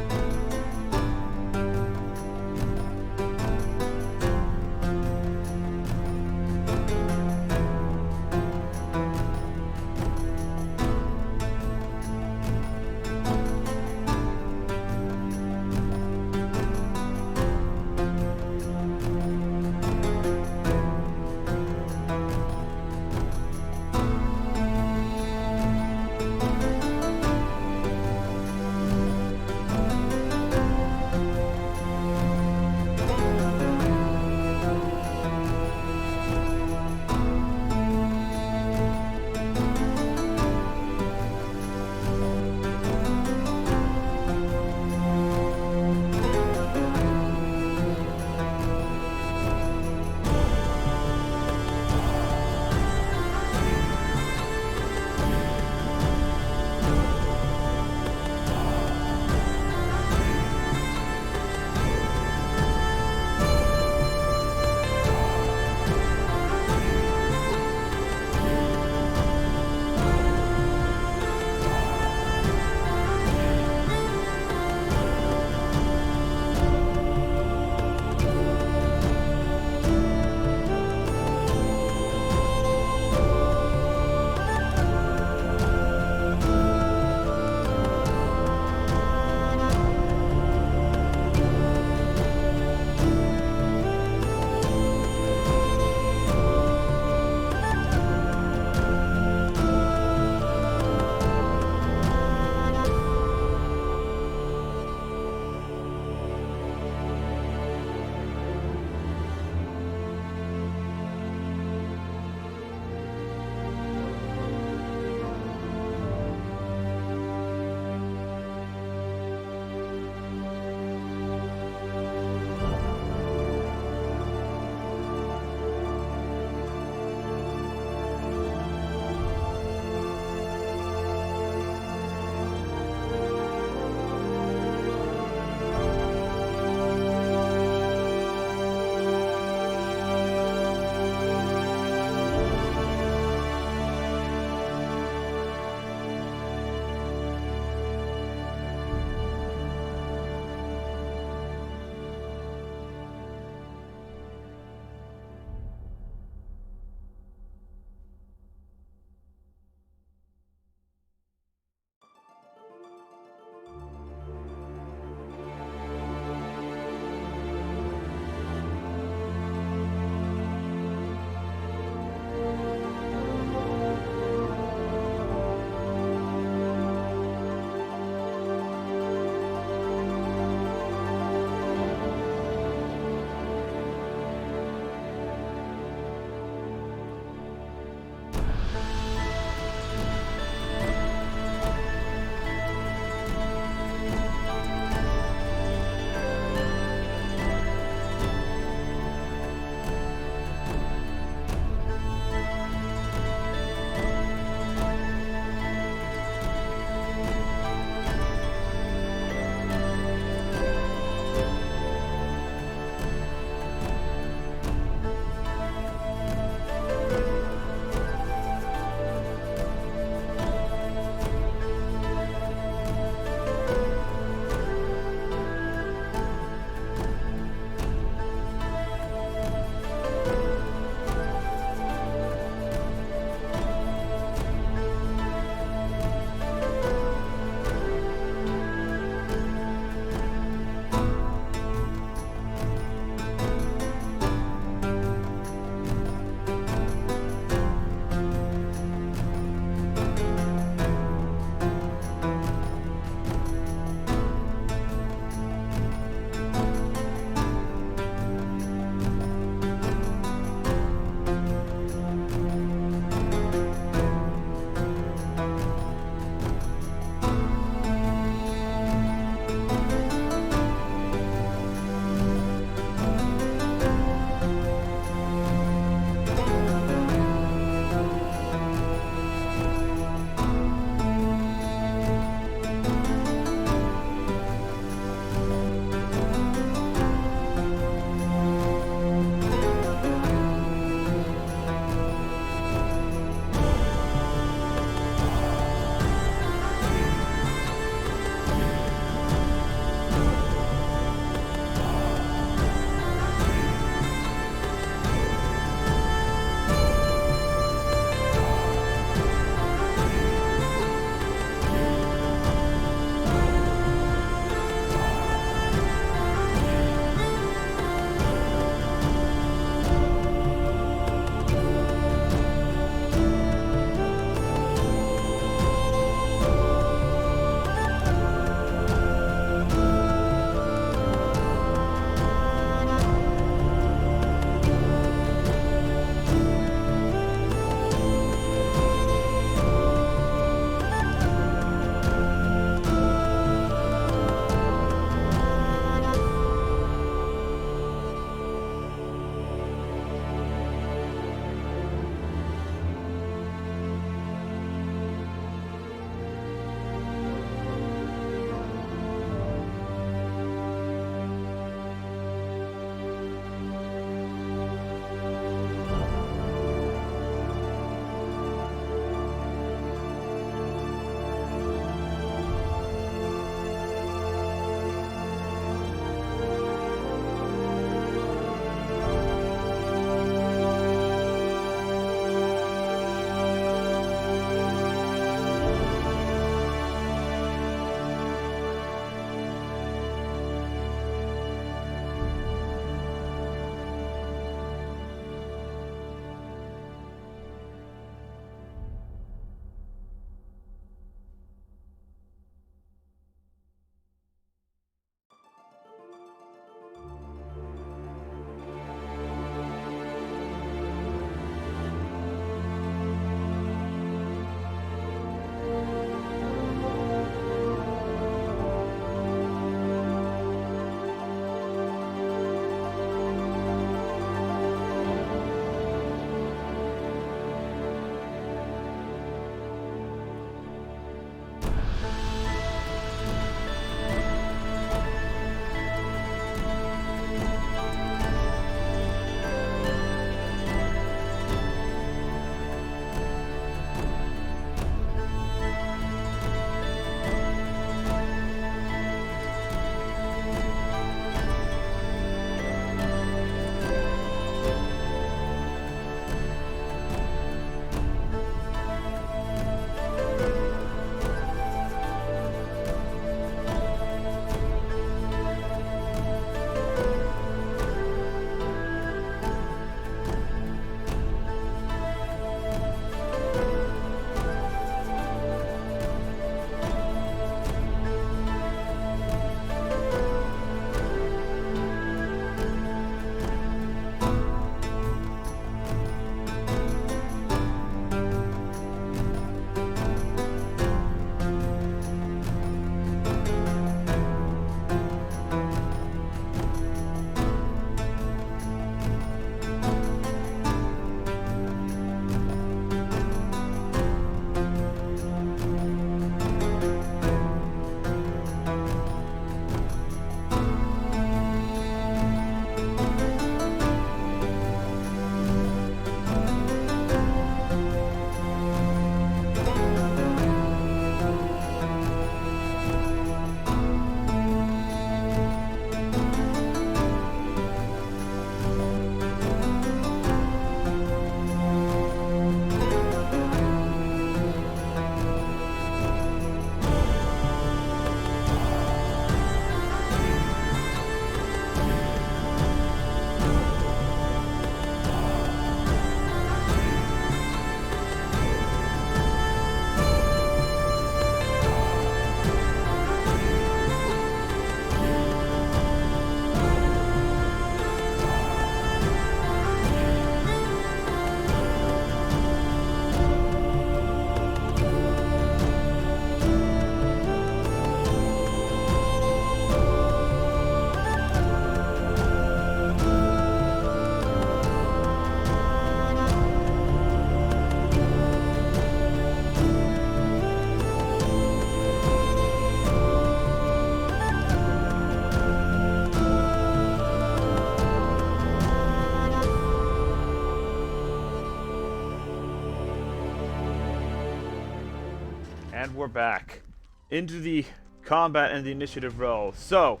And we're back into the combat and the initiative roll. So,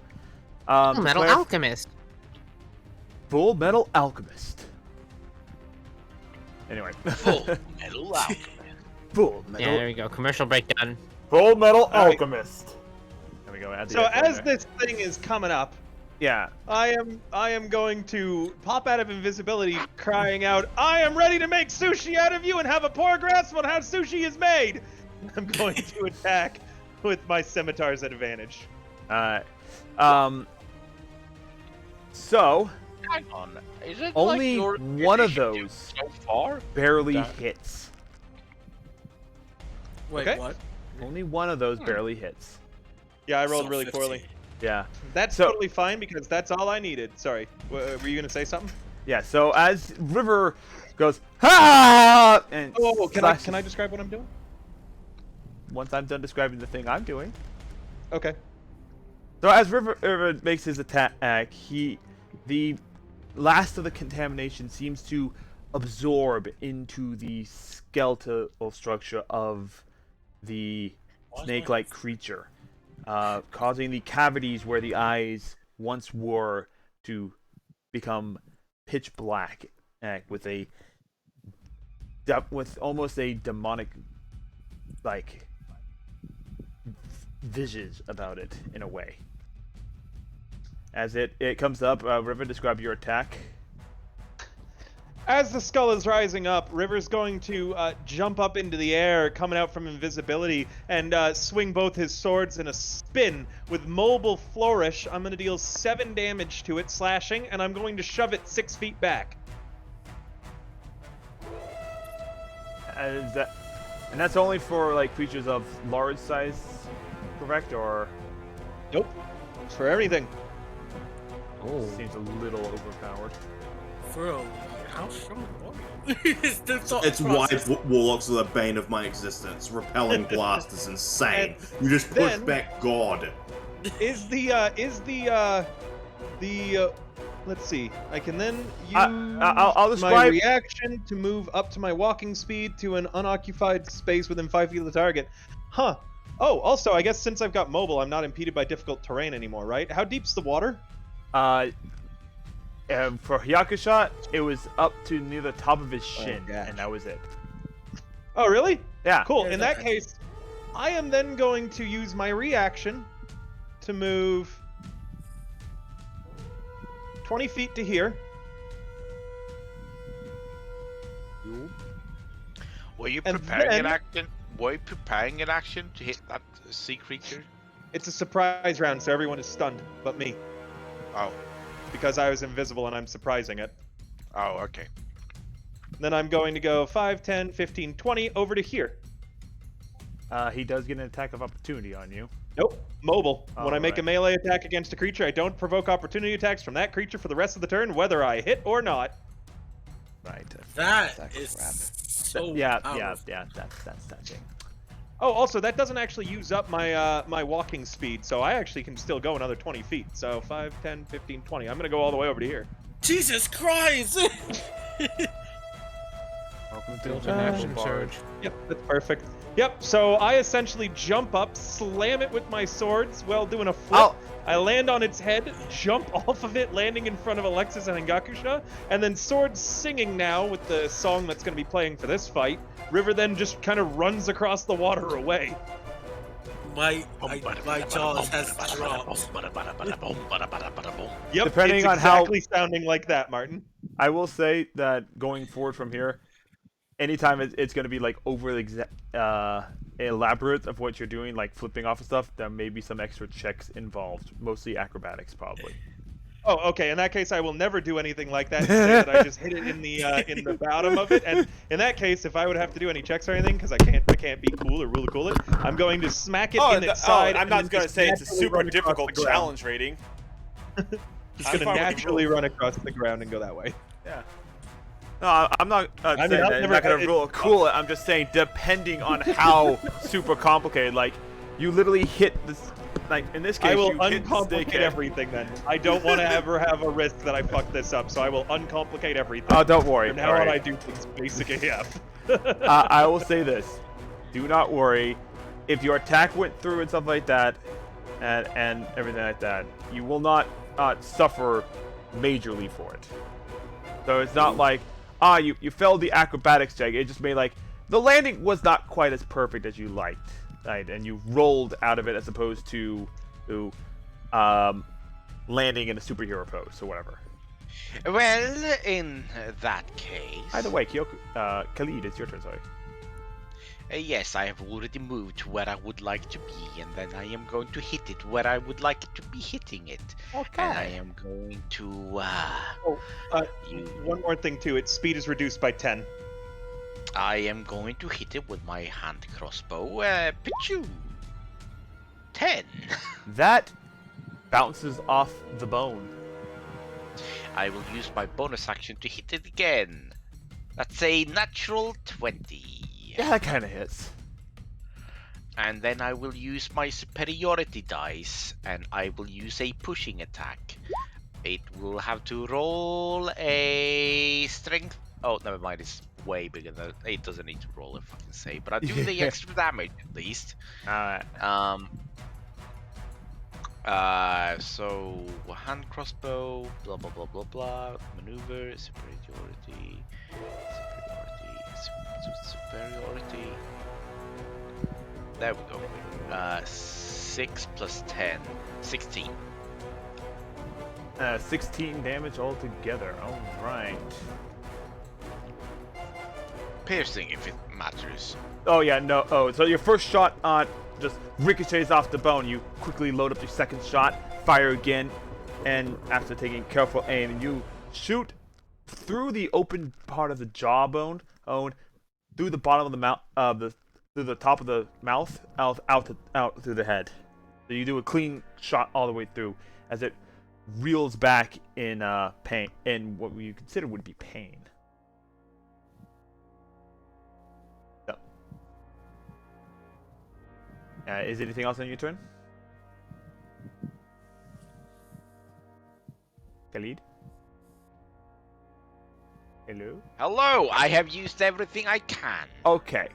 Metal Alchemist. Full Metal Alchemist. Anyway. Full Metal Alchemist. Full Metal. Yeah, there we go. Commercial breakdown. Full Metal right. Alchemist. There we go. Add the So echo in as there. this thing is coming up, Yeah. I am going to pop out of invisibility, crying out, "I am ready to make sushi out of you and have a poor grasp on how sushi is made." I'm going to attack with my scimitar's advantage. So Hang on. Is it only like your one of initiative those so far? barely That- hits. Wait, Okay. what? Only one of those barely hits. Yeah, I rolled So really 15. poorly. Yeah. That's So- totally fine because that's all I needed. Sorry, were you gonna say something? Yeah. So as River goes, ha! And Oh, can slashes- I describe what I'm doing? Once I'm done describing the thing I'm doing. Okay. So as River makes his attack, the last of the contamination seems to absorb into the skeletal structure of the snake-like creature, causing the cavities where the eyes once were to become pitch black, with almost a demonic, like, visage about it in a way. As it comes up, River, describe your attack. As the skull is rising up, River's going to jump up into the air, coming out from invisibility, and swing both his swords in a spin. With mobile flourish, I'm going to deal 7 damage to it, slashing, and I'm going to shove it 6 feet back. And that's only for like creatures of large size, correct? Or Nope. It's for everything. seems a little overpowered. Bro, how strong are you? It's why warlocks are the bane of my existence. Repelling blast is insane. You just push then- back God. Let's see. I can then use I'll my describe- reaction to move up to my walking speed to an unoccupied space within 5 feet of the target. Huh. Oh, also, I guess since I've got mobile, I'm not impeded by difficult terrain anymore, right? How deep's the water? For Hyakusha, it was up to near the top of his shin, gosh. and that was it. Oh, really? Yeah. Cool. Yeah, In that that case, I am then going to use my reaction to move 20 feet to here. Were you And preparing then- an action? Were you preparing an action to hit that sea creature? It's a surprise round, so everyone is stunned, but me. Oh. Because I was invisible and I'm surprising it. Oh, okay. Then I'm going to go 5, 10, 15, 20 over to here. He does get an attack of opportunity on you. Nope. Mobile. When I make a Alright. melee attack against a creature, I don't provoke opportunity attacks from that creature for the rest of the turn, whether I hit or not. Right. That is so Yeah. powerful. That's touching. Oh, also, that doesn't actually use up my my walking speed, so I actually can still go another 20 feet. So 5, 10, 15, 20. I'm going to go all the way over to here. Jesus Christ! Welcome to Built the an Marble action Bar. surge. Yep, that's perfect. Yep, so I essentially jump up, slam it with my swords while doing a flip. Oh. I land on its head, jump off of it, landing in front of Alexis and Ngakusha, and then sword singing now with the song that's going to be playing for this fight. River then just kind of runs across the water away. My jaws has dropped. Yep, Depending it's on how- exactly sounding like that, Martin. I will say that going forward from here, anytime it's going to be like overly elaborate of what you're doing, like flipping off of stuff, there may be some extra checks involved, mostly acrobatics, probably. Oh, okay. In that case, I will never do anything like that. And say that I just hit it in the bottom of it. And in that case, if I would have to do any checks or anything, because I can't be cool or really cool it, I'm going to smack it in its side. I'm and not then going to just say it's a naturally super run across difficult the ground. challenge rating. Just I'm gonna fine with the naturally rules. run across the ground and go that way. Yeah. No, I'm not saying I'll that I'm never- not going to it- rule cool it. I'm just saying depending on how super complicated, like you literally hit this, like in this case, I will you hit the uncomplicate stick everything then. I don't want to ever have a risk that I fuck this up, so I will uncomplicate everything. Oh, don't worry. From now on, I Alright. do things basic AF. I will say this: do not worry. if your attack went through and stuff like that, and everything like that, you will not suffer majorly for it. So it's not like, you failed the acrobatics check. It just made like, the landing was not quite as perfect as you liked, right? And you rolled out of it as opposed to landing in a superhero pose or whatever. Well, in that case... Either way, Khalid, it's your turn, sorry. Yes, I have already moved to where I would like to be, and then I am going to hit it where I would like to be hitting it. Okay. And I am going to, One more thing too. Its speed is reduced by 10. I am going to hit it with my hand crossbow. Pichu! 10. That bounces off the bone. I will use my bonus action to hit it again. That's a natural 20. Yeah, that kind of hits. And then I will use my superiority dice, and I will use a pushing attack. It will have to roll a strength. Oh, never mind, it's way bigger than it. Doesn't need to roll a fucking save, but I do the extra damage at least. Alright. So hand crossbow, blah blah blah blah blah, maneuver, superiority. There we go. 6 plus 10, 16. 16 damage altogether. Alright. Piercing, if it matters. Oh, yeah, no. Oh, so your first shot just ricochets off the bone. You quickly load up your second shot, fire again, and after taking careful aim, you shoot through the open part of the jawbone, through the bottom of the mouth, through the top of the mouth, out through the head. So you do a clean shot all the way through, as it reels back in pain, in what you consider would be pain. So, is anything else on your turn? Khalid? Hello? Hello, I have used everything I can. Okay.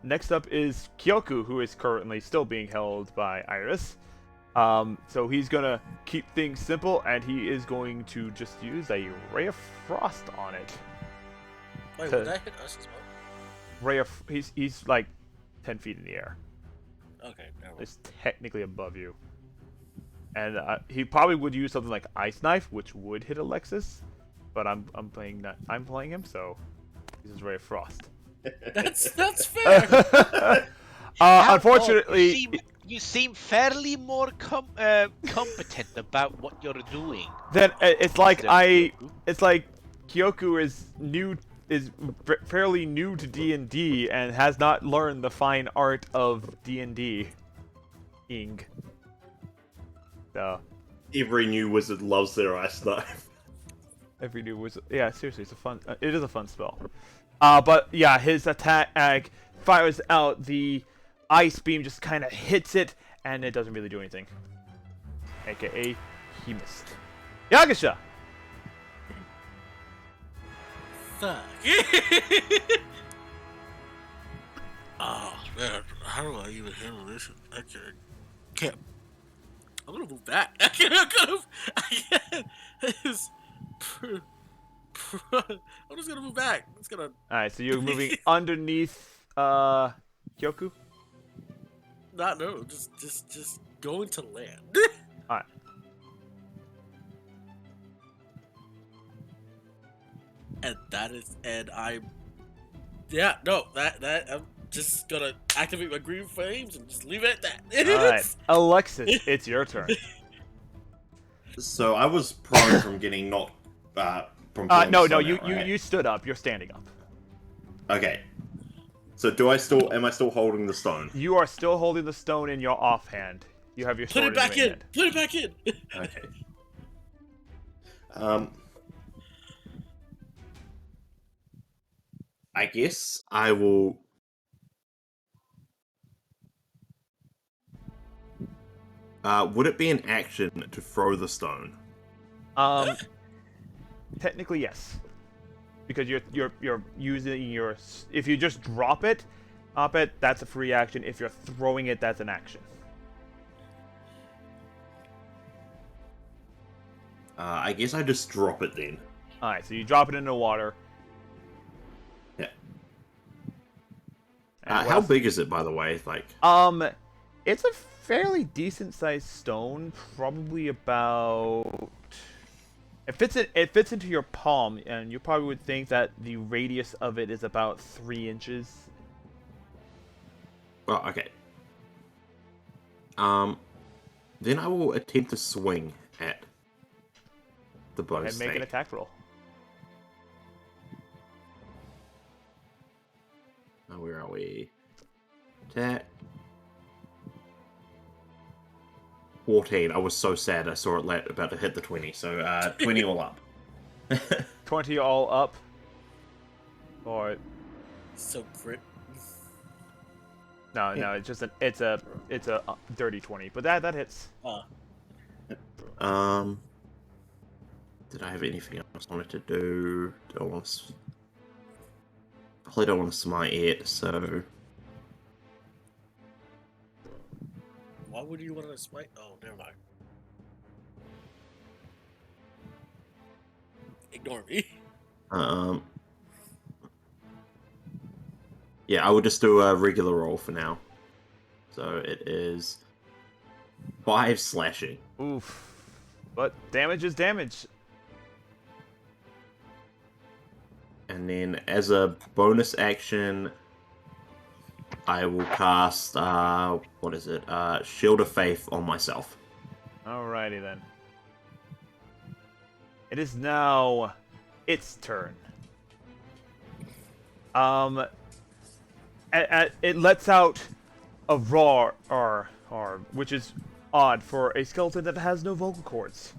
Next up is Kyoku, who is currently still being held by Iris. So he's gonna keep things simple, and he is going to just use a Ray of Frost on it. Wait, would that hit us as well? He's like 10 feet in the air. Okay, never mind. It's technically above you. And he probably would use something like Ice Knife, which would hit Alexis. But I'm playing him, so he uses Ray of Frost. That's fair. Unfortunately, you seem fairly more competent about what you're doing. then it's like Kyoku is fairly new to D&D and has not learned the fine art of D&D. So Every new wizard loves their ice knife. every new wizard, yeah, seriously, it is a fun spell. But yeah, his attack fires out. The ice beam just kind of hits it, and it doesn't really do anything. AKA, he missed. Yagasha. Fuck. Oh man, how do I even handle this? I can't. I'm gonna move back. I can't. I'm just gonna move back. I'm just gonna. All right, so you're moving underneath Kyoku. No, just going to land. All right. I'm just gonna activate my green flames and just leave it at that. All right, Alexis, it's your turn. So I was prone from getting knocked. From pulling No, the stone out, right? you stood up. You're standing up. Okay. So am I still holding the stone? You are still holding the stone in your offhand. You have your Put sword it back your in. hand. Put it back in. Okay. I guess I will. Would it be an action to throw the stone? Technically, yes, because you're using your. If you just drop it, Up it, that's a free action. If you're throwing it, that's an action. I guess I just drop it then. Alright, so you drop it into the water. Yeah. And what how else? big is it, by the way? Like, It's a fairly decent sized stone, probably about. It fits into your palm, and you probably would think that the radius of it is about 3 inches. well, okay. Then I will attempt to swing at the bow And make an snake. attack roll. Oh, where are we? Attack. 14. I was so sad. I saw it about to hit the 20. So 20 all up. 20 all up. Or So crit. no, it's just it's a dirty 20, but that hits. Did I have anything else I wanted to do? Do I want to? Probably don't want to smite it. So Why would you want to smite? Oh, never mind. Ignore me. Yeah, I will just do a regular roll for now. So it is 5 slashing. Oof. But damage is damage. And then as a bonus action, I will cast, what is it? Shield of Faith on myself. Alrighty then. It is now its turn. It lets out a roar, which is odd for a skeleton that has no vocal cords.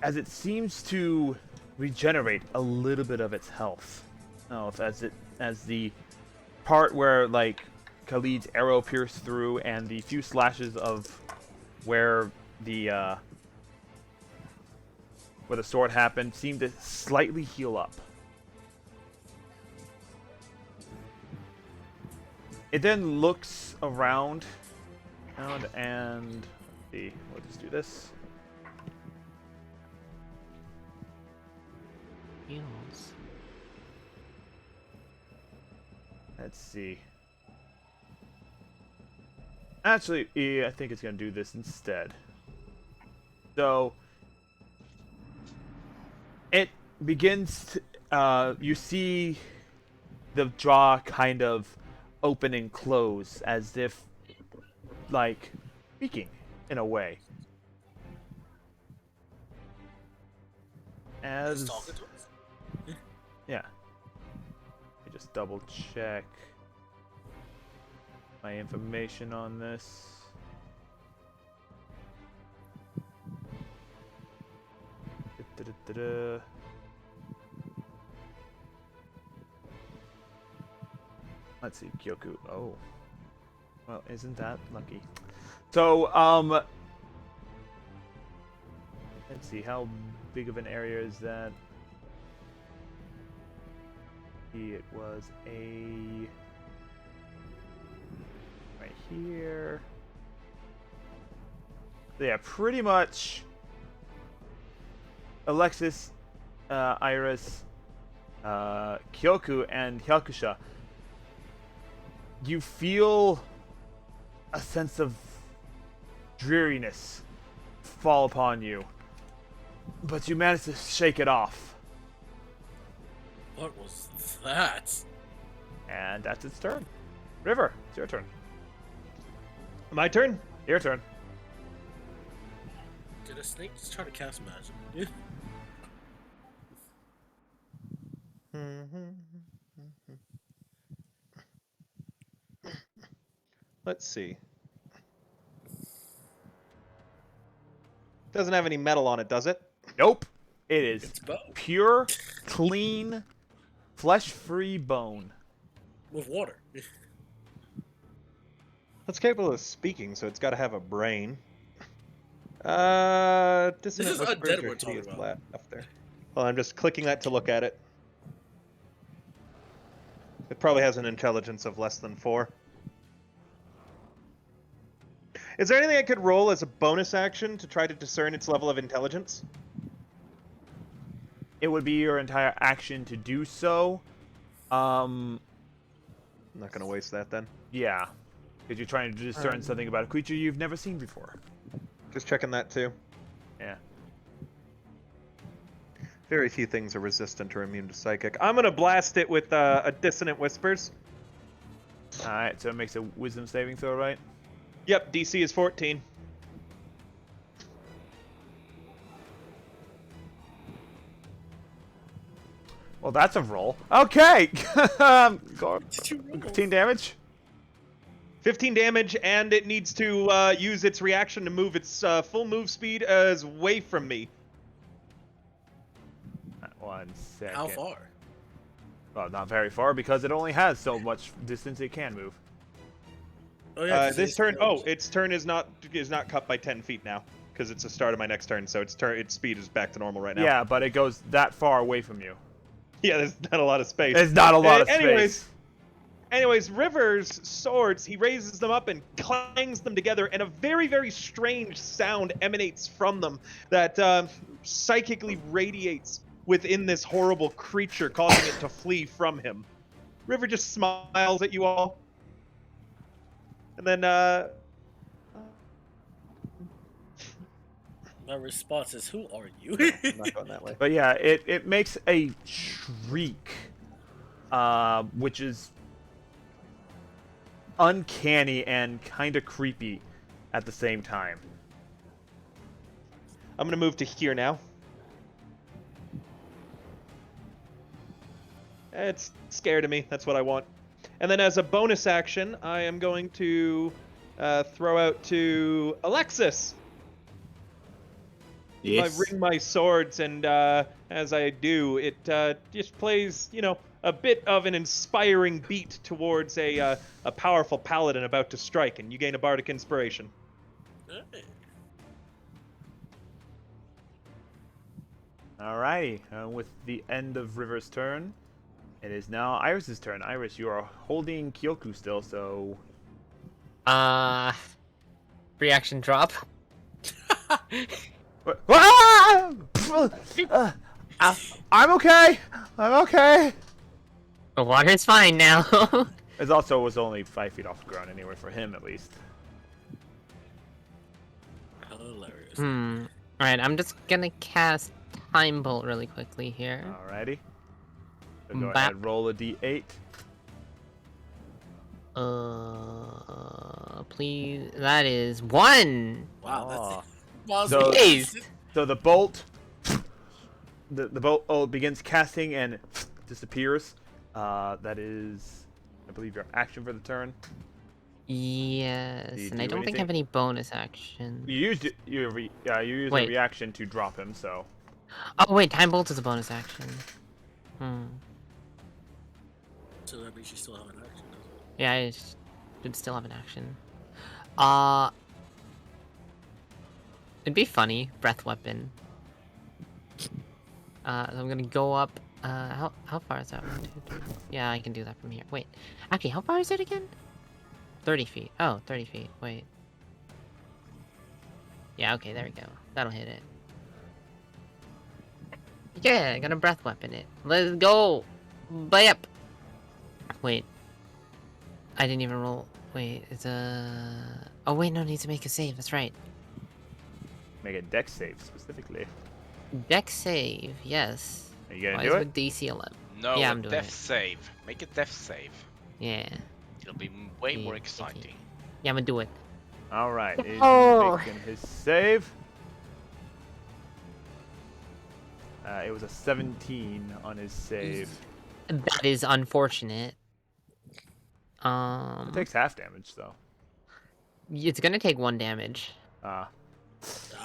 As it seems to regenerate a little bit of its health. As the part where like Khalid's arrow pierced through and the few slashes of where the sword happened seemed to slightly heal up. It then looks around and let's see, we'll just do this. Heals. Let's see. Actually, I think it's going to do this instead. So, it begins to, you see the jaw kind of open and close as if, like, speaking in a way. As... Just talking to us. Yeah. Let me just double check my information on this. Da-da-da-da. Let's see, Kyoku. Oh. Well, isn't that lucky? So, let's see, how big of an area is that? It was a... right here. So yeah, pretty much Alexis, Iris, Kyoku, and Hyakusha. You feel a sense of dreariness fall upon you, but you manage to shake it off. What was that? And that's its turn. River, it's your turn. My turn? Your turn. Did a snake just try to cast magic? Let's see. Doesn't have any metal on it, does it? Nope. It is It's bone. pure, clean, flesh-free bone. With water. It's capable of speaking, so it's got to have a brain. This is undead we're talking about. Up there. Well, I'm just clicking that to look at it. It probably has an intelligence of less than 4. Is there anything I could roll as a bonus action to try to discern its level of intelligence? It would be your entire action to do so. I'm not gonna waste that then. Yeah. Because you're trying to discern something about a creature you've never seen before. Just checking that too. Yeah. Very few things are resistant or immune to psychic. I'm gonna blast it with a dissonant whispers. Alright, so it makes a wisdom saving throw, right? Yep, DC is 14. Well, that's a roll. Okay! 15 damage? 15 damage, and it needs to use its reaction to move its full move speed as away from me. 1 second. How far? Well, not very far because it only has so much distance it can move. Oh yeah. This turn. Oh, its turn is not cut by 10 feet now because it's the start of my next turn. So its speed is back to normal right now. Yeah, but it goes that far away from you. Yeah, there's not a lot of space. There's not a lot of space. Anyways, River's swords, he raises them up and clangs them together, and a very, very strange sound emanates from them that psychically radiates within this horrible creature, causing it to flee from him. River just smiles at you all. And then, My response is, "Who are you?" I'm not going that way. But yeah, it makes a shriek, which is uncanny and kind of creepy at the same time. I'm going to move to here now. It's scared of me. That's what I want. And then as a bonus action, I am going to throw out to Alexis. Yes. I ring my swords, and as I do, it just plays, a bit of an inspiring beat towards a powerful paladin about to strike, and you gain a bardic inspiration. Hey. Alrighty, with the end of River's turn, it is now Iris's turn. Iris, you are holding Kyoku still, so... Reaction drop. I'm okay! I'm okay! The water's fine now. It also was only 5 feet off the ground anyway, for him at least. Hilarious. Alright, I'm just gonna cast Time Bolt really quickly here. Alrighty. So go Bap. ahead, roll a d8. Please. That is 1! Wow, Oh. that's So- Jeez. So the bolt, the bolt begins casting and disappears. That is, I believe, your action for the turn. Yes, Do you and I do don't think I have anything? any bonus action. You used you used a Wait. reaction to drop him. So Oh wait, Time Bolt is a bonus action. So that means you still have an action, doesn't it? Yeah, I should still have an action. It'd be funny, breath weapon. So I'm gonna go up. How far is that? 1, 2, 3. Yeah, I can do that from here. Wait, actually, how far is it again? 30 feet. Oh, 30 feet. Wait. Yeah, okay, there we go. That'll hit it. Yeah, I got a breath weapon it. Let's go! Bam! Wait. I didn't even roll. Wait, it's a... Oh wait, no, it needs to make a save, that's right. make a dex save specifically. Dex save, yes. Are you gonna Why do is it? with DC 11? No, Yeah, a I'm doing death it. save. Make a death save. Yeah. It'll be way more Yeah, exciting. Yeah, I'm gonna do it. All right, is Oh. making his save. It was a 17 on his save. That is unfortunate. It takes half damage though. It's gonna take 1 damage. Ah.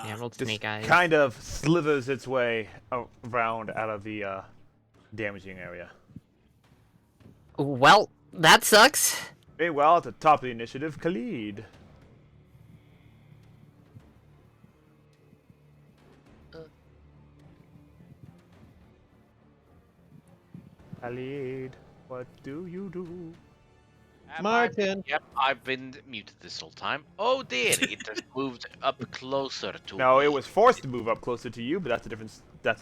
Yeah, roll Just snake eyes. kind of slithers its way around out of the damaging area. Well, that sucks. Very well, at the top of the initiative, Khalid. Khalid, What do you do? Martin. Yep, I've been muted this whole time. Oh dear, it has moved up closer to No, me. it was forced to move up closer to you, but that's a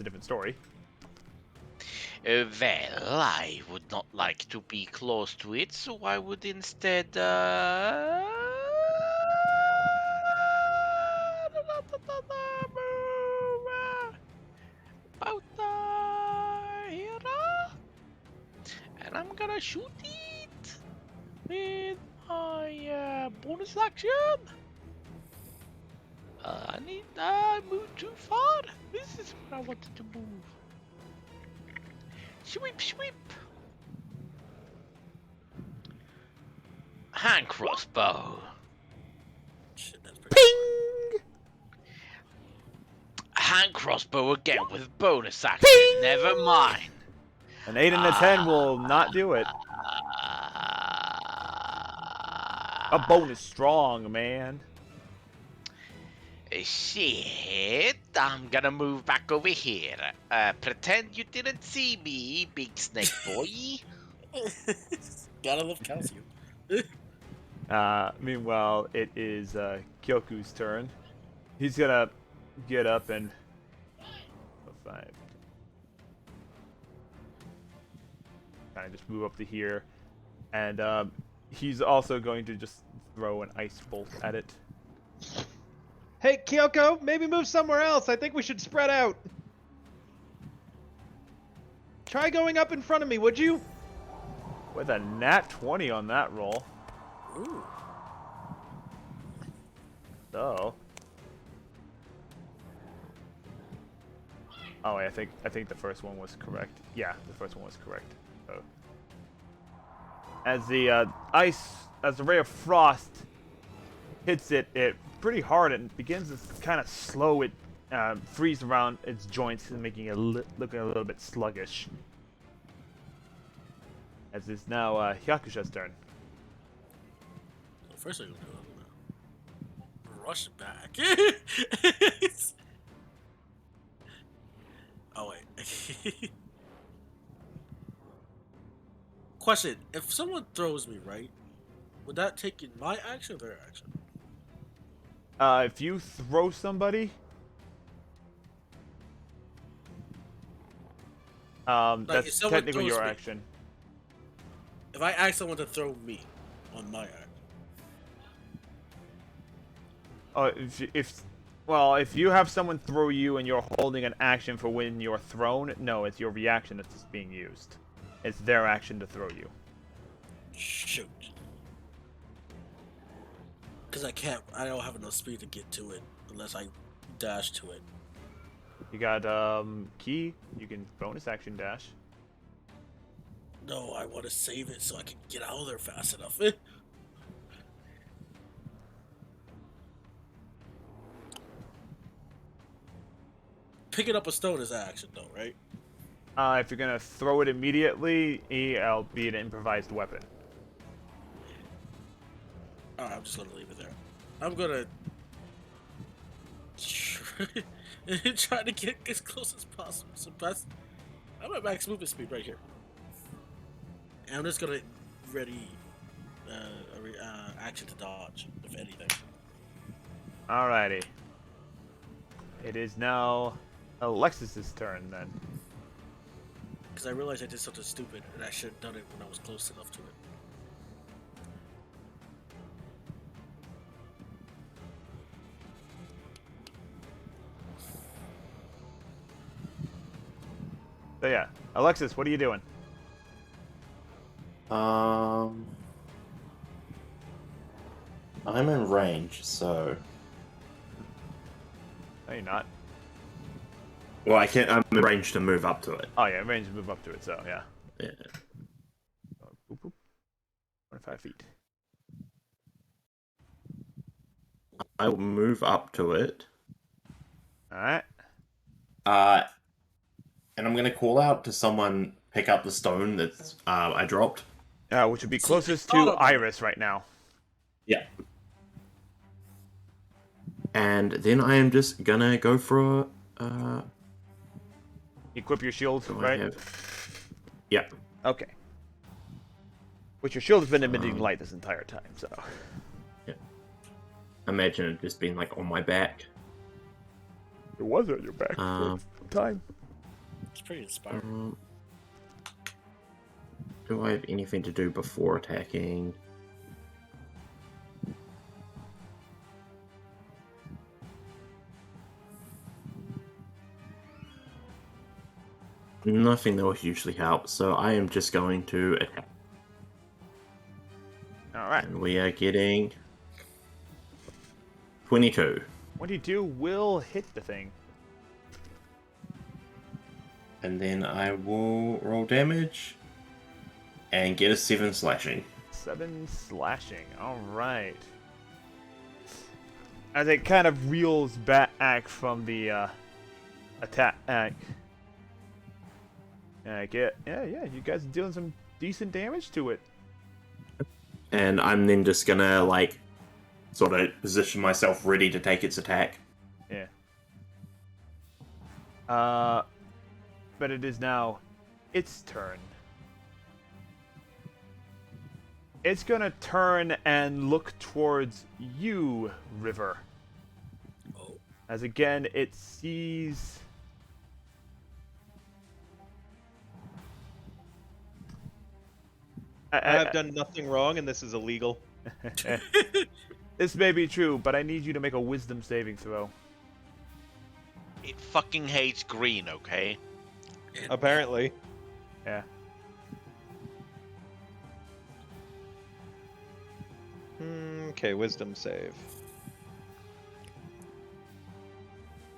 different story. Well, I would not like to be close to it, so I would instead, move about here, and I'm gonna shoot it with my bonus action. I moved too far. This is where I wanted to move. Sweep, sweep. Hand crossbow. Shit, that's pretty Hand crossbow again with bonus action. Never mind. An 8 and a 10 will not do it. A bonus strong, man. Shit, I'm gonna move back over here. Pretend you didn't see me, big snake boy. Gotta love calcium. Meanwhile, it is Kyoku's turn. He's gonna get up and 5. Kind of just move up to here, and he's also going to just throw an ice bolt at it. Hey, Kyoko, maybe move somewhere else. I think we should spread out. Try going up in front of me, would you? With a nat 20 on that roll. Ooh. So. Oh, I think the first one was correct. Yeah, the first one was correct. So. As the ray of frost hits it pretty hard and begins to kind of slow it, freeze around its joints and making it looking a little bit sluggish. As it's now Hyakusha's turn. Well, first I'm gonna do, I'm gonna rush back. Oh wait. Question: if someone throws me, right, would that take in my action or their action? If you throw somebody, if that's someone technically throws your me- action. If I ask someone to throw me on my action, Oh, if you have someone throw you and you're holding an action for when you're thrown, no, it's your reaction that's being used. It's their action to throw you. shoot. Because I don't have enough speed to get to it unless I dash to it. You got key. You can bonus action dash. No, I want to save it so I can get out of there fast enough. Picking up a stone is action, though, right? If you're gonna throw it immediately, it'll be an improvised weapon. Alright, I'm just gonna leave it there. I'm gonna try to get as close as possible. So I'm at max movement speed right here. And I'm just gonna ready action to dodge, if anything. Alrighty. It is now Alexis's turn then. Because I realized I did something stupid, and I should have done it when I was close enough to it. So yeah, Alexis, what are you doing? I'm in range, so No, you're not. well, I'm in range to move up to it. Oh yeah, range to move up to it. So yeah. Yeah. Boop, boop. 25 feet. I will move up to it. All right. And I'm gonna call out to someone pick up the stone that I dropped. Which would be closest to Iris right now. Yeah. And then I am just gonna go for Equip your shield, do I right? have- Yeah. Okay. Which your shield has been emitting light this entire time, so. Yeah. Imagine it just being like on my back. It was on your back for some time. It's pretty inspiring. Do I have anything to do before attacking? Nothing that will hugely help, so I am just going to attack. Alright. And we are getting 22. 22 will hit the thing. And then I will roll damage and get a 7 slashing. 7 slashing. Alright. As it kind of reels back from the attack. Yeah, you guys are dealing some decent damage to it. And I'm then just gonna, like, sort of position myself ready to take its attack. Yeah. But it is now its turn. It's gonna turn and look towards you, River. Oh. As again, it sees... I have done nothing wrong, and this is illegal. This may be true, but I need you to make a wisdom saving throw. It fucking hates green, okay? Apparently. Yeah. Okay, wisdom save.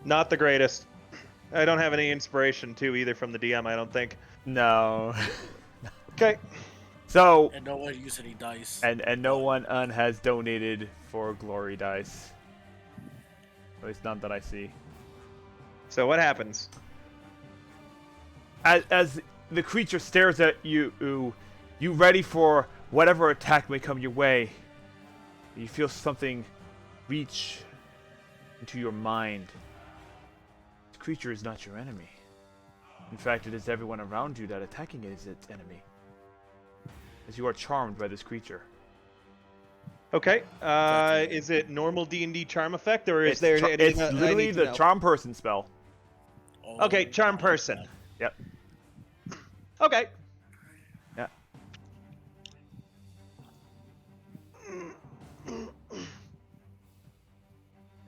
Not the greatest. I don't have any inspiration, too, either from the DM, I don't think. No. Okay. So... And no one used any dice. And no one has donated for glory dice. At least none that I see. So what happens? As the creature stares at you, you ready for whatever attack may come your way. You feel something reach into your mind. This creature is not your enemy. In fact, it is everyone around you that attacking it is its enemy. As you are charmed by this creature. Okay. Is it normal D&D charm effect, or is there anything It's I literally need to the know? charm person spell. Oh, Okay, charm person. Yep. Okay. Yeah.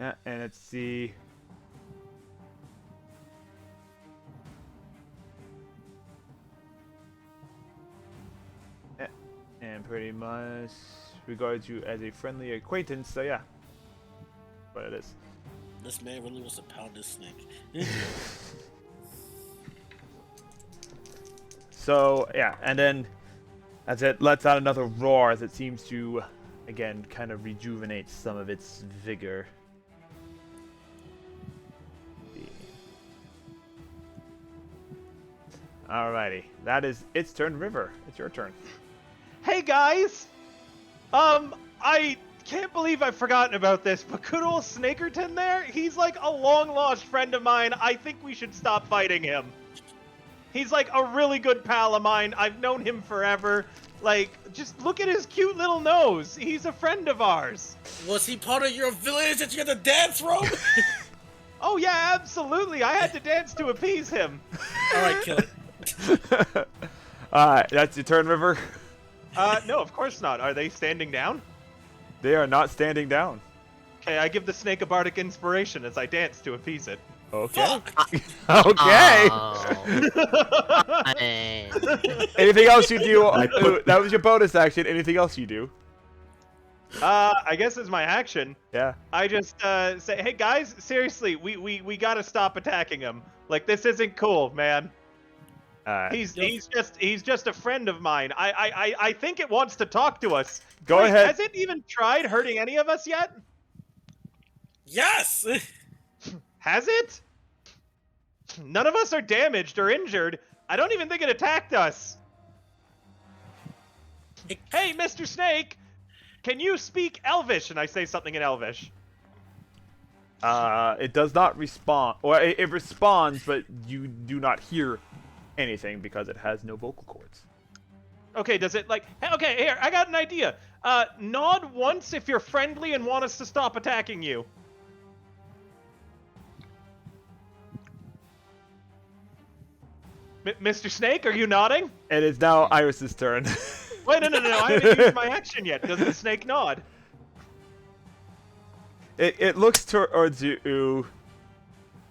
Yeah, and it's the... Yeah, and pretty much regards you as a friendly acquaintance, so yeah. But it is. This man really wants to pound this snake. So, yeah, and then as it lets out another roar, as it seems to, again, kind of rejuvenate some of its vigor. Alrighty, that is its turn. River, it's your turn. Hey guys! I can't believe I've forgotten about this, but good old Snakerton there, he's like a long-lost friend of mine. I think we should stop fighting him. He's like a really good pal of mine. I've known him forever. Like, just look at his cute little nose. He's a friend of ours. Was he part of your village that you had to dance from? Oh yeah, absolutely. I had to dance to appease him. Alright, kill it. Alright, that's your turn, River. No, of course not. Are they standing down? They are not standing down. Okay, I give the snake a bardic inspiration as I dance to appease it. Okay. Fuck! Okay. Oh. Hey. Anything else you do? That was your bonus action. Anything else you do? I guess as my action, Yeah. I just say, hey guys, seriously, we gotta stop attacking him. Like, this isn't cool, man. He's just a friend of mine. I think it wants to talk to us. Go Wait, ahead. Has it even tried hurting any of us yet? Yes! Has it? None of us are damaged or injured. I don't even think it attacked us. Hey, Mr. Snake, can you speak Elvish? And I say something in Elvish. It does not respond. Well, it responds, but you do not hear anything because it has no vocal cords. Okay, does it like? Okay, here I got an idea. Nod once if you're friendly and want us to stop attacking you. Mr. Snake, are you nodding? It is now Iris's turn. Wait, no, I haven't used my action yet. Does the snake nod? It looks towards you,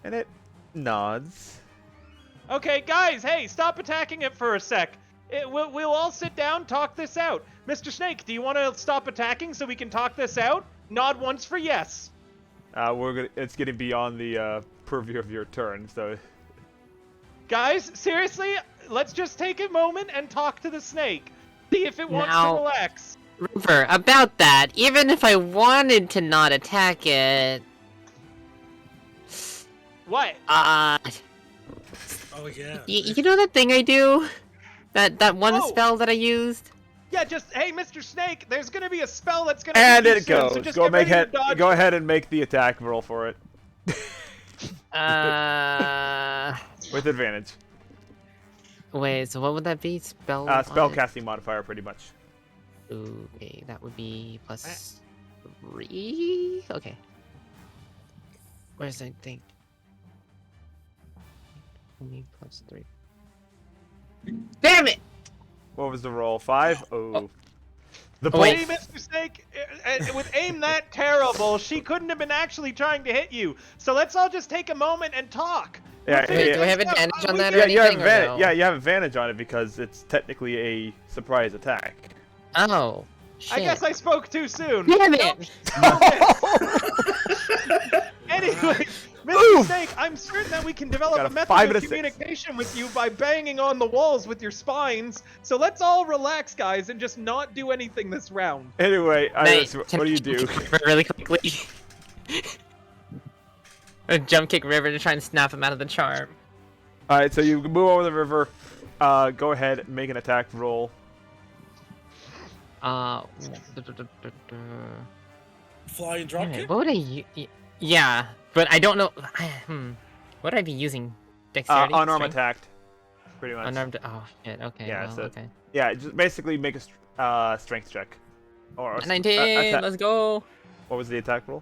and it nods. Okay, guys, hey, stop attacking it for a sec. We'll all sit down, talk this out. Mr. Snake, do you want to stop attacking so we can talk this out? Nod once for yes. It's getting beyond the purview of your turn, so. Guys, seriously, let's just take a moment and talk to the snake. See if it wants to Now- relax. River, about that, even if I wanted to not attack it, What? Oh yeah. you know that thing I do? That one Oh. spell that I used? Yeah, just hey, Mr. Snake. There's gonna be a spell that's gonna. And hit you it soon, goes. So just Go get ready to ahead. dodge. Go ahead and make the attack roll for it with advantage. Wait, so what would that be? Spell? Spell on it? casting modifier, pretty much. Okay, that would be +3? Okay. Where's that thing? Only +3. Damn it! What was the roll? 5? Oh. The Oh, wait. bolt. Hey, Mr. Snake, with aim that terrible, she couldn't have been actually trying to hit you. So let's all just take a moment and talk. Yeah, Wait, yeah, do I have yeah. advantage on that or Yeah, you have anything, or advantage. no? Yeah, you have advantage on it because it's technically a surprise attack. Oh, shit. I guess I spoke too soon. Damn it! Anyway, Mr. Oof. Snake, I'm certain that we can develop Got a a method 5 of and a 6. communication with you by banging on the walls with your spines. So let's all relax, guys, and just not do anything this round. Anyway, Iris, Mate, what do you can I do? kick River really quickly? A jump kick River to try and snap him out of the charm. Alright, so you move over the river. Go ahead and make an attack roll. Flying drop Alright, kick. what would I Yeah, but I don't know. What would I be using? Dexterity? Unarmed Strength? attacked. Pretty much. Unarmed. Oh shit. Okay. Yeah, well, so- okay. Yeah, just basically make a strength check. Or 19. Let's go. what was the attack roll?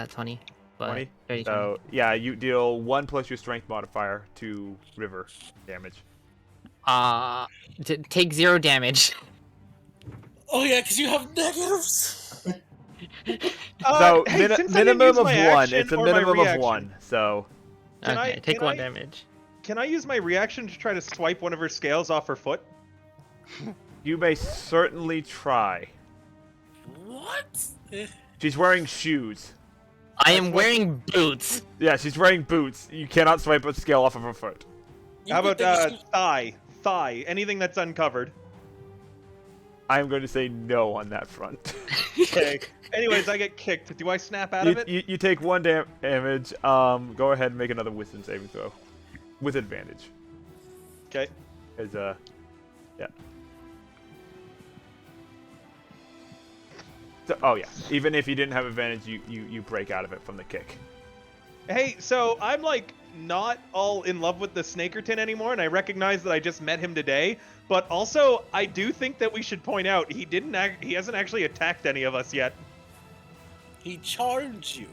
20. But 20? 30. So, yeah, you deal 1 plus your strength modifier to river damage. Take 0 damage. Oh yeah, because you have negatives. So, Hey, since I didn't minimum use of my 1. action It's a or my minimum of reaction, 1, so. Can Okay, I- take can 1 I- damage. Can I use my reaction to try to swipe one of her scales off her foot? You may certainly try. What? She's wearing shoes. I am wearing boots. Yeah, she's wearing boots. You cannot swipe a scale off of her foot. How about thigh? Anything that's uncovered. I'm going to say no on that front. Okay. Anyways, I get kicked. Do I snap out of it? You take 1 damage. Go ahead and make another wisdom saving throw. With advantage. Okay. Yeah. So, oh yeah. Even if you didn't have advantage, you break out of it from the kick. Hey, so I'm like not all in love with the Snakerton anymore, and I recognize that I just met him today. But also, I do think that we should point out he hasn't actually attacked any of us yet. He charmed you.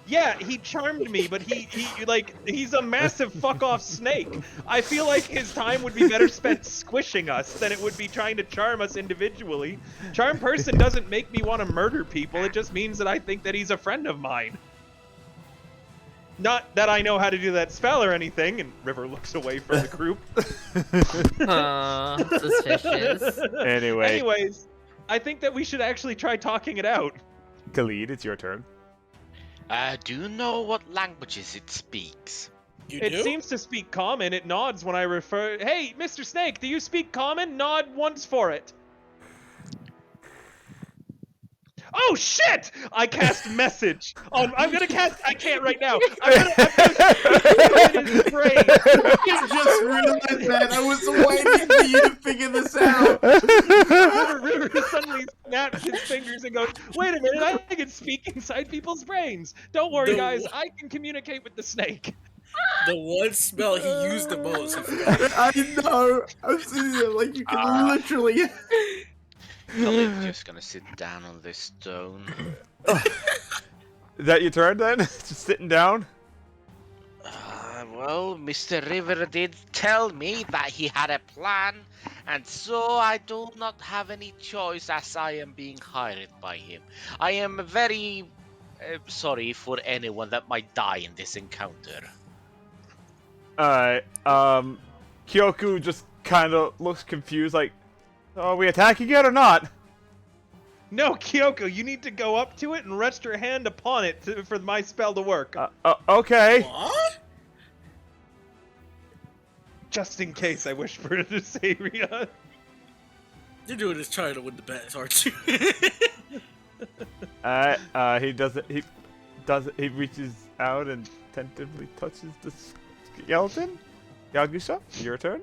Yeah, he charmed me, but he's a massive fuck off snake. I feel like his time would be better spent squishing us than it would be trying to charm us individually. Charm person doesn't make me want to murder people. It just means that I think that he's a friend of mine. Not that I know how to do that spell or anything, and River looks away from the group. Suspicious. Anyway, Anyways, I think that we should actually try talking it out. Khalid, it's your turn. Do you know what languages it speaks? You It do? seems to speak common. It nods when I refer. Hey, Mr. Snake, do you speak common? Nod once for it. Oh shit! I cast message on. I'm gonna cast. I can't right now. I'm gonna speak in his brain. I just realized that. I was waiting for you to figure this out. River suddenly snaps his fingers and goes, "Wait a minute! I can speak inside people's brains. Don't worry, No. guys. I can communicate with the snake." The one spell he used the most. He forgot. I know. I'm sitting there like you can literally. Khalid's just gonna sit down on this stone. Is that your turn then? Just sitting down? Well, Mr. River did tell me that he had a plan, and so I do not have any choice as I am being hired by him. I am very sorry for anyone that might die in this encounter. Alright, Kyoku just kind of looks confused, like, are we attacking it or not? No, Kyoko, you need to go up to it and rest your hand upon it for my spell to work. Okay. What? Just in case I whisper to Cestria. You're doing this trying to win the bet, aren't you? he reaches out and tentatively touches the skeleton. Yagusha, your turn.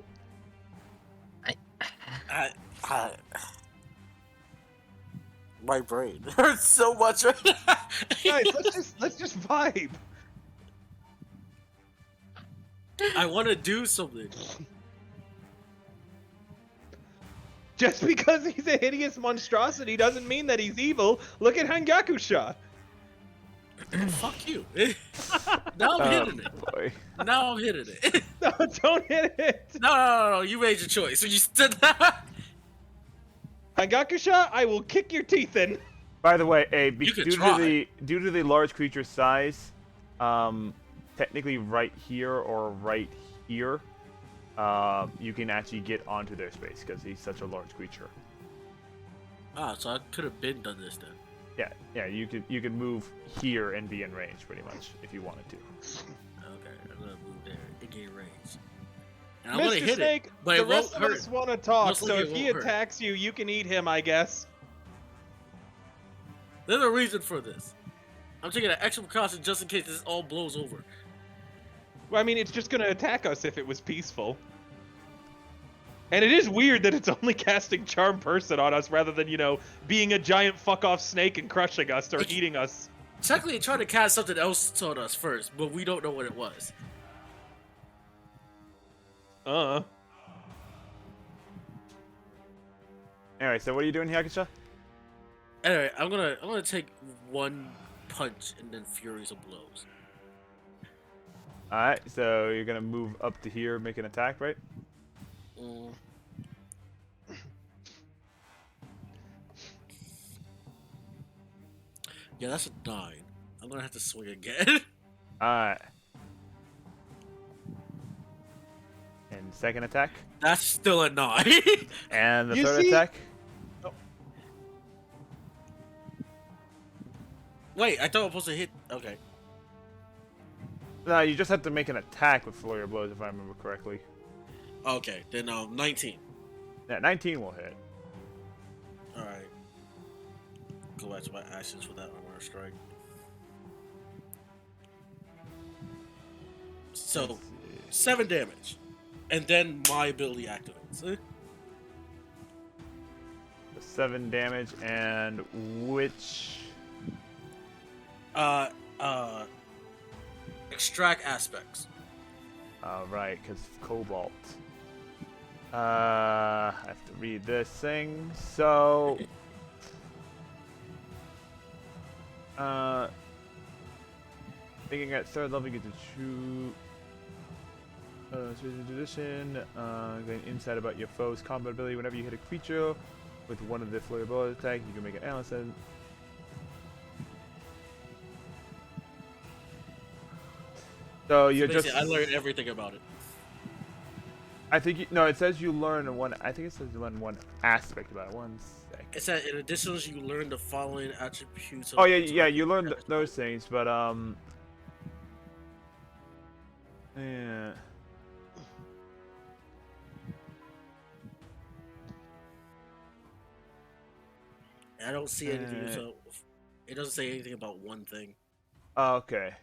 My brain hurts so much right now. Guys, let's just vibe. I want to do something. Just because he's a hideous monstrosity doesn't mean that he's evil. Look at Hangakusha. Fuck you. Now I'm hitting it. Boy. Now I'm hitting it. No, don't hit it. No. You made your choice. So you stood that. Hangakusha, I will kick your teeth in. By the way, You could due to the large creature's size, technically right here or right here, you can actually get onto their space because he's such a large creature. So I could have been done this then. Yeah, you could move here and be in range pretty much if you wanted to. Okay, I'm gonna move there and gain range. And I'm Mr. gonna hit Snake, it, but the it won't rest of hurt. us want to talk, Most so likely if it he won't hurt. attacks you, you can eat him, I guess. There's a reason for this. I'm taking an extra precaution just in case this all blows over. Well, I mean, it's just going to attack us if it was peaceful. And it is weird that it's only casting Charm Person on us rather than, being a giant fuck-off snake and crushing us or eating us. Technically, it tried to cast something else on us first, but we don't know what it was. Anyway, so what are you doing, Yakusha? Anyway, I'm gonna take one punch and then furious of blows. Alright, so you're gonna move up to here, make an attack, right? Mm. Yeah, that's a 9. I'm gonna have to swing again. Alright. And second attack. That's still a 9. And the You third see- attack. Wait, I thought I was supposed to hit. Okay. No, you just have to make an attack with Flurry of Blows if I remember correctly. Okay, then 19. Yeah, 19 will hit. Alright. Go back to my actions for that armor strike. So, 7 damage. And then my ability activates. The 7 damage and which... Extract aspects. Right, because Cobalt. I have to read this thing. So... Thinking at 3rd level, you get to choose... Tradition, going insight about your foe's combat ability. Whenever you hit a creature with one of the flurry of blows attack, you can make an Allison. So you're just. I learned everything about it. I think no. It says you learn one. I think it says you learn one aspect about it. One sec. It said in addition, you learn the following attributes. Of Oh yeah. You learn those things, but yeah. I don't see anything. So it doesn't say anything about one thing. Okay.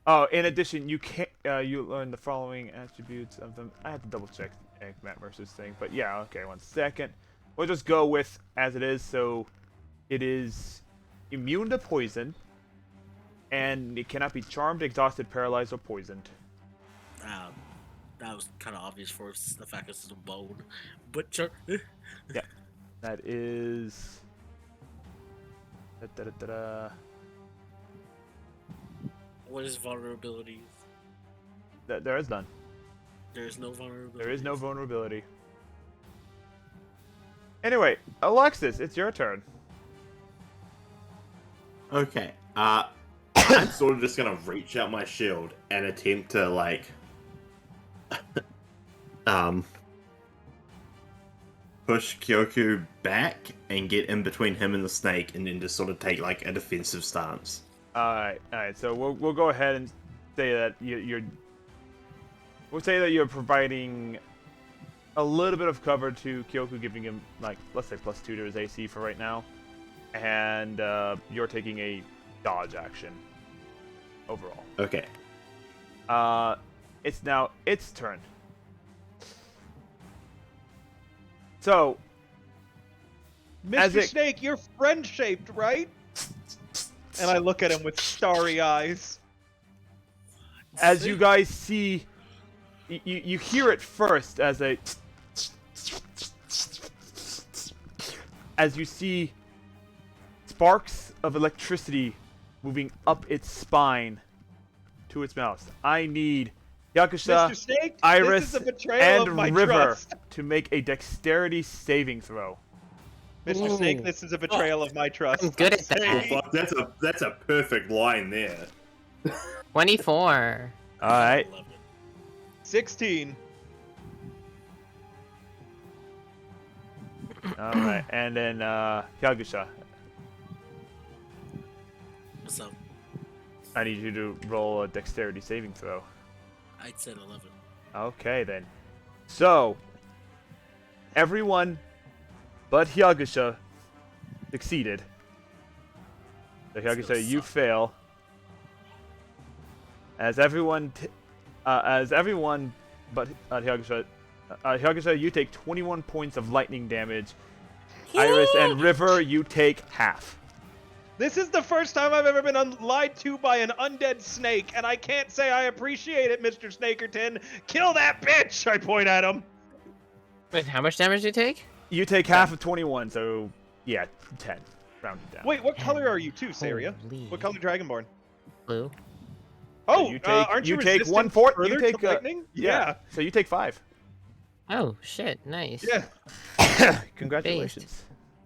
Oh, in addition, you can't. You learn the following attributes of them. I have to double check Matt versus thing, but yeah. Okay, 1 second. We'll just go with as it is. So, it is immune to poison. and it cannot be charmed, exhausted, paralyzed, or poisoned. That was kind of obvious for the fact this is a bone. Butcher. Yeah, that is. Da-da-da-da-da. What is vulnerabilities? There is none. There is no vulnerability. There is no vulnerability. Anyway, Alexis, it's your turn. Okay. I'm sort of just gonna reach out my shield and attempt to like push Kyoku back and get in between him and the snake, and then just sort of take like a defensive stance. All right. So we'll go ahead and say that we'll say that you're providing a little bit of cover to Kyoku, giving him like let's say +2 to his AC for right now, and you're taking a dodge action overall. Okay. It's now its turn. So, Mr. Snake, you're friend-shaped, right? And I look at him with starry eyes. as you guys see, you hear it first as you see sparks of electricity moving up its spine to its mouth. I need Yakusha, Mr. Snake, Iris, this is a betrayal and of my River trust. to make a dexterity saving throw. Mr. Ooh. Snake, this is a betrayal of my trust. I'm good at Oh, that. fuck, that's a perfect line there. 24. All right. 16. All right, and then Yakusha, What's up? I need you to roll a dexterity saving throw. I said 11. Okay, then. So, everyone but Hyakusha succeeded. So, Hyakusha, you fail. As everyone but Hyakusha, you take 21 points of lightning damage. Iris and River, you take half. This is the first time I've ever been lied to by an undead snake, and I can't say I appreciate it, Mr. Snakerton. Kill that bitch! I point at him. Wait, how much damage do you take? You take half of 21, so yeah, 10. Rounded down. Wait, what color are you too, Saria? Holy. What color Dragonborn? Blue. Oh, you take aren't you take resistant 1/4. further You take to lightning? yeah. So you take 5. Oh, shit. Nice. Yeah. Congratulations.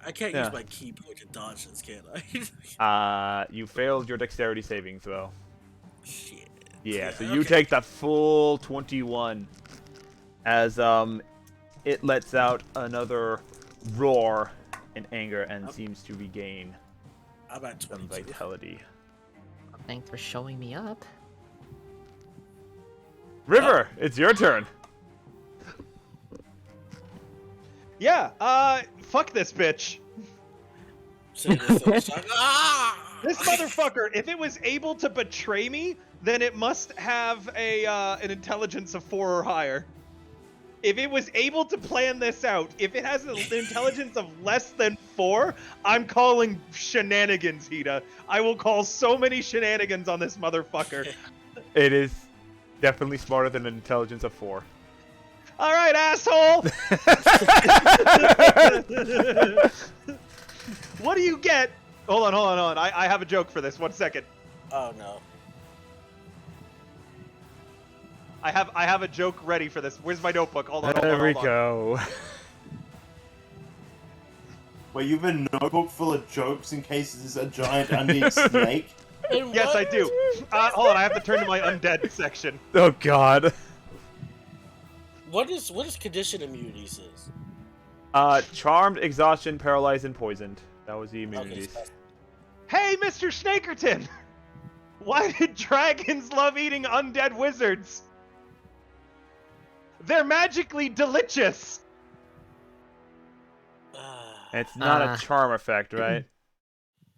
I can't Yeah. use my key point to dodge this, can I? You failed your dexterity saving throw. Shit. Yeah, so Yeah, you okay. take the full 21 as it lets out another roar in anger and seems to regain I'm at some 22. vitality. Thanks for showing me up. River, it's your turn. Yeah, fuck this bitch. Say this to the shot. Ah! This motherfucker, if it was able to betray me, then it must have an intelligence of 4 or higher. If it was able to plan this out, if it has an intelligence of less than 4, I'm calling shenanigans, Hida. I will call so many shenanigans on this motherfucker. It is definitely smarter than an intelligence of 4. All right, asshole. What do you get? Hold on. I have a joke for this. 1 second. Oh no. I have a joke ready for this. Where's my notebook? Hold on. There we go. Well, you have a notebook full of jokes in case there's a giant undead snake. Yes, I do. Hold on. I have to turn to my undead section. Oh god. What is condition immunity says? Charmed, exhaustion, paralyzed, and poisoned. That was the Okay, immunities. so Hey, Mr. Snakerton! Why did dragons love eating undead wizards? They're magically delicious! It's not a charm effect, right?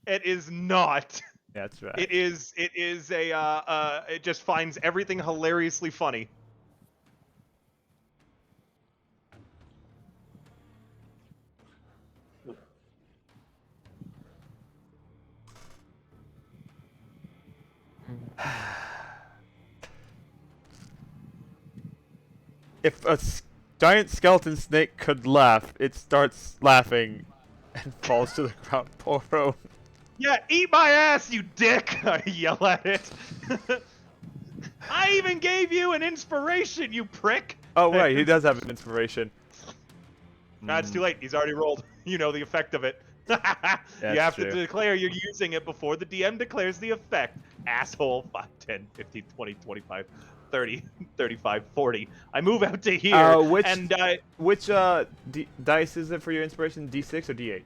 It is not. That's right. It is it just finds everything hilariously funny. if a giant skeleton snake could laugh, it starts laughing and falls to the ground. Poor bro. Yeah, eat my ass, you dick! I yell at it. I even gave you an inspiration, you prick! Oh right, he does have an inspiration. Nah, it's too late. He's already rolled. You know the effect of it. You have to true. declare you're using it before the DM declares the effect. Asshole. 5, 10, 15, 20, 25, 30, 35, 40. I move out to here, which dice is it for your inspiration? D6 or D8?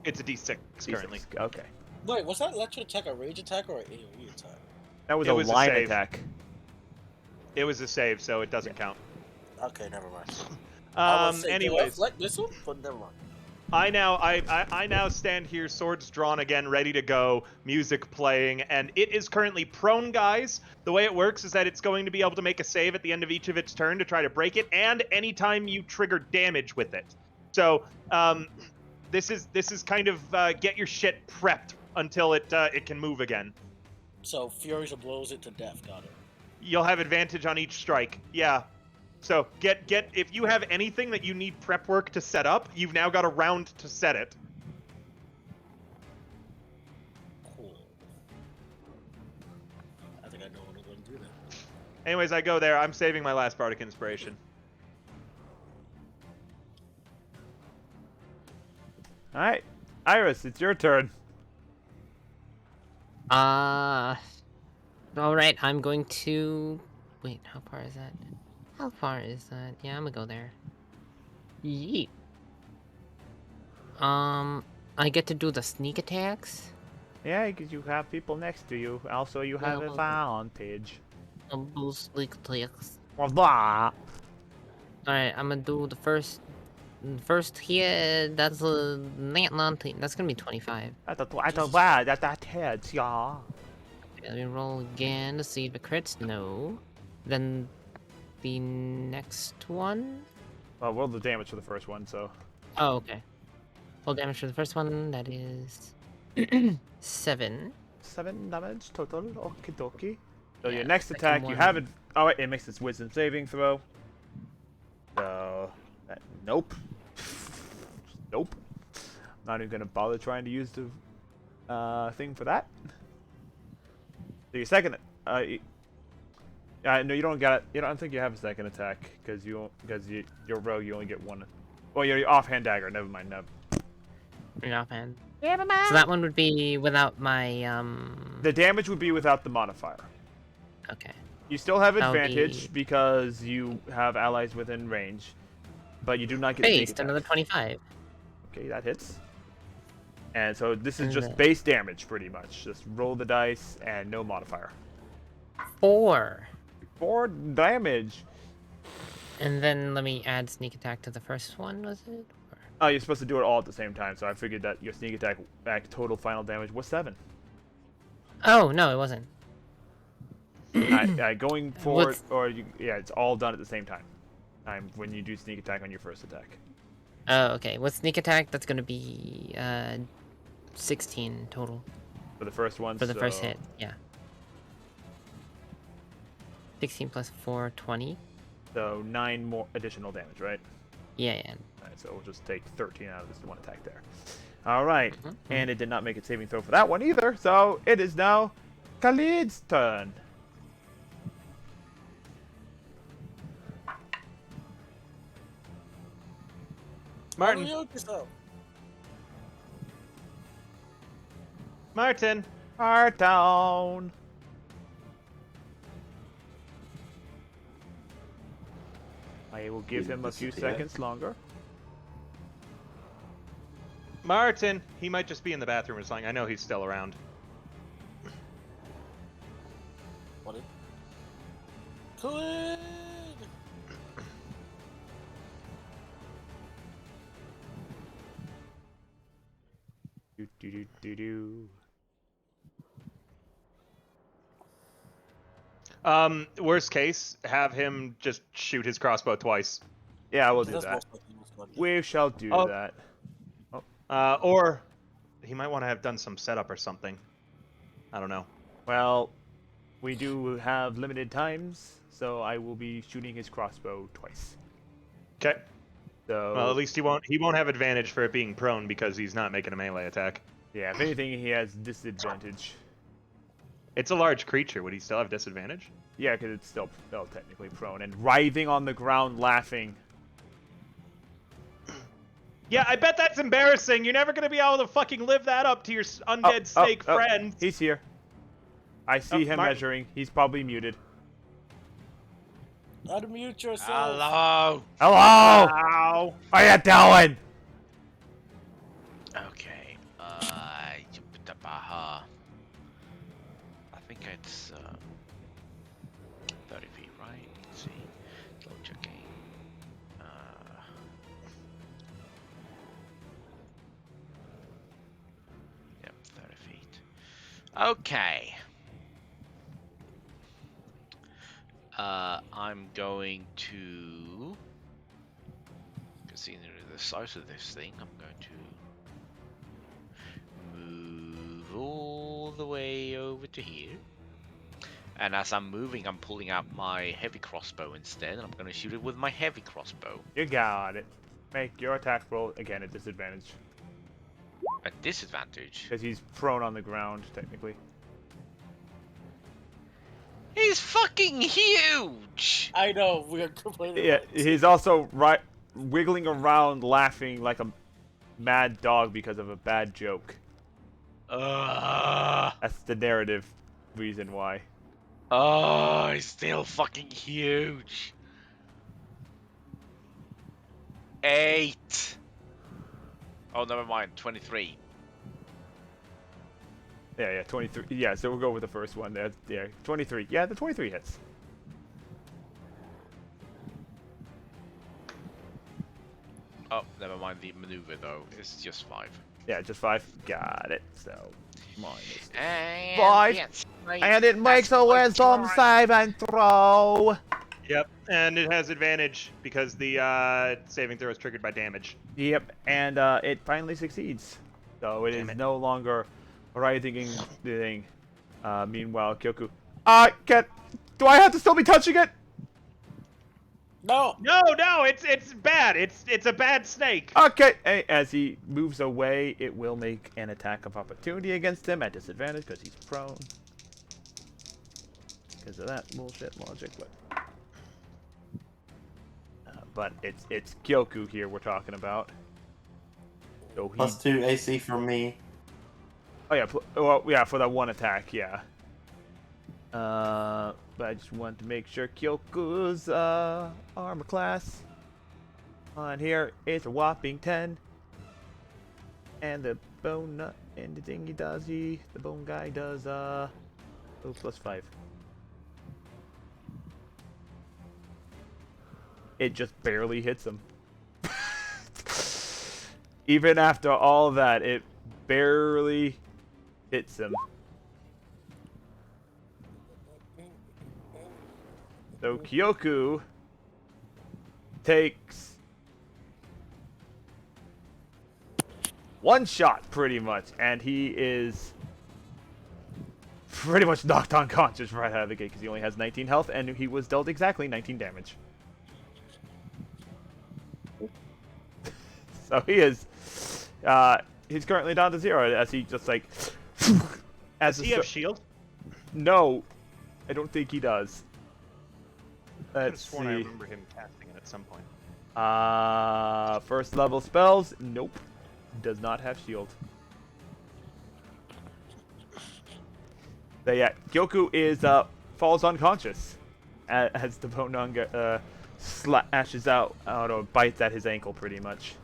it's a D6 currently. D6. Okay. Wait, was that electric attack a rage attack or an AoE attack? That was It a was a line save. attack. It was a save, so it doesn't count. Okay, never mind. I was saying, Anyways, like this one, but never mind. I now stand here, swords drawn again, ready to go, music playing, and it is currently prone, guys. The way it works is that it's going to be able to make a save at the end of each of its turn to try to break it, and anytime you trigger damage with it. So, this is kind of get your shit prepped until it can move again. So Furies blows it to death. Got it. You'll have advantage on each strike. Yeah. So get if you have anything that you need prep work to set up, you've now got a round to set it. Cool. I think I know when I'm going to do that. Anyways, I go there. I'm saving my last bardic inspiration. All right, Iris, it's your turn. All right, I'm going to... Wait, how far is that? How far is that? Yeah, I'm gonna go there. Yeet. I get to do the sneak attacks. Yeah, because you have people next to you. Also, you have advantage. Sneak attacks. Blah. Alright, I'm gonna do the first here. That's a nat 19. That's gonna be 25. That hits, yeah. Let me roll again to see if it crits. No. Then the next one. Well, roll the damage for the first one, so. Oh, okay. Roll damage for the first one. That is 7. 7 damage total. Okie dokie. So Yeah, your next second attack, you one. have it. Oh, wait, it makes its wisdom saving throw. So, nope. Nope. Not even gonna bother trying to use the thing for that. So your second, no, you don't got it. I don't think you have a second attack because you're rogue. You only get one. Oh, your offhand dagger. Never mind. No. Your offhand. Never mind. So that one would be without my The damage would be without the modifier. Okay. You still have That'll advantage because you have allies within range, but you do not get sneak Based attack. another 25. Okay, that hits. And so this is And just then- base damage, pretty much. Just roll the dice and no modifier. 4. 4 damage. And then let me add sneak attack to the first one, was it? Or... Oh, you're supposed to do it all at the same time, so I figured that your sneak attack total final damage was 7. Oh, no, it wasn't. Going forward, What's- it's all done at the same time. When you do sneak attack on your first attack. Oh, okay. With sneak attack, that's gonna be 16 total For the first one, for the first hit. Yeah. 16 plus 4, 20. So 9 more additional damage, right? Yeah, yeah. Alright, so we'll just take 13 out of this one attack there. Alright, Mhm. and it did not make a saving throw for that one either, so it is now Khalid's turn. Martin. Martin. Heart down. I will give him a few Disappear. seconds longer. Martin. He might just be in the bathroom or something. I know he's still around. What? Khalid! Do, do, do, do, do. Worst case, have him just shoot his crossbow twice. Yeah, I will do That's that. most likely what's going to do. We shall do Oh. that. Or he might want to have done some setup or something. I don't know. Well, We do have limited times, so I will be shooting his crossbow twice. Okay. So Well, at least he won't have advantage for it being prone because he's not making a melee attack. yeah, if anything, he has disadvantage. It's a large creature. Would he still have disadvantage? Yeah, because it's still technically prone and writhing on the ground, laughing. Yeah, I bet that's embarrassing. You're never gonna be able to fucking live that up to your undead snake friends. He's here. I see him measuring. He's probably muted. Unmute yourself. Hello. Hello! Ow. How you doing? Okay. I think it's 30 feet, right? Let's see. Double checking. Yep, 30 feet. Okay. I'm going to, considering the size of this thing, I'm going to move all the way over to here. And as I'm moving, I'm pulling out my heavy crossbow instead, and I'm going to shoot it with my heavy crossbow. You got it. Make your attack roll again at disadvantage. At disadvantage. Because he's prone on the ground, technically. He's fucking huge! I know, we are complaining. Yeah, about it. he's also wiggling around, laughing like a mad dog because of a bad joke. That's the narrative reason why. Oh, he's still fucking huge. 8. Oh, never mind. 23. Yeah, 23. Yeah, so we'll go with the first one. That's, yeah, 23. Yeah, the 23 hits. Oh, never mind the maneuver though. It's just 5. Yeah, just 5. Got it. So, minus And 5. yes, right. And it makes a That's wisdom right. save and throw. Yep, and it has advantage because the saving throw is triggered by damage. Yep, and it finally succeeds. So it is no longer a writhing thing. Meanwhile, Kyoku. Do I have to still be touching it? No! No, it's bad. It's a bad snake. Okay. Hey, as he moves away, it will make an attack of opportunity against him at disadvantage because he's prone. Because of that bullshit logic, but it's Kyoku here we're talking about. So he. +2 AC from me. Oh yeah, well yeah, for that one attack, yeah. But I just want to make sure Kyoku's armor class on here is a whopping 10. And the bone nut and the thingy does the bone guy does +5. It just barely hits him. Even after all that, it barely hits him. So Kyoku takes 1 shot pretty much, and he is pretty much knocked unconscious right out of the gate because he only has 19 health, and he was dealt exactly 19 damage. So he is, he's currently down to 0 as he just like. Does he have shield? No, I don't think he does. I could have Let's sworn I see. remember him casting it at some point. First level spells. Nope, does not have shield. But yeah, Kyoku is falls unconscious as the Bonanga slashes out or bites at his ankle pretty much.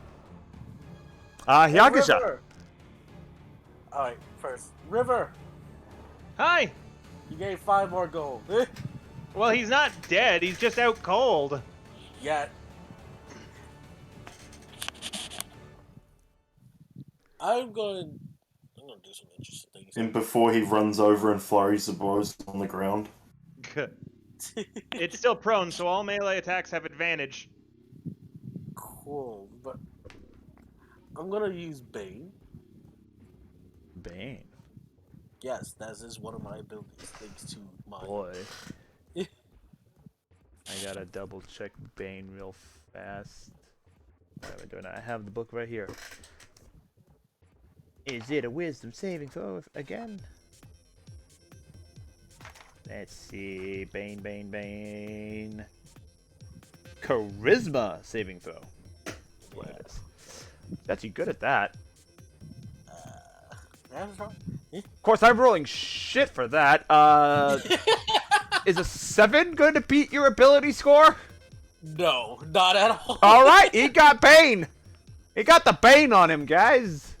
Hyakusha. Alright, first. River! Hi. You gave 5 more gold. Well, he's not dead. He's just out cold. Yet. I'm gonna do some interesting things. And before he runs over and flurries the blows on the ground. It's still prone, so all melee attacks have advantage. Cool, but I'm gonna use Bane. Bane. Yes, that is one of my abilities, thanks to my. Boy. I gotta double check Bane real fast. What am I doing? I have the book right here. Is it a wisdom saving throw again? Let's see. Bane. Charisma saving throw. That's what it is. It's actually good at that. That's wrong. Of course, I'm rolling shit for that. Is a 7 going to beat your ability score? No, not at all. Alright, he got Bane. He got the Bane on him, guys.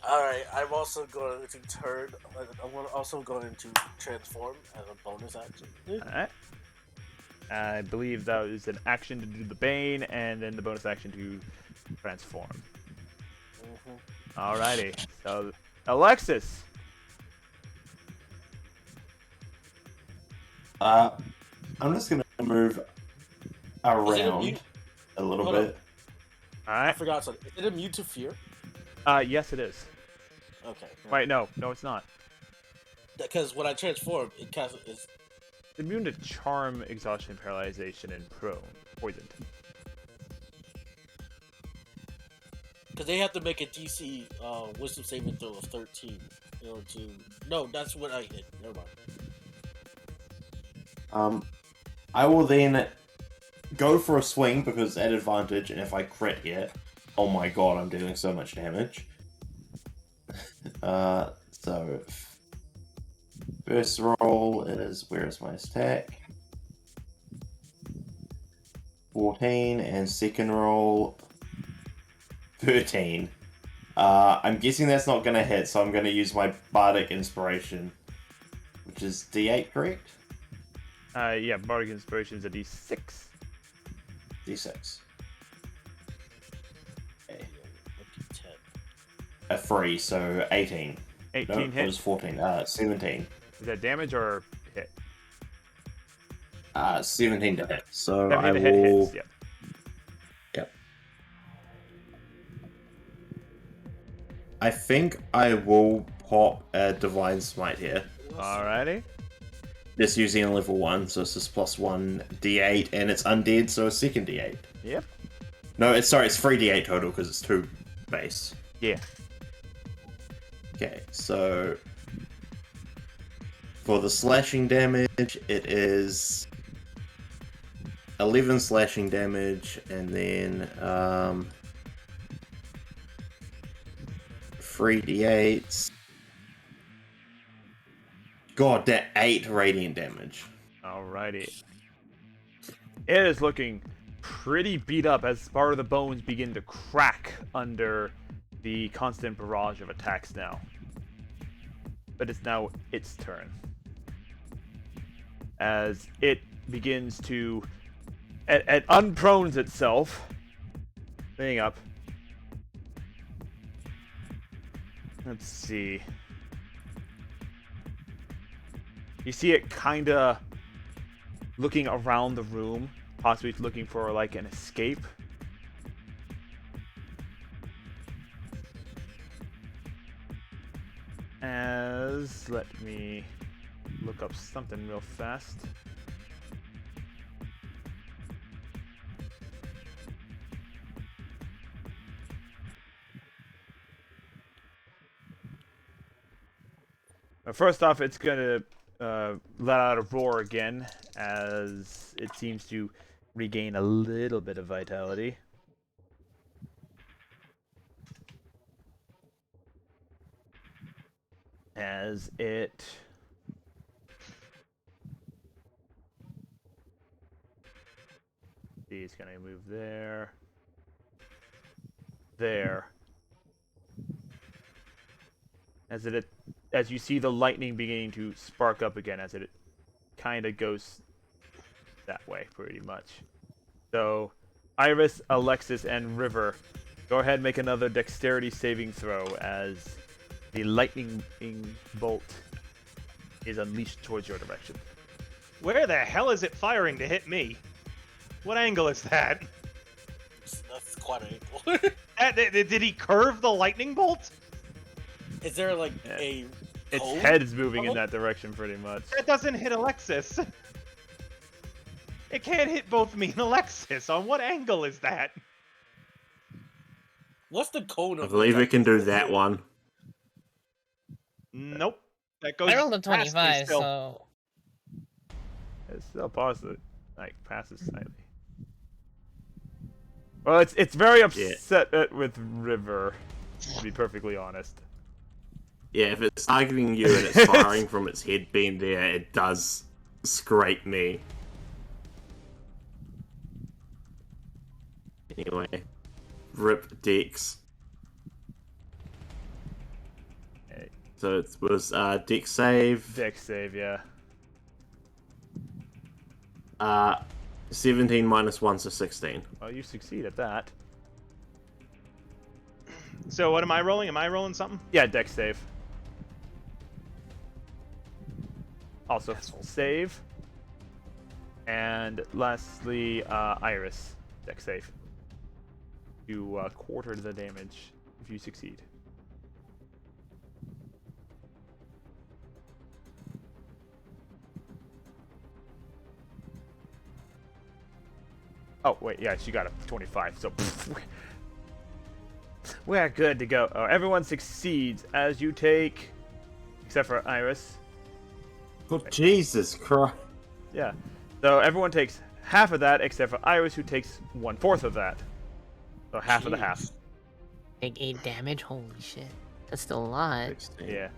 Alright, I'm also going to turn. I'm also going to transform as a bonus action. Alright. I believe that was an action to do the Bane, and then the bonus action to transform. Alrighty. So, Alexis. I'm just gonna move around a little Hold on. bit. I Alright. forgot something. Is it immune to fear? Yes, it is. Okay. Wait, no, it's not. Because when I transform, it casts is. It's immune to charm, exhaustion, paralyzation, and poisoned. Because they have to make a DC wisdom saving throw of 13 in order to. No, that's what I hit. Never mind. I will then go for a swing because at advantage, and if I crit here, oh my god, I'm doing so much damage. So first roll is, where is my stack? 14, and second roll 13. I'm guessing that's not gonna hit, so I'm gonna use my bardic inspiration, which is D8, correct? Yeah, Bardic Inspiration is a D6. D6. Okay. 10. A 3, so 18. 18 No, it hit. was 14. 17. Is that damage or hit? 17 to hit. So 17 I to hit will. hits, yeah. Yep. I think I will pop a Divine Smite here. Alrighty. Just using a level 1, so it's just plus 1 d8, and it's undead, so a second d8. Yep. No, it's 3 d8 total because it's 2 base. Yeah. Okay, so for the slashing damage, it is 11 slashing damage, and then 3 d8s. God, that 8 radiant damage. Alrighty. It is looking pretty beat up as part of the bones begin to crack under the constant barrage of attacks now. But it's now its turn. As it begins to... It unprones itself. Staying up. Let's see. You see it kinda looking around the room, possibly looking for like an escape. Let me look up something real fast. First off, it's gonna let out a roar again as it seems to regain a little bit of vitality. As it see, it's gonna move there. As you see the lightning beginning to spark up again, as it kind of goes that way, pretty much. So, Iris, Alexis, and River, go ahead and make another dexterity saving throw as the lightning bolt is unleashed towards your direction. Where the hell is it firing to hit me? What angle is that? That's quite an angle. Did he curve the lightning bolt? Is there like Yeah. a Its Oh. head is moving in that direction pretty much. That doesn't hit Alexis. It can't hit both me and Alexis. On what angle is that? What's the cone I of believe the it can do that one. Nope. That goes I rolled a past me 25, still. so It's still positive, like passes slightly. Well, it's very upset with River, to be perfectly honest. Yeah, if it's targeting you and it's firing from its head beam there, it does scrape me. Anyway, rip Dex. Hey. So it was Dex save. Dex save, yeah. 17 minus 1, so 16. Well, you succeed at that. So what am I rolling? Am I rolling something? Yeah, Dex save. Also, save. And lastly, Iris, Dex save. You quarter the damage if you succeed. Oh, wait, yeah, she got a 25, so we're good to go. Oh, everyone succeeds as you take, except for Iris. Oh, Jesus Christ. Yeah, so everyone takes half of that, except for Iris, who takes 1/4 of that. So half of the half. Jeez. take 8 damage. Holy shit, that's still a lot. 16. Yeah.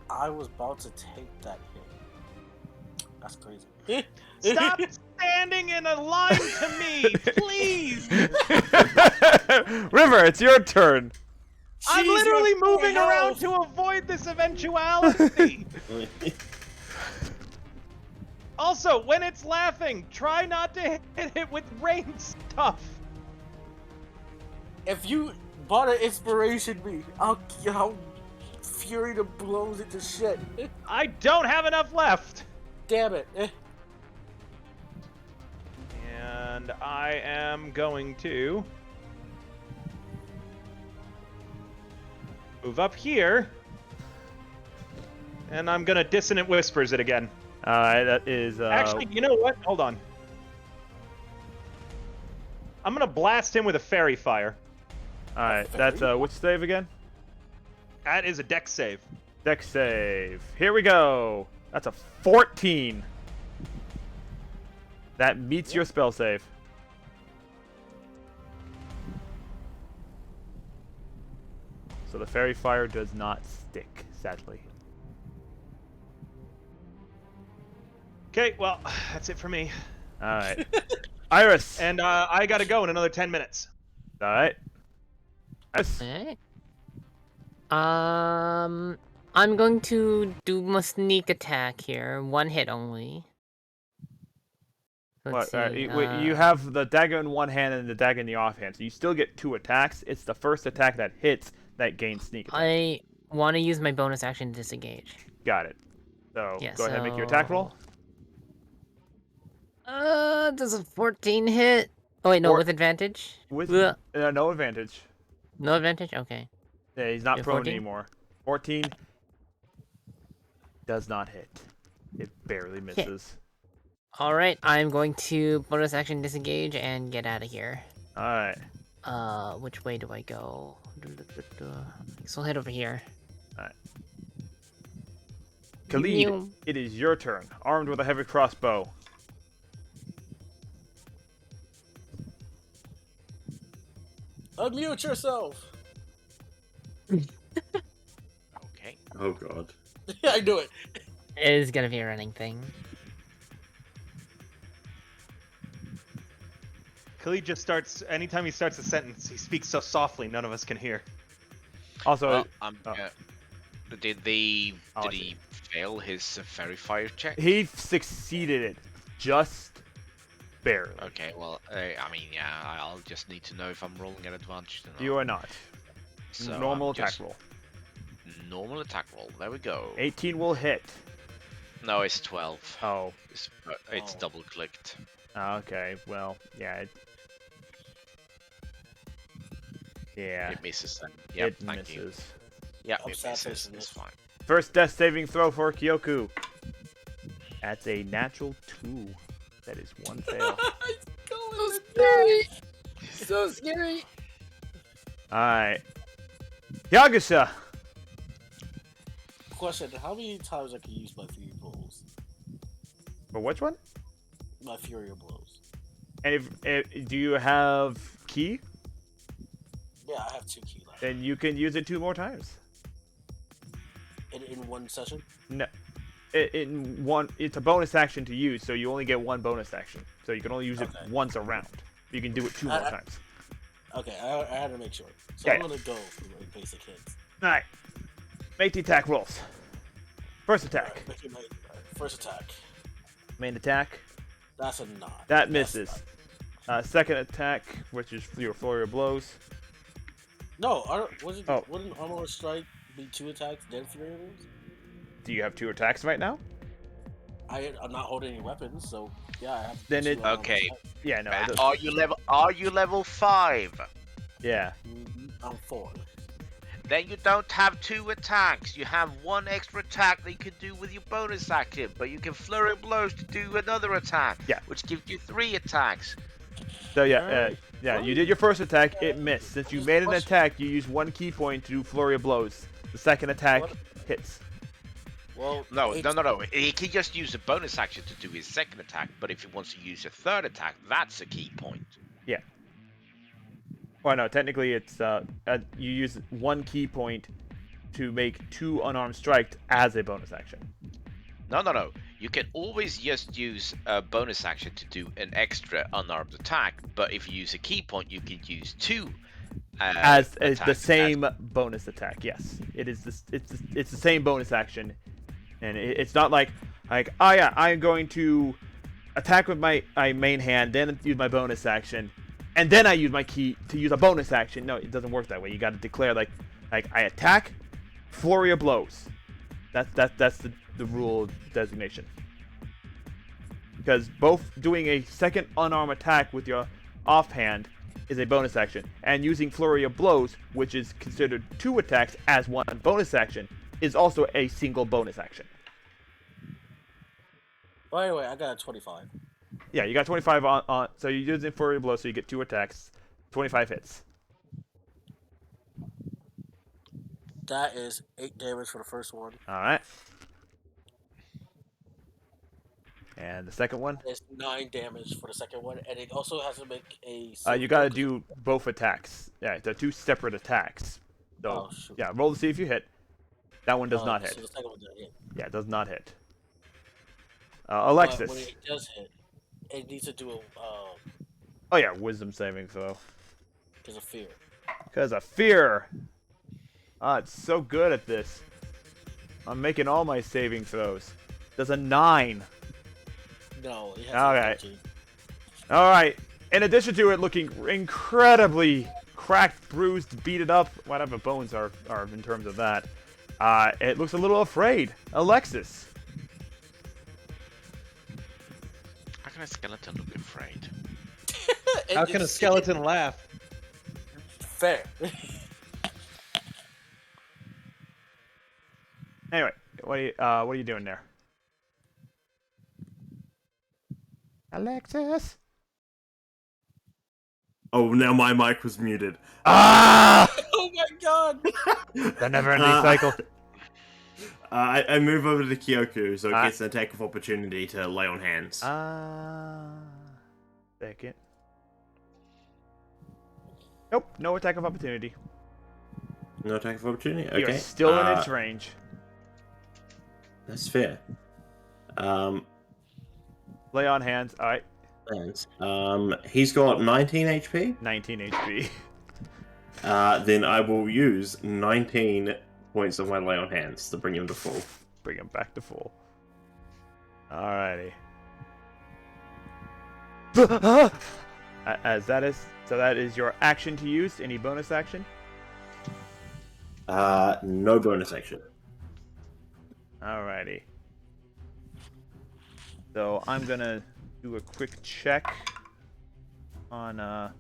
I was about to take that hit. That's crazy. Stop standing in a line to me, please! River, it's your turn. I'm Jesus, literally moving no. around to avoid this eventuality. Also, when it's laughing, try not to hit it with rain stuff. If you bought an inspiration me, I'll fury the blows into shit. I don't have enough left. Damn it. And I am going to move up here. And I'm gonna Dissonant Whispers it again. Alright, that is Actually, you know what? Hold on. I'm gonna blast him with a Fairy Fire. alright, that's which save again? That is a Dex save. Dex save. Here we go. That's a 14. That meets your spell save. So the fairy fire does not stick, sadly. Okay, well, that's it for me. Alright. Iris! And I gotta go in another 10 minutes. Alright. Iris. Alright. I'm going to do my sneak attack here. 1 hit only. Let's What, see. you have the dagger in one hand and the dagger in the offhand, so you still get 2 attacks. It's the first attack that hits that gains sneak attack. I want to use my bonus action to disengage. Got it. So, Yeah, go ahead and make your attack roll. Does a 14 hit? Oh wait, no, Or- with advantage? With Ugh. no advantage. No advantage? Okay. Yeah, he's not Yeah, prone 14? anymore. 14 does not hit. It barely misses. Alright, I'm going to bonus action disengage and get out of here. Alright. Which way do I go? So I'll head over here. Khalid, Meow. it is your turn. Armed with a heavy crossbow. Unmute yourself. Okay. Oh god. I knew it. It is gonna be a running thing. Khalid just starts, anytime he starts a sentence, he speaks so softly none of us can hear. Also, Well, oh. did Oh, I he fail his fairy fire check? he succeeded it. Just barely. Okay, well, I mean, yeah, I'll just need to know if I'm rolling at advantage or not. You are not. So Normal I'm attack just- roll. Normal attack roll. There we go. 18 will hit. No, it's 12. Oh, It's Oh. double clicked. okay. Well, yeah. Yeah, It misses then. Yep, it thank you. misses. Yeah, I'm it sad misses. facing It's this. fine. First death saving throw for Kyoku. That's a natural 2. That is one fail. So scary. So scary. Alright. Yagasha! Question: how many times I can use my fury blows? For which one? My fury blows. And if do you have key? Yeah, I have 2 key left. Then you can use it 2 more times. In one session. No. In one, it's a bonus action to use, so you only get 1 bonus action. So you can only use it Okay. once a round. You can do it 2 more times. Okay, I had to make sure. So Okay. I'm gonna go for my basic hits. Alright. Make the attack rolls. First attack. Alright, making my first attack. Main attack. That's a 9. That That's misses. Second attack, which is your flurry of blows. No, I don't, wasn't Oh. wouldn't armor strike be 2 attacks then fury blows? Do you have 2 attacks right now? I'm not holding any weapons, so yeah, I have. Then 2 it- armor Okay. strike. Yeah, no. It doesn't. Are you level 5? Yeah. I'm 4. Then you don't have 2 attacks. You have 1 extra attack that you can do with your bonus action, but you can flurry blows to do another attack. Yeah. Which gives you 3 attacks. So yeah, Alright. you did your first attack, it missed. Since you made an attack, you use 1 key point to do flurry of blows. The second attack What? hits. Well, No. it's- He can just use a bonus action to do his second attack, but if he wants to use a third attack, that's a key point. Yeah. Well, no, technically it's you use 1 key point to make 2 unarmed strikes as a bonus action. No. You can always just use a bonus action to do an extra unarmed attack, but if you use a key point, you can use 2 As the attacks same bonus attack. Yes, it is. It's the same bonus action, and it's not like oh yeah, I'm going to attack with my main hand, then use my bonus action, and then I use my key to use a bonus action. No, it doesn't work that way. You got to declare like I attack, flurry of blows. That's the rule designation. Because both doing a second unarmed attack with your offhand is a bonus action, and using flurry of blows, which is considered 2 attacks as 1 bonus action, is also a single bonus action. Well, anyway, I got a 25. Yeah, you got 25 on so you're using flurry of blows, so you get 2 attacks, 25 hits. That is 8 damage for the first one. All right. And the second one, It's 9 damage for the second one, and it also has to make a. you got to do both attacks. Yeah, they're 2 separate attacks. So Oh, shoot. yeah, roll to see if you hit. That one does not So hit. the second one doesn't hit. Yeah, it does not hit. But Alexis. when it does hit, it needs to do a Oh yeah, wisdom saving throw. because of fear. Because of fear. Ah, it's so good at this. I'm making all my saving throws. Does a 9. No, it has Okay. a 13. Alright. In addition to it looking incredibly cracked, bruised, beaten up, whatever bones are in terms of that, it looks a little afraid. Alexis. How can a skeleton look afraid? How can a skeleton laugh? Fair. Anyway, what are you doing there? Alexis. Oh, now my mic was muted. Ah! Oh my god! The never-ending cycle. I move over to Kyoku, so it Ah. gets an attack of opportunity to lay on hands. Second. Nope, no attack of opportunity. No attack of opportunity? You're Okay. still in its range. That's fair. Lay on hands. Alright, Thanks. He's got 19 HP. 19 HP. Then I will use 19 points of my lay on hands to bring him to full. Bring him back to full. Alrighty. As that is, so that is your action to use. Any bonus action? No bonus action. Alrighty. So I'm gonna do a quick check on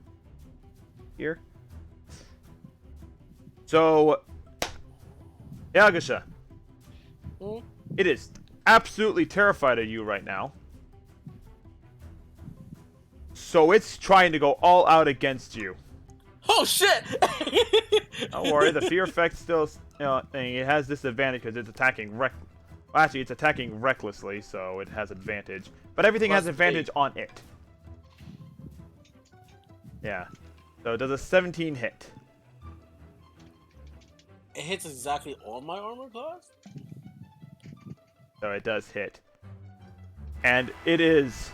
here. So, Yagasha, Hmm? it is absolutely terrified of you right now. So it's trying to go all out against you. Oh shit! Don't worry, the fear effect still, thing. It has disadvantage because it's attacking well, actually, it's attacking recklessly, so it has advantage. But everything has Plus advantage 8. on it. Yeah. So it does a 17 hit. It hits exactly on my armor class? So it does hit. And it is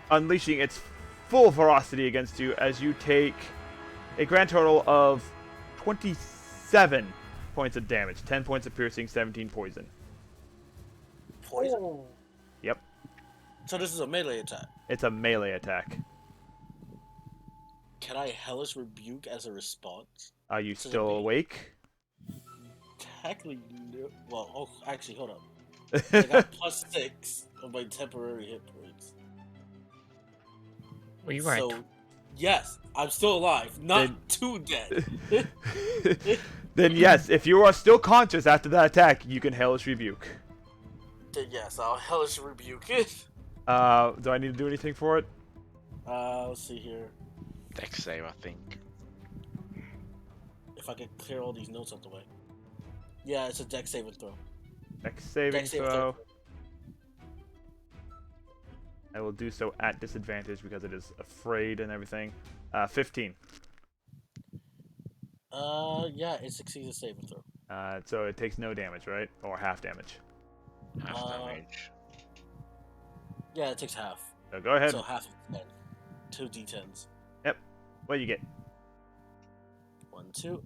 unleashing its full ferocity against you as you take a grand total of 27 points of damage. 10 points of piercing, 17 poison. Poison? Yep. So this is a melee attack. It's a melee attack. Can I Hellish Rebuke as a response? Are you So still the- awake? Technically, no. Well, oh, actually, hold up. I got plus 6 of my temporary hit points. Well, you weren't. So, yes, I'm still alive. Not Then- too dead. Then yes, if you are still conscious after that attack, you can Hellish Rebuke. Then yes, I'll Hellish Rebuke it. Do I need to do anything for it? Let's see here. Dex save, I think. If I can clear all these notes out the way. Yeah, it's a dex saving throw. Dex saving Dex saving throw. I will do so at disadvantage because it is afraid and everything. 15. Yeah, it succeeds a saving throw. So it takes no damage, right? Or half damage. Half damage. Yeah, it takes half. So go ahead. So half of 10. 2 d10s. What do you get? 1, 2.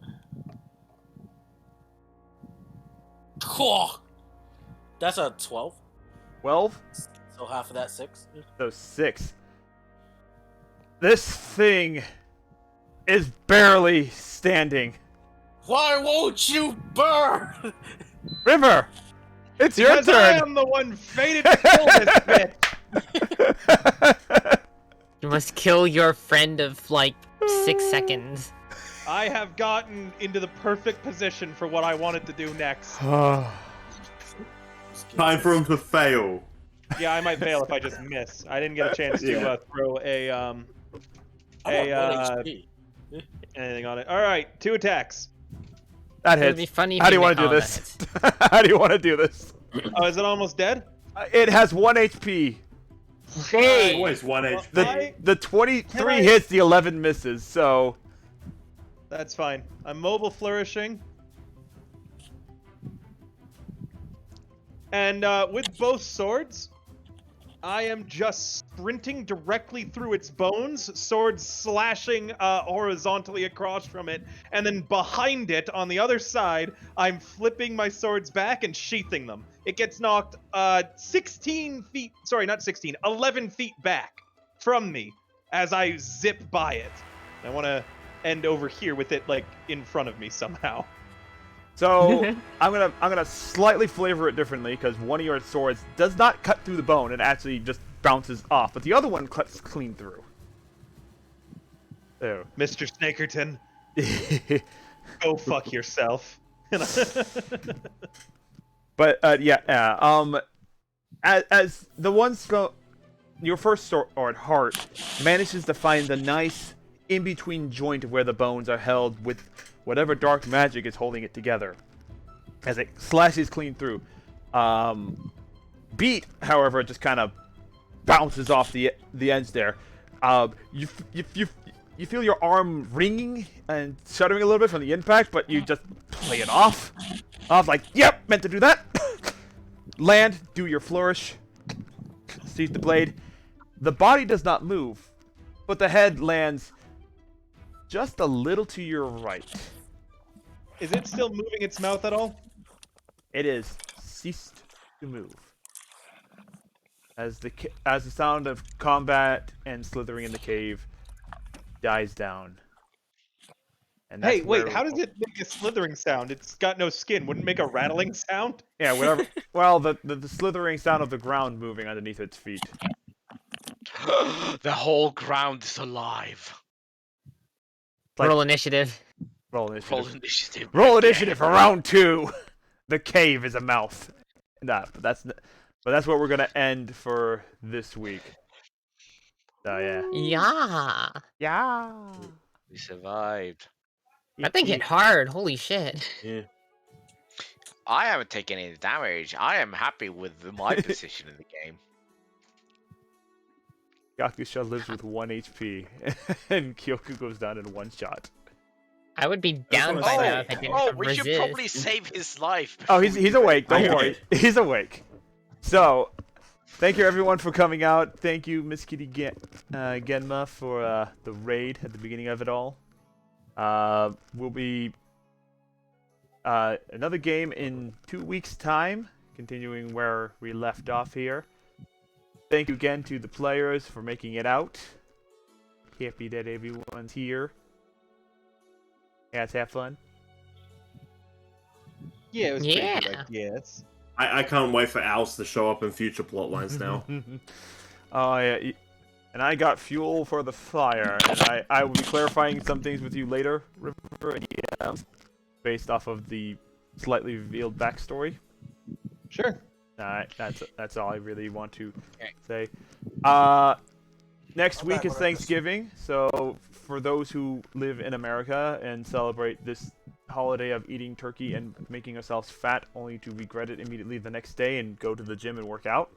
Cool. That's a 12. 12? So half of that 6. So 6. This thing is barely standing. Why won't you burn? River! It's your Because I turn! am the one fated to kill this bitch. You must kill your friend of like 6 seconds. I have gotten into the perfect position for what I wanted to do next. Time for him to fail. Yeah, I might fail if I just miss. I didn't get a chance to Yeah. throw a I'm at 1 HP. anything on it. All right, 2 attacks. That It would hits. be funny if How do you ma- want to do oh, that this? hits. How do you want to do this? Oh, is it almost dead? It has 1 HP. Hey! Always 1 HP. I- The 23 Can I- hits, the 11 misses, so... That's fine. I'm mobile flourishing. And with both swords, I am just sprinting directly through its bones, swords slashing horizontally across from it, and then behind it, on the other side, I'm flipping my swords back and sheathing them. It gets knocked 16 feet, sorry, not 16, 11 feet back from me as I zip by it. I want to end over here with it, like, in front of me somehow. So I'm gonna slightly flavor it differently because one of your swords does not cut through the bone; it actually just bounces off, but the other one cuts clean through. There. Mr. Snakerton, go fuck yourself. But as the one your first sword, Heart, manages to find the nice in-between joint where the bones are held with whatever dark magic is holding it together, as it slashes clean through. Beat, however, just kind of bounces off the ends there. You feel your arm ringing and shuddering a little bit from the impact, but you just play it off. Like, yep, meant to do that. Land, do your flourish. Seize the blade. The body does not move, but the head lands just a little to your right. Is it still moving its mouth at all? It is ceased to move. As the sound of combat and slithering in the cave dies down. And that's Hey, wait, where- how does it make a slithering sound? It's got no skin. Wouldn't it make a rattling sound? Yeah, whatever. Well, the slithering sound of the ground moving underneath its feet. The whole ground is alive. Like- Roll initiative. Roll initiative. Roll initiative. Roll again. initiative for round 2. The cave is a mouth. Nah, but that's what we're gonna end for this week. So yeah. Yeah. Yeah. We survived. That thing hit hard. Holy shit. Yeah. I haven't taken any damage. I am happy with my position in the game. Yakusha lives with 1 HP, and Kyoku goes down in 1 shot. I would be down what by I'm now saying. if I didn't Oh, have we should resist. probably save his life. Oh, before he's we awake. Don't Okay. worry. He's awake. So, thank you everyone for coming out. Thank you, Miss Kitty Genma, for the raid at the beginning of it all. We'll be another game in 2 weeks' time, continuing where we left off here. Thank you again to the players for making it out. Happy that everyone's here. Guys, have fun. Yeah, it was pretty Yeah. good, I guess. I can't wait for Owls to show up in future plotlines now. Oh yeah, and I got fuel for the fire, and I will be clarifying some things with you later, River, based off of the slightly revealed backstory. Sure. That's all I really want to Okay. say. Next week is Thanksgiving, so for those who live in America and celebrate this holiday of eating turkey and making ourselves fat only to regret it immediately the next day and go to the gym and work out,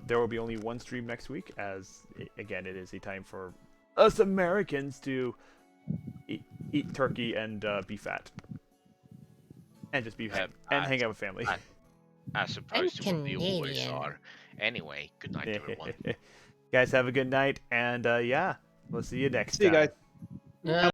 there will be only 1 stream next week, as again it is a time for us Americans to eat turkey and be fat, and just be fat and hang out with family. As opposed to what we always Canadian. are. Anyway, good night, everyone. Guys, have a good night, and yeah, we'll see you next See you time. guys.